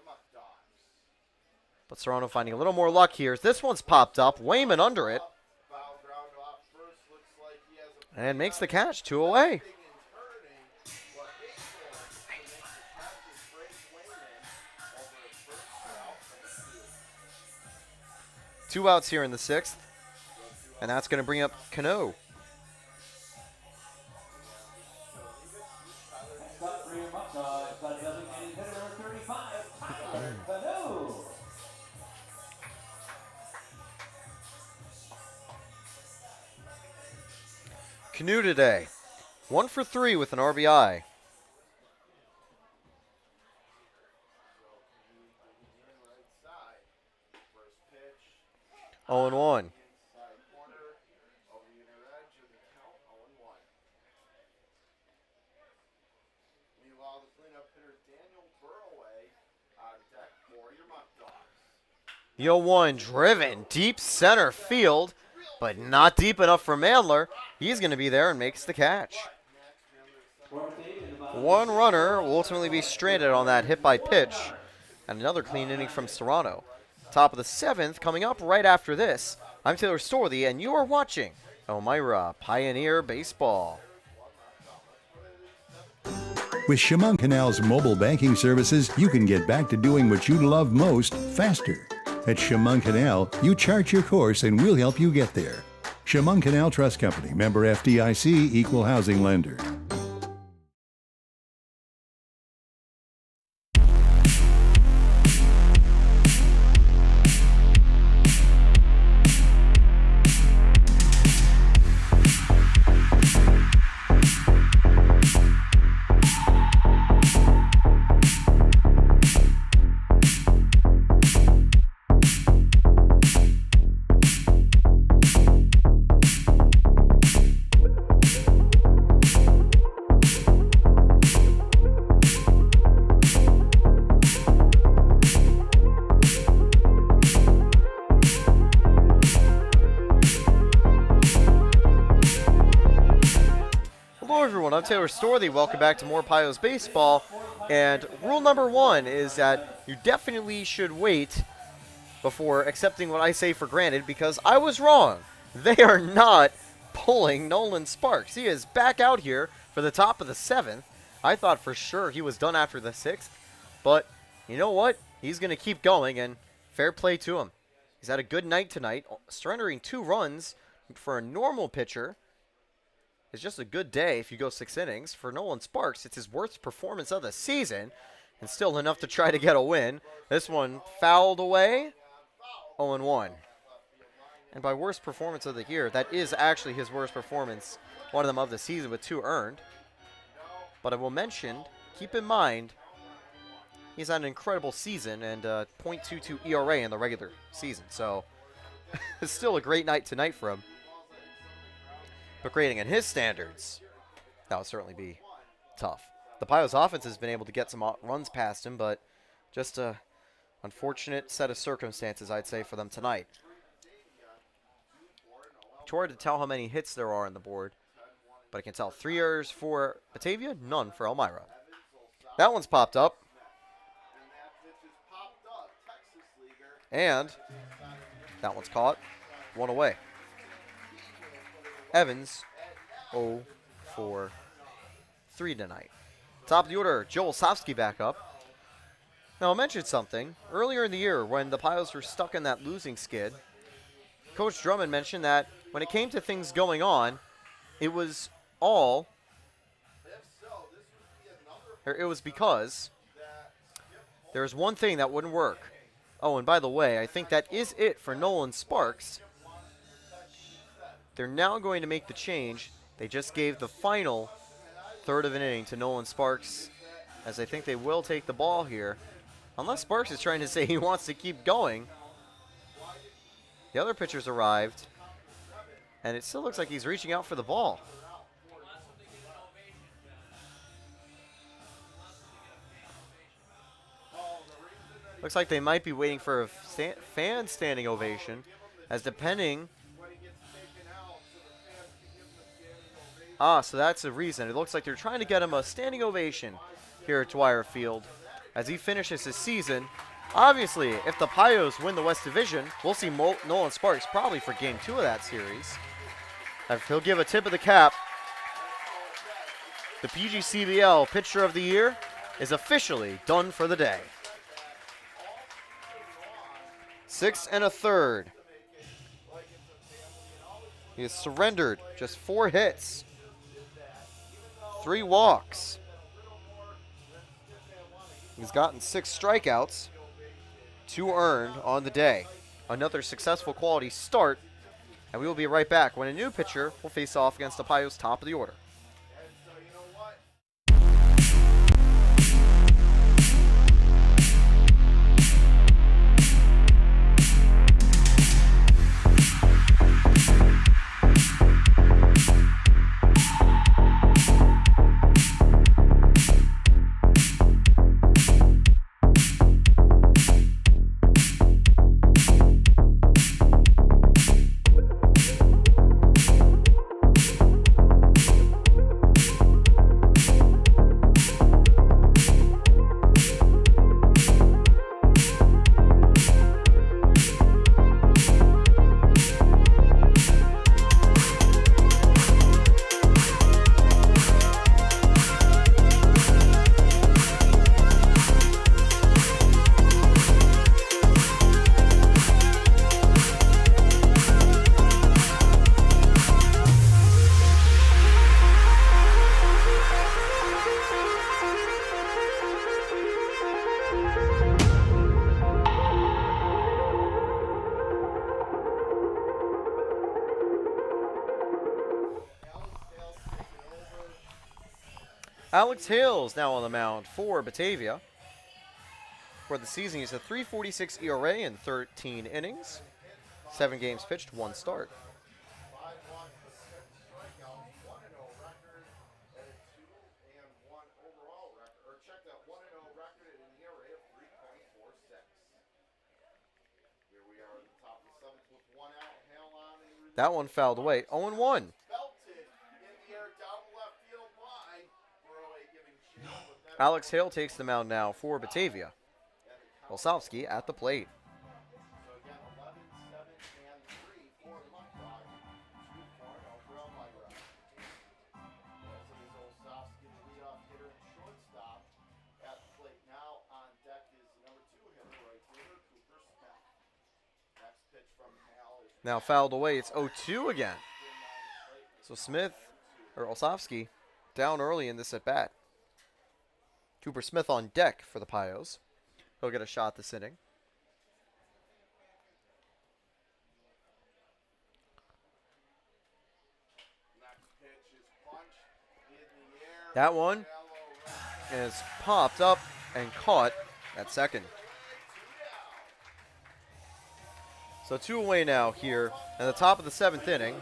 But Serrano finding a little more luck here. This one's popped up, Wayman under it. And makes the catch, 2 away. Two outs here in the 6th. And that's going to bring up Cano. Cano today, 1 for 3 with an RBI. Oh and 1. The 0-1 driven deep center field, but not deep enough for Mandler. He's going to be there and makes the catch. One runner will ultimately be stranded on that hit by pitch, and another clean inning from Serrano. Top of the 7th coming up right after this. I'm Taylor Storley, and you are watching Elmira Pioneer Baseball. With Shimon Canal's mobile banking services, you can get back to doing what you love most faster. At Shimon Canal, you chart your course and we'll help you get there. Shimon Canal Trust Company, member FDIC, equal housing lender. I'm Taylor Storley. Welcome back to more Pios Baseball. And rule number 1 is that you definitely should wait before accepting what I say for granted, because I was wrong. They are not pulling Nolan Sparks. He is back out here for the top of the 7th. I thought for sure he was done after the 6th. But you know what? He's going to keep going, and fair play to him. He's had a good night tonight, surrendering 2 runs for a normal pitcher. It's just a good day if you go 6 innings. For Nolan Sparks, it's his worst performance of the season, and still enough to try to get a win. This one fouled away, 0-1. And by worst performance of the year, that is actually his worst performance, one of them of the season with 2 earned. But I will mention, keep in mind, he's had an incredible season and .22 ERA in the regular season. So it's still a great night tonight for him. But grading in his standards, that would certainly be tough. The Pios offense has been able to get some runs past him, but just a unfortunate set of circumstances, I'd say, for them tonight. It's hard to tell how many hits there are on the board, but I can tell 3 errors for Batavia, none for Elmira. That one's popped up. And that one's caught. 1 away. Evans, 0 for 3 tonight. Top of the order, Joel Sofsky back up. Now, I mentioned something. Earlier in the year, when the Pios were stuck in that losing skid, Coach Drummond mentioned that when it came to things going on, it was because there was one thing that wouldn't work. Oh, and by the way, I think that is it for Nolan Sparks. They're now going to make the change. They just gave the final third of an inning to Nolan Sparks as I think they will take the ball here. Unless Sparks is trying to say he wants to keep going. The other pitcher's arrived, and it still looks like he's reaching out for the ball. Looks like they might be waiting for a fan standing ovation, as depending... so that's the reason. It looks like they're trying to get him a standing ovation here at Dwyer Field as he finishes his season. Obviously, if the Pios win the West Division, we'll see Nolan Sparks probably for Game 2 of that series. If he'll give a tip of the cap. The PGCBL Pitcher of the Year is officially done for the day. 6 1/3. He has surrendered just 4 hits, 3 walks. He's gotten 6 strikeouts, 2 earned on the day. Another successful quality start, and we will be right back when a new pitcher will face off against the Pios top of the order. Alex Hales now on the mound for Batavia. For the season, he's a .346 ERA in 13 innings, 7 games pitched, 1 start. That one fouled away. 0-1. Alex Hale takes the mound now for Batavia. Olsowski at the plate. Now fouled away. It's 0-2 again. So Olsowski down early in this at bat. Cooper Smith on deck for the Pios. He'll get a shot this inning. That one is popped up and caught at second. So 2 away now here at the top of the 7th inning.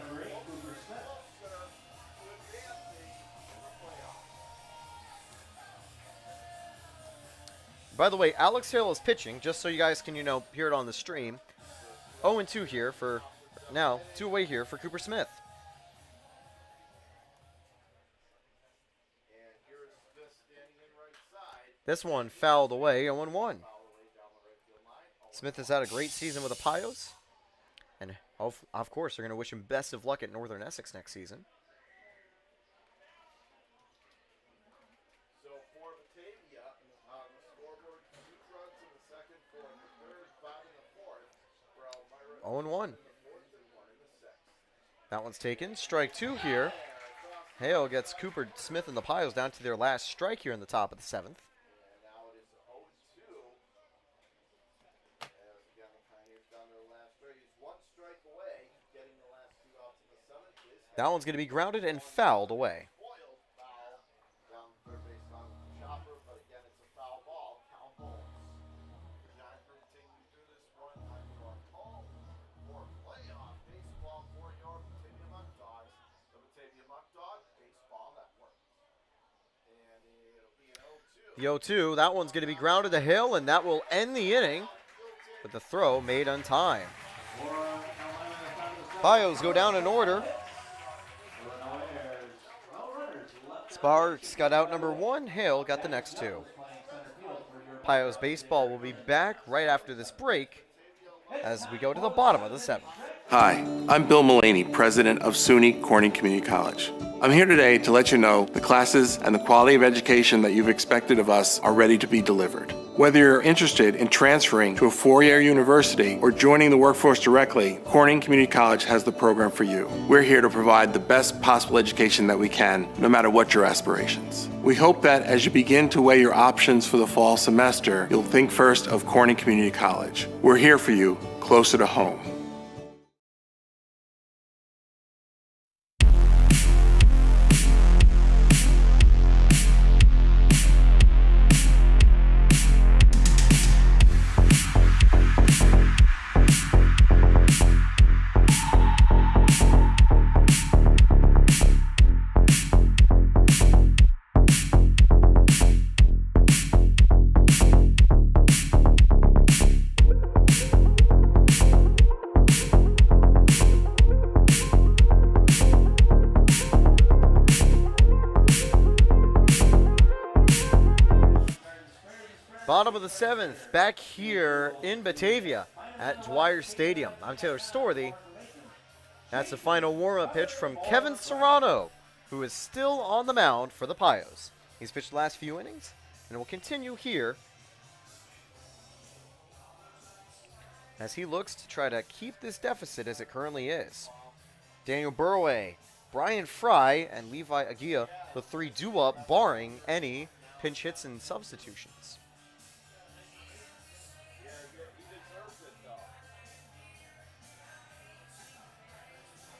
By the way, Alex Hale is pitching, just so you guys can, hear it on the stream. 0-2 here for, now, 2 away here for Cooper Smith. This one fouled away, 0-1. Smith has had a great season with the Pios. And, of course, they're going to wish him best of luck at Northern Essex next season. So for Batavia, on the scoreboard, 2 runs in the second, 4 in the third, 5 in the fourth. For Elmira, 0-1. That one's taken. Strike 2 here. Hale gets Cooper Smith and the Pios down to their last strike here in the top of the 7th. That one's going to be grounded and fouled away. The 0-2, that one's going to be grounded to Hill, and that will end the inning with the throw made on time. Pios go down in order. Sparks got out number 1. Hill got the next 2. Pios baseball will be back right after this break as we go to the bottom of the 7th. Hi, I'm Bill Mullaney, president of SUNY Corning Community College. I'm here today to let you know the classes and the quality of education that you've expected of us are ready to be delivered. Whether you're interested in transferring to a 4-year university or joining the workforce directly, Corning Community College has the program for you. We're here to provide the best possible education that we can, no matter what your aspirations. We hope that as you begin to weigh your options for the fall semester, you'll think first of Corning Community College. We're here for you, closer to home. Bottom of the 7th, back here in Batavia at Dwyer Stadium. I'm Taylor Storthy. That's the final warm-up pitch from Kevin Serrano, who is still on the mound for the Pios. He's pitched the last few innings, and will continue here as he looks to try to keep this deficit as it currently is. Daniel Burway, Brian Fry, and Levi Aguia, the 3 due-up, barring any pinch hits and substitutions.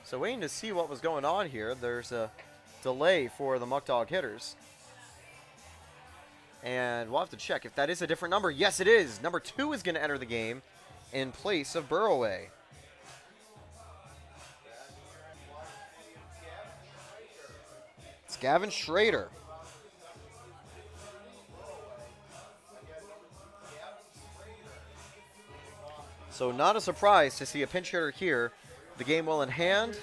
So waiting to see what was going on here. There's a delay for the Muckdog hitters. And we'll have to check if that is a different number. Yes, it is. Number 2 is going to enter the game in place of Burroway. It's Gavin Schrader. So not a surprise to see a pinch hitter here. The game well in hand.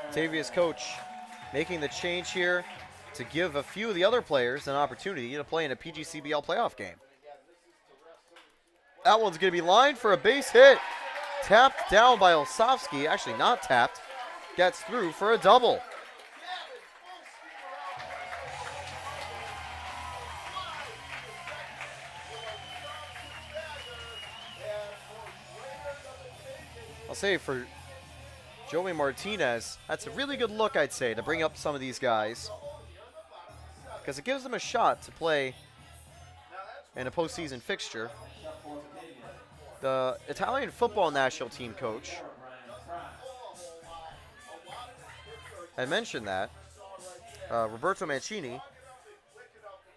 Batavia's coach making the change here to give a few of the other players an opportunity to play in a PGCBL playoff game. That one's going to be lined for a base hit. Tapped down by Olsovsky. Actually not tapped. Gets through for a double. I'll say for Joey Martinez, that's a really good look, I'd say, to bring up some of these guys, because it gives them a shot to play in a postseason fixture. The Italian football national team coach had mentioned that Roberto Mancini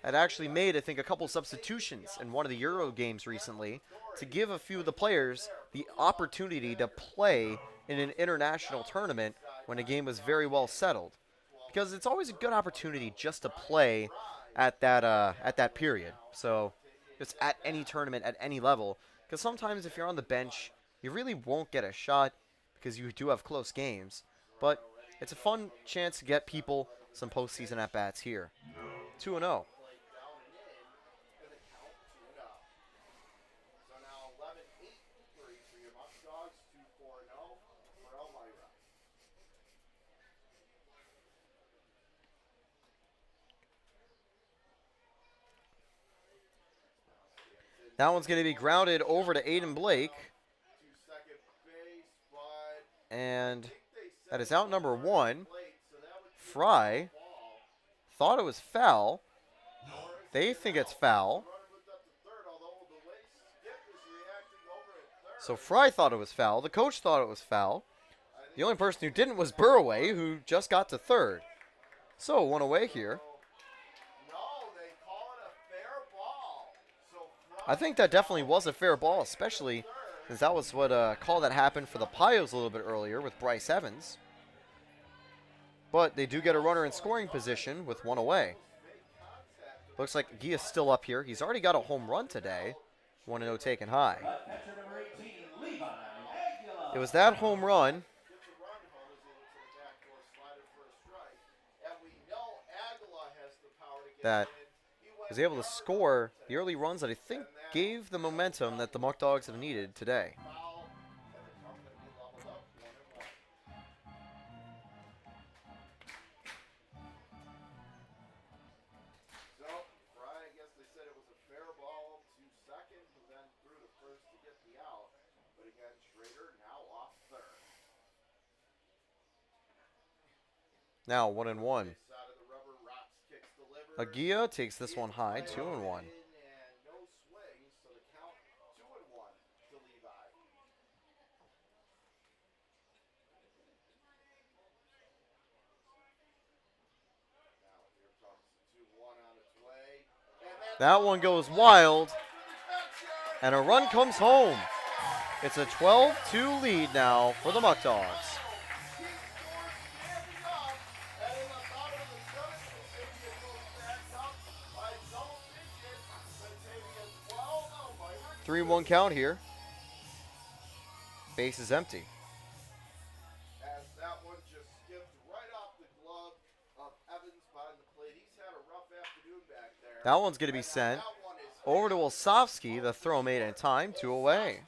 had actually made, I think, a couple substitutions in one of the Euro games recently to give a few of the players the opportunity to play in an international tournament when a game was very well settled. Because it's always a good opportunity just to play at that period. So just at any tournament, at any level. Because sometimes if you're on the bench, you really won't get a shot because you do have close games. But it's a fun chance to get people some postseason at-bats here. 2-0. That one's going to be grounded over to Aiden Blake. And that is out number 1. Fry thought it was foul. They think it's foul. So Fry thought it was foul. The coach thought it was foul. The only person who didn't was Burroway, who just got to third. So one away here. I think that definitely was a fair ball, especially as that was what call that happened for the Pios a little bit earlier with Bryce Evans. But they do get a runner in scoring position with one away. Looks like Gia's still up here. He's already got a home run today. 1-0 taken high. It was that home run that was able to score the early runs that I think gave the momentum that the Muckdogs have needed today. Now 1-1. Agia takes this one high, 2-1. That one goes wild, and a run comes home. It's a 12-2 lead now for the Muckdogs. Three 3-1 count here. Base is empty. As that one just skipped right off the glove of Evans behind the plate. He's had a rough afternoon back there. That one's going to be sent over to Olsovsky. The throw made in time, 2 away.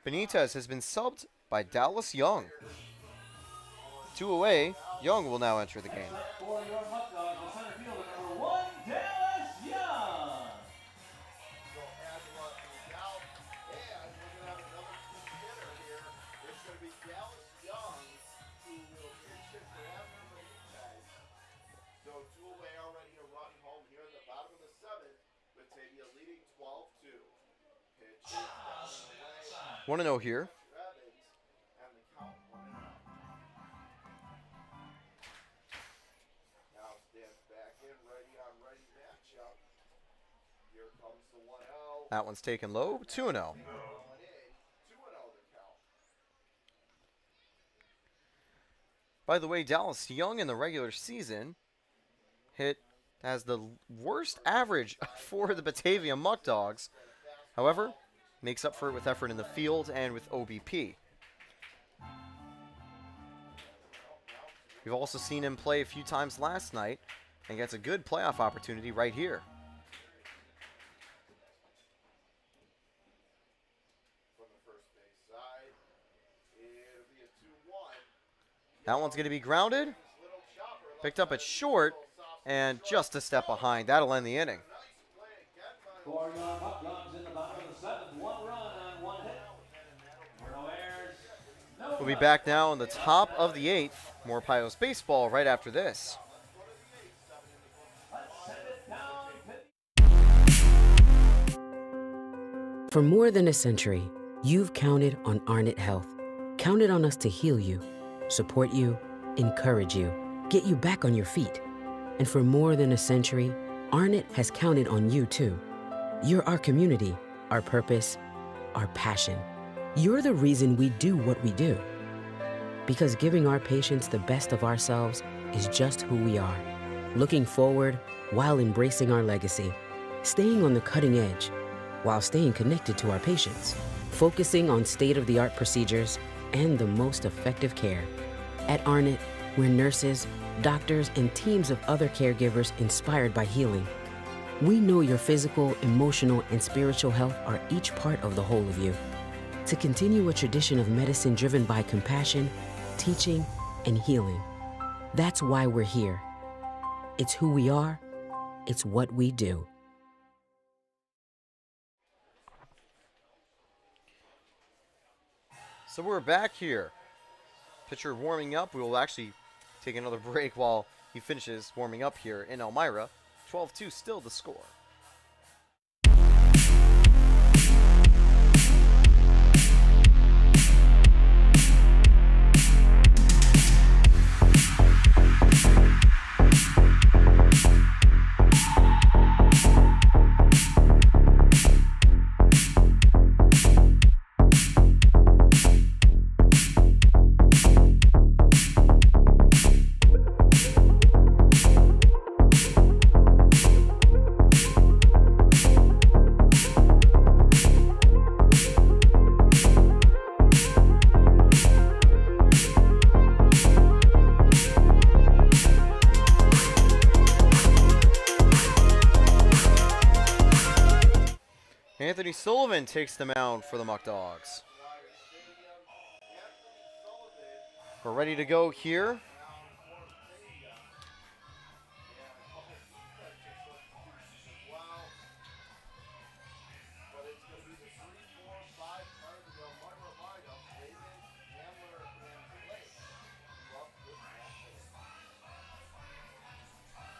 Benitez has been subbed by Dallas Young. 2 away. Young will now enter the game. Want to know here. That one's taken low, 2-0. By the way, Dallas Young in the regular season has the worst average for the Batavia Muckdogs. However, makes up for it with effort in the field and with OBP. We've also seen him play a few times last night and gets a good playoff opportunity right here. That one's going to be grounded. Picked up at short and just a step behind. That'll end the inning. We'll be back now in the top of the 8th. More Pios baseball right after this. For more than a century, you've counted on Arnot Health. Counted on us to heal you, support you, encourage you, get you back on your feet. And for more than a century, Arnot has counted on you too. You're our community, our purpose, our passion. You're the reason we do what we do. Because giving our patients the best of ourselves is just who we are. Looking forward while embracing our legacy. Staying on the cutting edge while staying connected to our patients. Focusing on state-of-the-art procedures and the most effective care. At Arnot, we're nurses, doctors, and teams of other caregivers inspired by healing. We know your physical, emotional, and spiritual health are each part of the whole of you. To continue a tradition of medicine driven by compassion, teaching, and healing. That's why we're here. It's who we are. It's what we do. So we're back here. Pitcher warming up. We will actually take another break while he finishes warming up here in Elmira. 12-2 still the score. Anthony Sullivan takes the mound for the Muckdogs. We're ready to go here.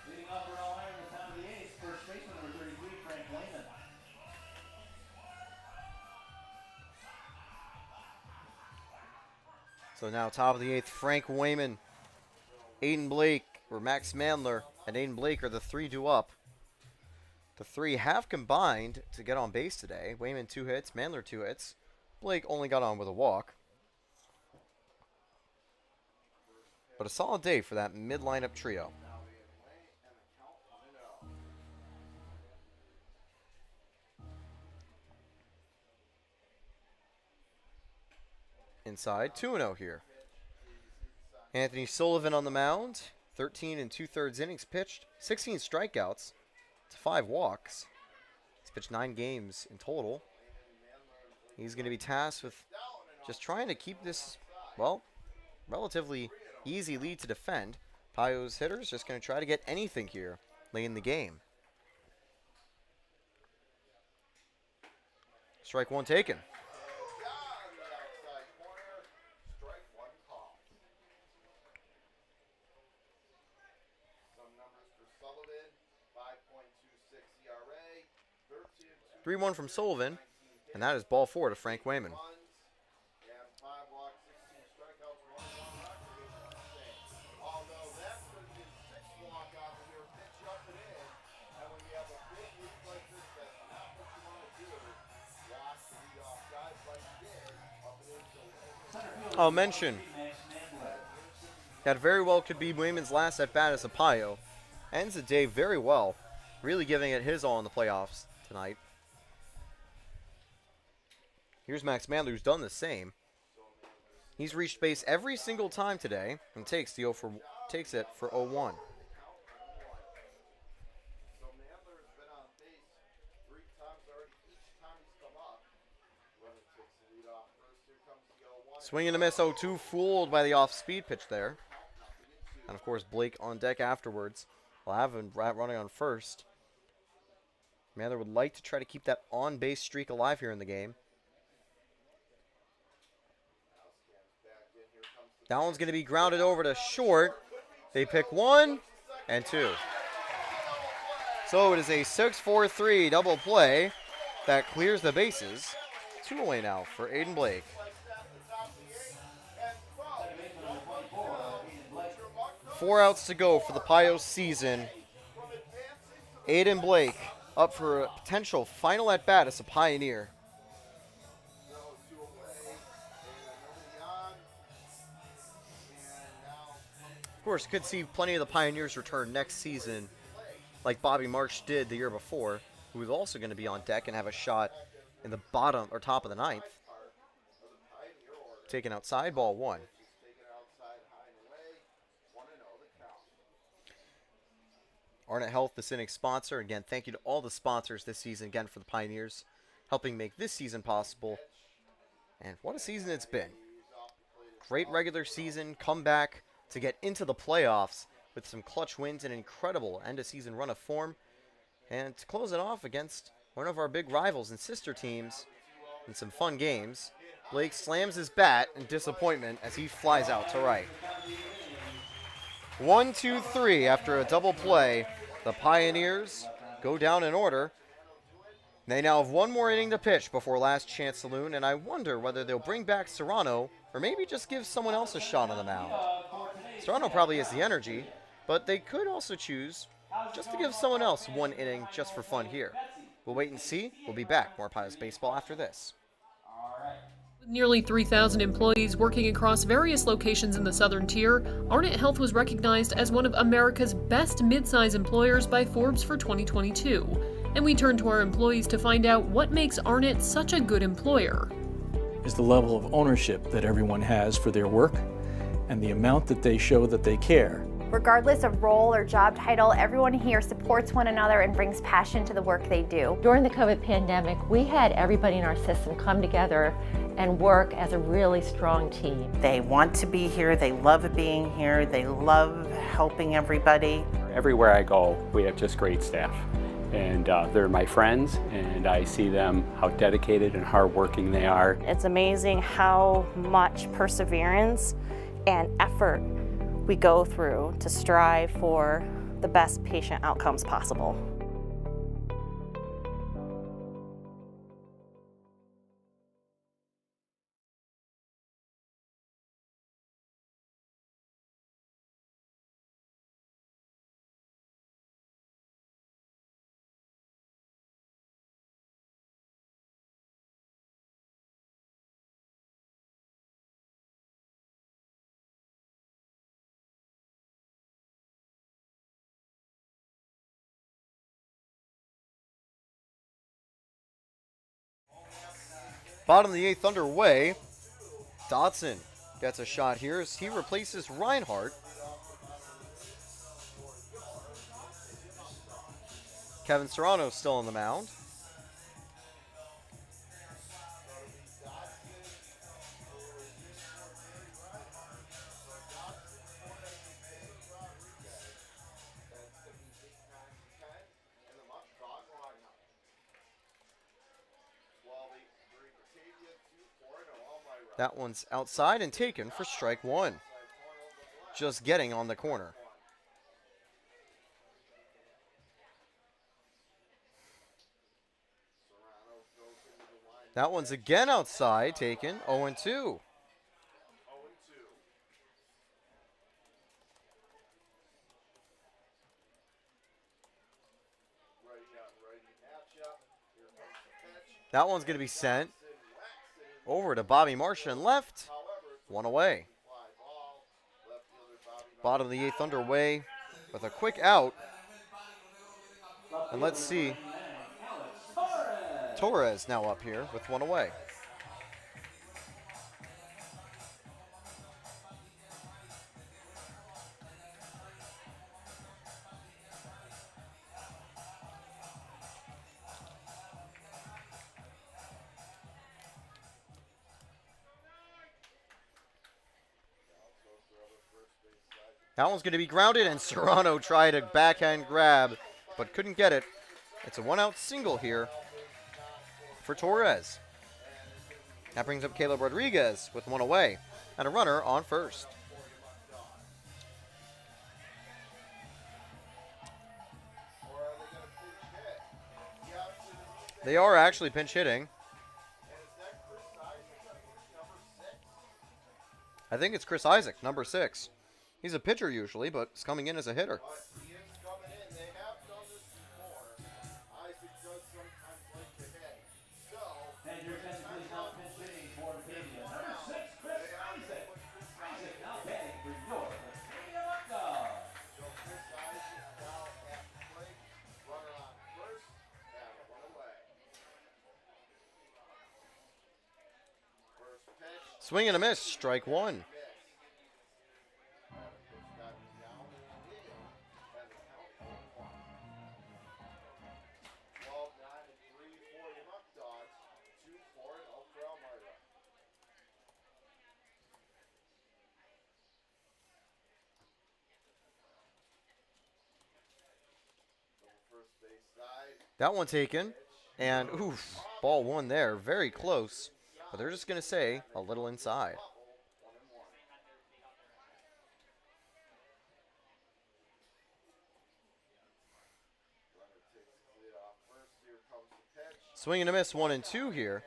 Leading off for Elmira in the top of the eighth, first baseman number 33, Frank Wayman. So now top of the eighth, Frank Wayman, Aiden Blake, or Max Mandler, and Aiden Blake are the three due up. The three have combined to get on base today. Wayman 2 hits, Mandler 2 hits. Blake only got on with a walk. But a solid day for that mid-lineup trio. Inside, 2-0 here. Anthony Sullivan on the mound. 13 2/3 innings pitched. 16 strikeouts to 5 walks. He's pitched 9 games in total. He's going to be tasked with just trying to keep this, well, relatively easy lead to defend. Pios hitters just going to try to get anything here late in the game. Strike one taken. Strike one call. Some numbers for Sullivan, 5.26 ERA, 3-1 from Sullivan, and that is ball 4 to Frank Wayman. and 5 walks, 16 strikeouts, 1 walk. Although that could be 6 walk out of your pitch up and in, and when you have a big lead like this, that's not what you want to do. Walk the lead off guys like you did up and in. I'll mention that very well could be Wayman's last at bat as a Pio. Ends the day very well, really giving it his all in the playoffs tonight. Here's Max Mandler, who's done the same. He's reached base every single time today and takes it for 0-1. So Mandler has been on base 3 times already. Each time he's come up, Lemon takes the lead off first. Here comes the 0-1. Swing and a miss, 0-2, fooled by the off-speed pitch there. And, of course, Blake on deck afterwards. We'll have him running on first. Mandler would like to try to keep that on-base streak alive here in the game. That one's going to be grounded over to short. They pick 1 and 2. So it is a 6-4-3 double play that clears the bases. 2 away now for Aiden Blake. 4 outs to go for the Pios season. Aiden Blake up for a potential final at-bat as a Pioneer. Of course, could see plenty of the Pioneers return next season, like Bobby Marsh did the year before, who is also going to be on deck and have a shot in the bottom or top of the 9th. Taken outside, ball 1. Arnot Health, the Cynic sponsor. Again, thank you to all the sponsors this season, again, for the Pioneers, helping make this season possible. And what a season it's been. Great regular season, comeback to get into the playoffs with some clutch wins and an incredible end-of-season run of form. And to close it off against one of our big rivals and sister teams in some fun games, Blake slams his bat in disappointment as he flies out to right. 1, 2, 3 after a double play. The Pioneers go down in order. They now have 1 more inning to pitch before last chance saloon, and I wonder whether they'll bring back Serrano or maybe just give someone else a shot on the mound. Serrano probably has the energy, but they could also choose just to give someone else 1 inning just for fun here. We'll wait and see. We'll be back. More Pios baseball after this. With nearly 3,000 employees working across various locations in the Southern Tier, Arnot Health was recognized as one of America's best mid-size employers by Forbes for 2022. And we turn to our employees to find out what makes Arnot such a good employer. Is the level of ownership that everyone has for their work and the amount that they show that they care Regardless of role or job title, everyone here supports one another and brings passion to the work they do. During the COVID pandemic, we had everybody in our system come together and work as a really strong team. They want to be here, they love being here, they love helping everybody. Everywhere I go, we have just great staff. And they're my friends, and I see them, how dedicated and hardworking they are. It's amazing how much perseverance and effort we go through to strive for the best patient outcomes possible. Bottom of the 8th underway. Dotson gets a shot here as he replaces Reinhardt. Kevin Serrano still on the mound. That one's outside and taken for strike one. Just getting on the corner. That one's again outside, taken, 0-2. That one's going to be sent over to Bobby Martian left. One away. Bottom of the 8th underway with a quick out. And let's see. Torres now up here with one away. That one's going to be grounded, and Serrano tried a backhand grab, but couldn't get it. It's a one-out single here for Torres. That brings up Caleb Rodriguez with one away, and a runner on first. They are actually pinch hitting. I think it's Chris Isaac, number 6. He's a pitcher usually, but he's coming in as a hitter. And your attention, please, now pinch hitting for Batavia. Number 6, Chris Isaac. Isaac now batting for your Batavia Muckdogs. Chris Isaac now at the plate. Runner on first and one away. First pitch. Swing and a miss, strike one. That one taken, and oof, ball one there, very close, but they're just going to say a little inside. Swing and a miss, 1-2 here.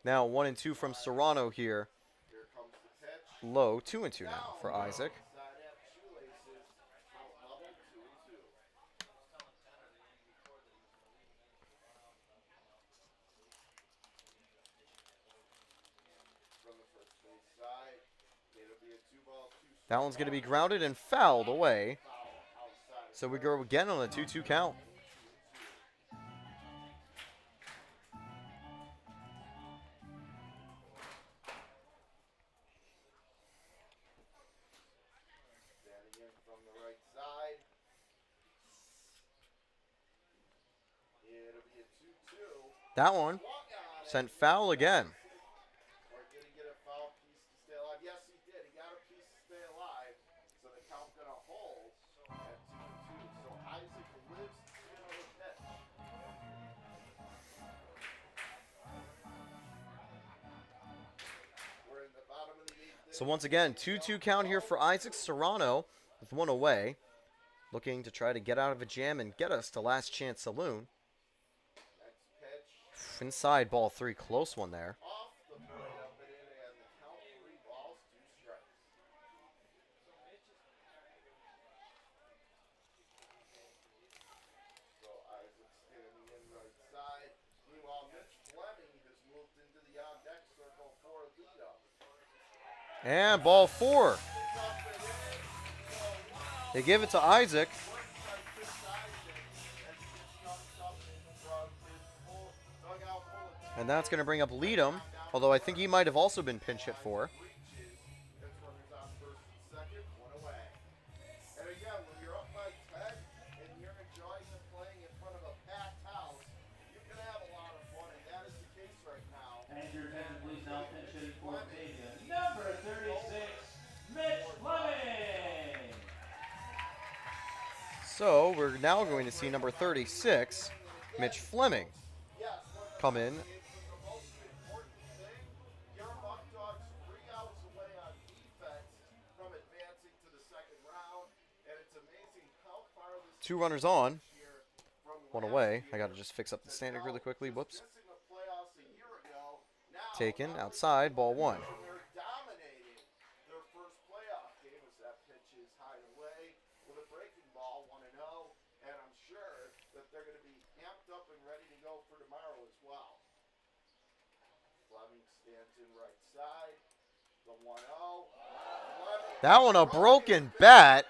Now 1-2 from Serrano here. Low, 2-2 now for Isaac. That one's going to be grounded and fouled away. So we go again on a 2-2 count. Standing in from the right side. It'll be a 2-2. That one sent foul again. Or did he get a foul piece to stay alive? Yes, he did. He got a piece to stay alive. So the count gonna hold at 2-2. So Isaac lives in on the pitch. We're in the bottom of the 8th. So once again, 2-2 count here for Isaac. Serrano with one away, looking to try to get out of a jam and get us to Last Chance Saloon. Inside ball 3, close one there. Off the plate up and in, and the count 3 balls, 2 strikes. So Isaac standing in right side. Meanwhile, Mitch Fleming has moved into the on-deck circle for a lead-up. And ball 4. They give it to Isaac. And that's going to bring up Leadham, although I think he might have also been pinch hit for. And again, when you're up by 10 and you're enjoying and playing in front of a packed house, you can have a lot of fun, and that is the case right now. And your attention, please, now pinch hitting for Batavia. Number 36, Mitch Fleming. So we're now going to see number 36, Mitch Fleming, come in. Your Muckdogs 3 outs away on defense from advancing to the second round, and it's amazing how far this 2 runners on, 1 away. I got to just fix up the standing really quickly. Whoops. missing the playoffs a year ago. Now Taken outside, ball 1. they're dominating their first playoff game as that pitch is high and away with a breaking ball 1-0, and I'm sure that they're going to be amped up and ready to go for tomorrow as well. Fleming stands in right side. The 1-0. That one a broken bat,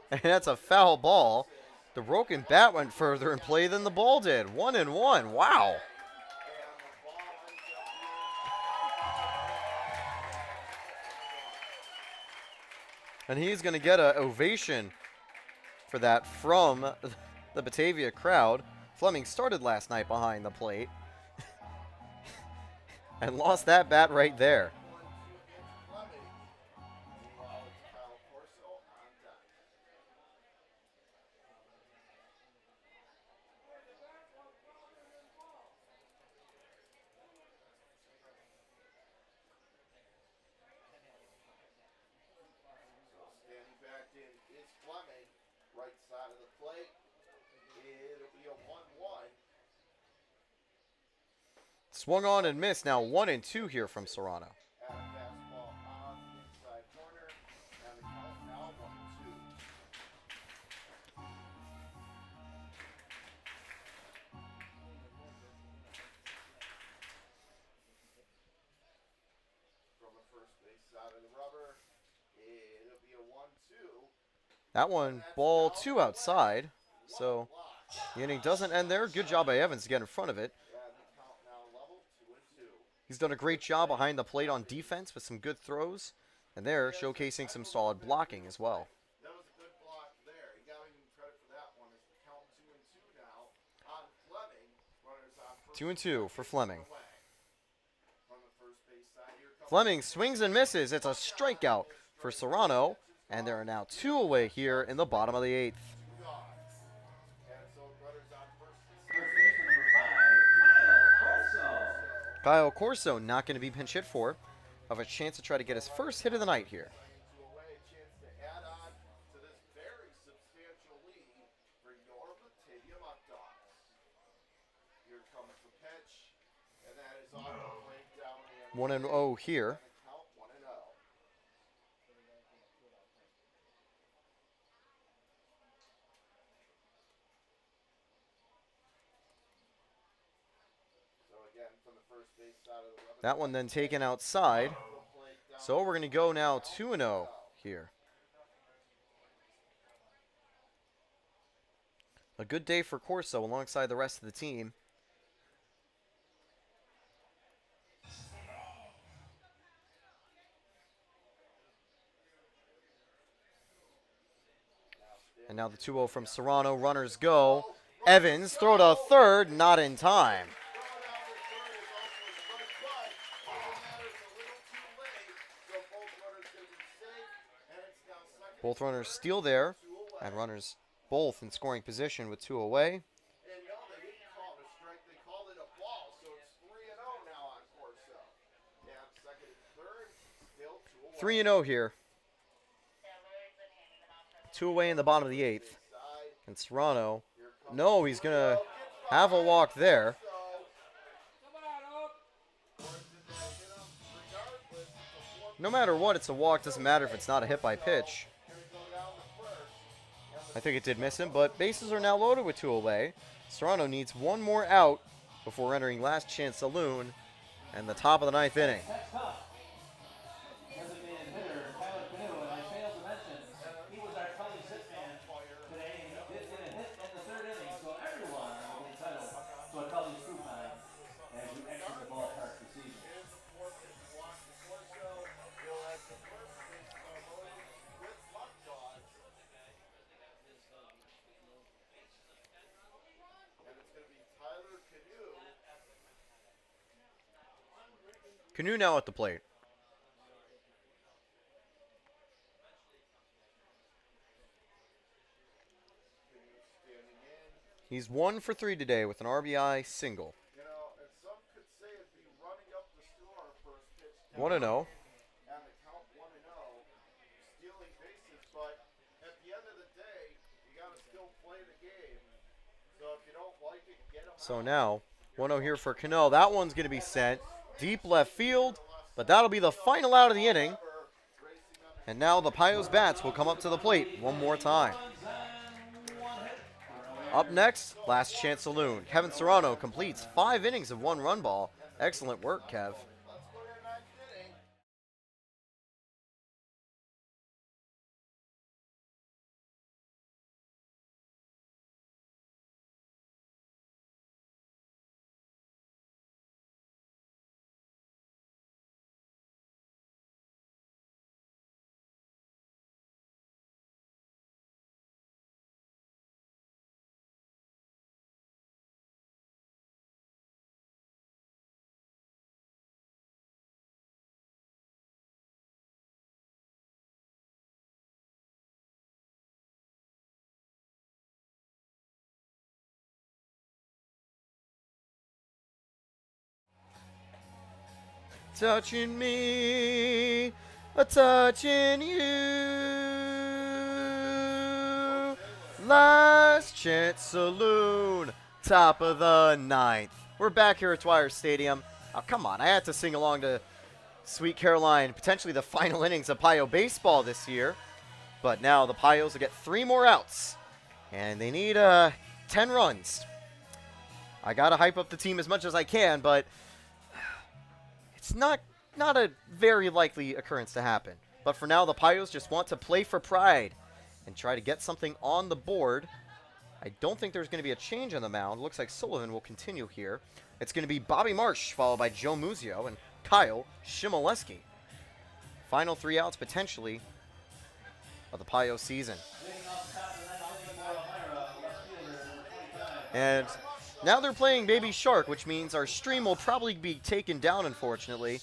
and that's a foul ball. The broken bat went further in play than the ball did. 1-1. Wow. And he's going to get an ovation for that from the Batavia crowd. Fleming started last night behind the plate and lost that bat right there. Standing back in is Fleming, right side of the plate. It'll be a 1-1. Swung on and missed. Now 1-2 here from Serrano. At a fastball on the inside corner, and the count now 1-2. From the first base side of the rubber, it'll be a 1-2. That one, ball 2 outside. So the inning doesn't end there. Good job by Evans to get in front of it. And the count now level 2-2. He's done a great job behind the plate on defense with some good throws. And they're showcasing some solid blocking as well. That was a good block there. He got even credit for that one. As the count 2-2 now on Fleming. Runners on first 2-2 for Fleming. away. From the first base side here comes Fleming swings and misses. It's a strikeout for Serrano. And there are now 2 away here in the bottom of the 8th. and so runners on first and First second. baseman number 5, Kyle Corso. Kyle Corso not going to be pinch hit for. Of a chance to try to get his first hit of the night here. To away, a chance to add on to this very substantial lead for your Batavia Muckdogs. Here comes the pitch, and that is on the plate down in 1-0 here. count 1-0. So again, from the first base side of the rubber. That one then taken outside. So we're going to go now 2-0 here. A good day for Corso alongside the rest of the team. And now the 2-0 from Serrano. Runners go. Evans throw to third, not in time. Both runners steal there, and runners both in scoring position with 2 away. 3-0 here. 2 away in the bottom of the 8th. And Serrano, no, he's going to have a walk there. No matter what, it's a walk. Doesn't matter if it's not a hit by pitch. I think it did miss him, but bases are now loaded with 2 away. Serrano needs one more out before entering last chance saloon and the top of the 9th inning. Canoe now at the plate. He's 1 for 3 today with an RBI single. 1-0. So now, 1-0 here for Canal. That one's going to be sent deep left field, but that'll be the final out of the inning. And now the Pios bats will come up to the plate one more time. Up next, last chance saloon. Kevin Serrano completes 5 innings of 1 run ball. Excellent work, Kev. Touching me, a touching you. Last chance saloon, top of the 9th. We're back here at Dwyer Stadium. Oh, come on, I had to sing along to Sweet Caroline, potentially the final innings of Pio baseball this year. But now the Pios will get 3 more outs, and they need 10 runs. I got to hype up the team as much as I can, but it's not a very likely occurrence to happen. But for now, the Pios just want to play for pride and try to get something on the board. I don't think there's going to be a change on the mound. Looks like Sullivan will continue here. It's going to be Bobby Marsh, followed by Joe Muzio and Kyle Shimoleski. Final 3 outs, potentially, of the Pios season. And now they're playing Baby Shark, which means our stream will probably be taken down, unfortunately.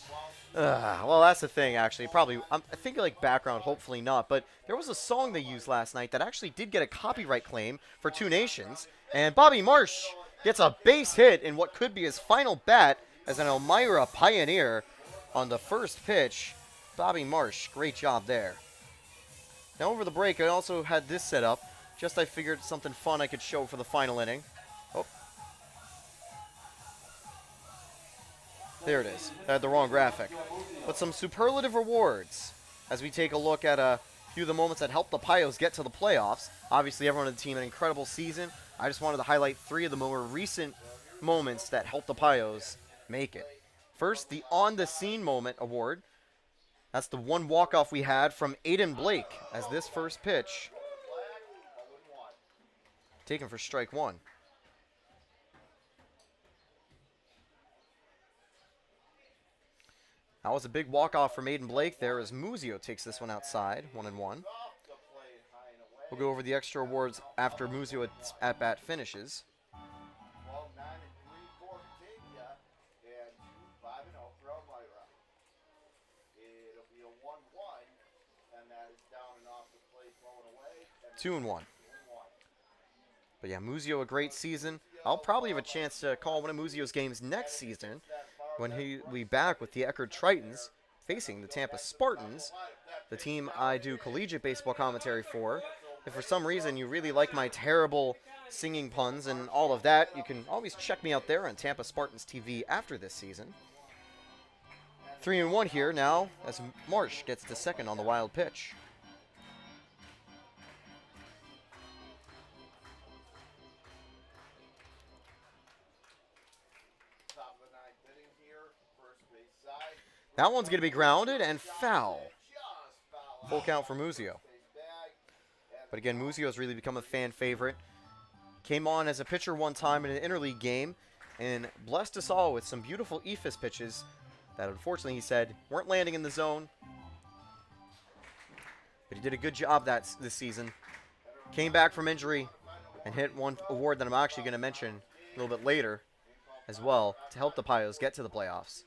Well, that's the thing, actually. Probably, I think like background, hopefully not. But there was a song they used last night that actually did get a copyright claim for 2 Nations. And Bobby Marsh gets a base hit in what could be his final bat as an Elmira Pioneer on the first pitch. Bobby Marsh, great job there. Now over the break, I also had this set up. Just I figured something fun I could show for the final inning. Oh. There it is. I had the wrong graphic. But some superlative rewards as we take a look at a few of the moments that helped the Pios get to the playoffs. Obviously, everyone on the team had an incredible season. I just wanted to highlight 3 of the more recent moments that helped the Pios make it. First, the on-the-scene moment award. That's the one walk-off we had from Aiden Blake as this first pitch taken for strike one. That was a big walk-off from Aiden Blake there as Muzio takes this one outside, 1-1. We'll go over the extra awards after Muzio's at-bat finishes. 12, 9, and 3 for Batavia, and 2, 5, and 0 for Elmira. It'll be a 1-1, and that is down and off the plate, blowing away. 2-1. But yeah, Muzio a great season. I'll probably have a chance to call one of Muzio's games next season when he'll be back with the Eckerd Tritons facing the Tampa Spartans, the team I do collegiate baseball commentary for. If for some reason you really like my terrible singing puns and all of that, you can always check me out there on Tampa Spartans TV after this season. 3-1 here now as Marsh gets to second on the wild pitch. That one's going to be grounded and foul. Full count for Muzio. But again, Muzio has really become a fan favorite. Came on as a pitcher one time in an interleague game and blessed us all with some beautiful ephus pitches that unfortunately, he said, weren't landing in the zone. But he did a good job this season. Came back from injury and hit one award that I'm actually going to mention a little bit later as well to help the Pios get to the playoffs.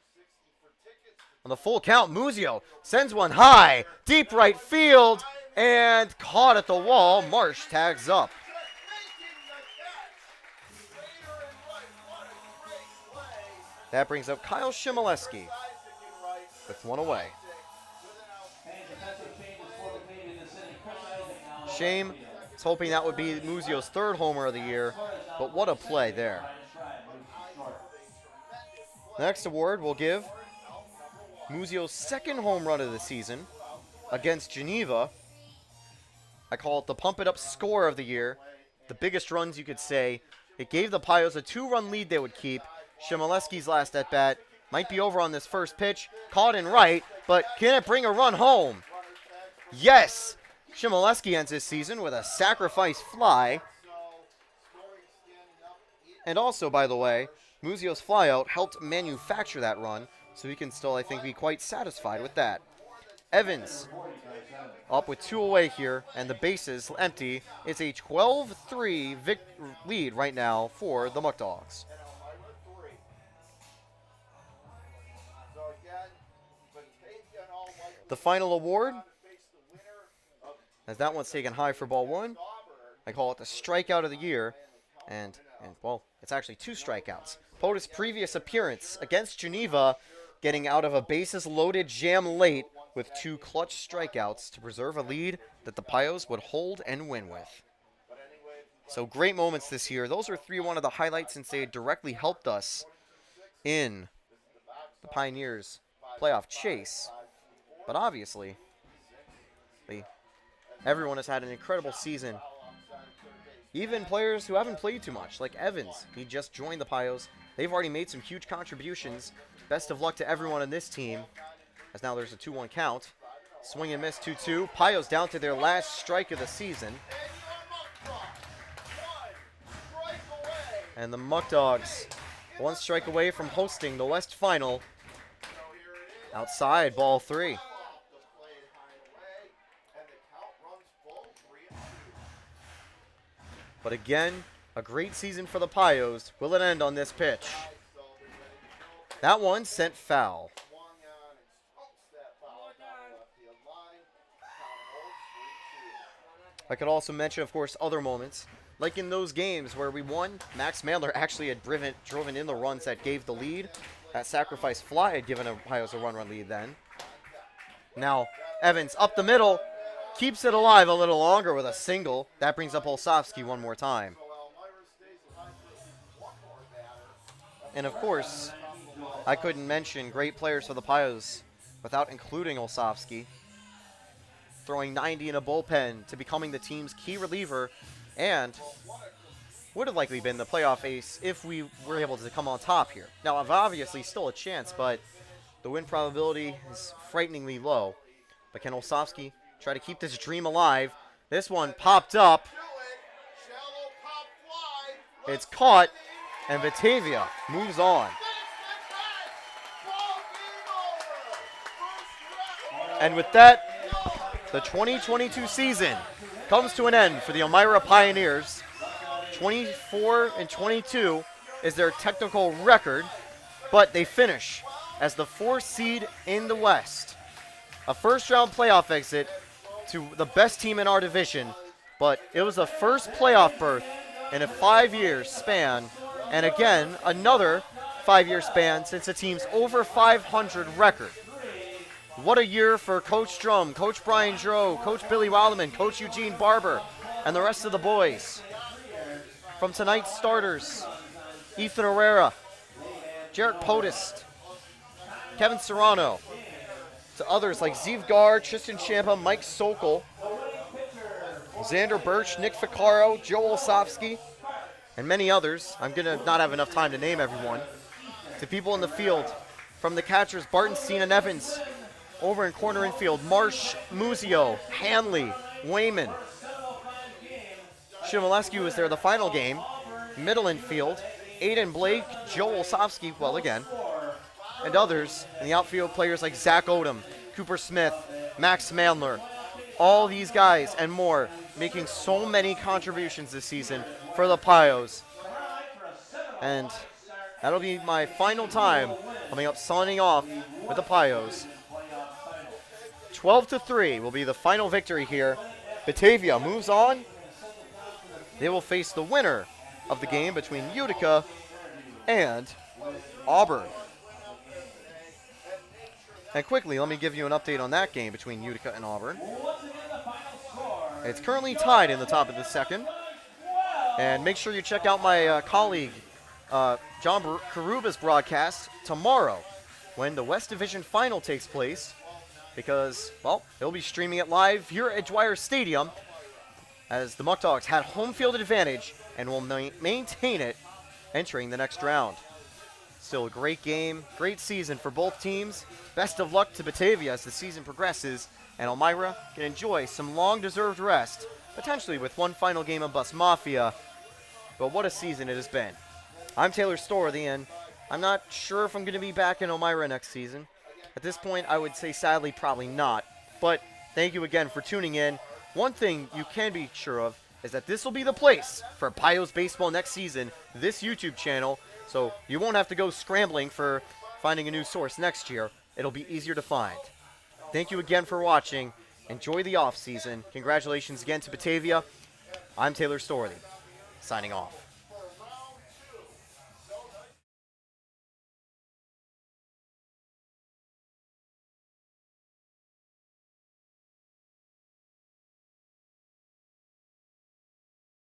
On the full count, Muzio sends one high, deep right field, and caught at the wall. Marsh tags up. That brings up Kyle Shimoleski with one away. Shame is hoping that would be Muzio's third homer of the year, but what a play there. Next award we'll give Muzio's second home run of the season against Geneva. I call it the pump it up score of the year. The biggest runs you could say. It gave the Pios a 2-run lead they would keep. Shimoleski's last at bat might be over on this first pitch. Caught in right, but can it bring a run home? Yes! Shimoleski ends his season with a sacrifice fly. And also, by the way, Muzio's flyout helped manufacture that run, so he can still, I think, be quite satisfied with that. Evans up with 2 away here, and the bases empty. It's a 12-3 lead right now for the Muckdogs. The final award, as that one's taken high for ball one, I call it the strikeout of the year, and well, it's actually 2 strikeouts. POTUS' previous appearance against Geneva, getting out of a bases-loaded jam late with 2 clutch strikeouts to preserve a lead that the Pios would hold and win with. So great moments this year. Those are 3-1 of the highlights since they directly helped us in the Pioneers' playoff chase. But obviously, everyone has had an incredible season. Even players who haven't played too much, like Evans. He just joined the Pios. They've already made some huge contributions. Best of luck to everyone on this team, as now there's a 2-1 count. Swing and miss, 2-2. Pios down to their last strike of the season. And the Muckdogs, 1 strike away from hosting the West Final. Outside, ball 3. But again, a great season for the Pios. Will it end on this pitch? That one sent foul. I could also mention, of course, other moments. Like in those games where we won, Max Mandler actually had driven in the runs that gave the lead. That sacrifice fly had given the Pios a run lead then. Now, Evans up the middle. Keeps it alive a little longer with a single. That brings up Olsovsky one more time. And of course, I couldn't mention great players for the Pios without including Olsovsky. Throwing 90 in a bullpen to becoming the team's key reliever and would have likely been the playoff ace if we were able to come on top here. Now, obviously still a chance, but the win probability is frighteningly low. But can Olsovsky try to keep this dream alive? This one popped up. It's caught, and Batavia moves on. And with that, the 2022 season comes to an end for the Elmira Pioneers. 24-22 is their technical record, but they finish as the 4th seed in the West. A first-round playoff exit to the best team in our division, but it was the first playoff berth in a 5-year span, and again, another 5-year span since the team's over 500 record. What a year for Coach Drum, Coach Brian Dro, Coach Billy Wilderman, Coach Eugene Barber, and the rest of the boys. From tonight's starters, Ethan Herrera, Jarek Podest, Kevin Serrano, to others like Zeev Gar, Tristan Champa, Mike Sokol, Xander Birch, Nick Ficcaro, Joe Olsofsky, and many others. I'm going to not have enough time to name everyone. To people in the field, from the catchers, Barton, Cena, and Evans, over in corner infield, Marsh, Muzio, Hanley, Wayman. Shimoleski was there the final game. Middle infield, Aiden Blake, Joe Olsofsky, well again, and others in the outfield, players like Zach Odom, Cooper Smith, Max Mandler. All these guys and more making so many contributions this season for the Pios. And that'll be my final time coming up signing off with the Pios. 12-3 will be the final victory here. Batavia moves on. They will face the winner of the game between Utica and Auburn. And quickly, let me give you an update on that game between Utica and Auburn. It's currently tied in the top of the second. And make sure you check out my colleague, John Karuba's broadcast tomorrow when the West Division Final takes place. Because, well, he'll be streaming it live here at Dwyer Stadium as the Muckdogs had home field advantage and will maintain it entering the next round. Still a great game, great season for both teams. Best of luck to Batavia as the season progresses, and Elmira can enjoy some long-deserved rest, potentially with one final game of Bus Mafia. But what a season it has been. I'm Taylor Storthy, and I'm not sure if I'm going to be back in Elmira next season. At this point, I would say sadly probably not. But thank you again for tuning in. One thing you can be sure of is that this will be the place for Pios baseball next season, this YouTube channel. So you won't have to go scrambling for finding a new source next year. It'll be easier to find. Thank you again for watching. Enjoy the off season. Congratulations again to Batavia. I'm Taylor Storthy, signing off.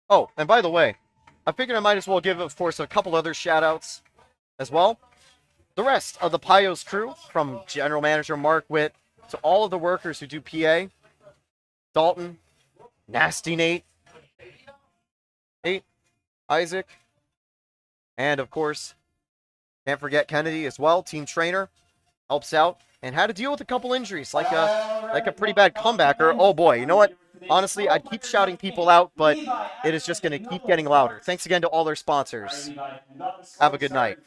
Oh, and by the way, I figured I might as well give, of course, a couple other shout-outs as well. The rest of the Pios crew, from General Manager Mark Witt to all of the workers who do PA, Dalton, Nasty Nate, Isaac, and, of course, can't forget Kennedy as well, team trainer, helps out, and had to deal with a couple injuries, like a pretty bad comebacker. Oh, boy, you know what? Honestly, I'd keep shouting people out, but it is just going to keep getting louder. Thanks again to all their sponsors. Have a good night.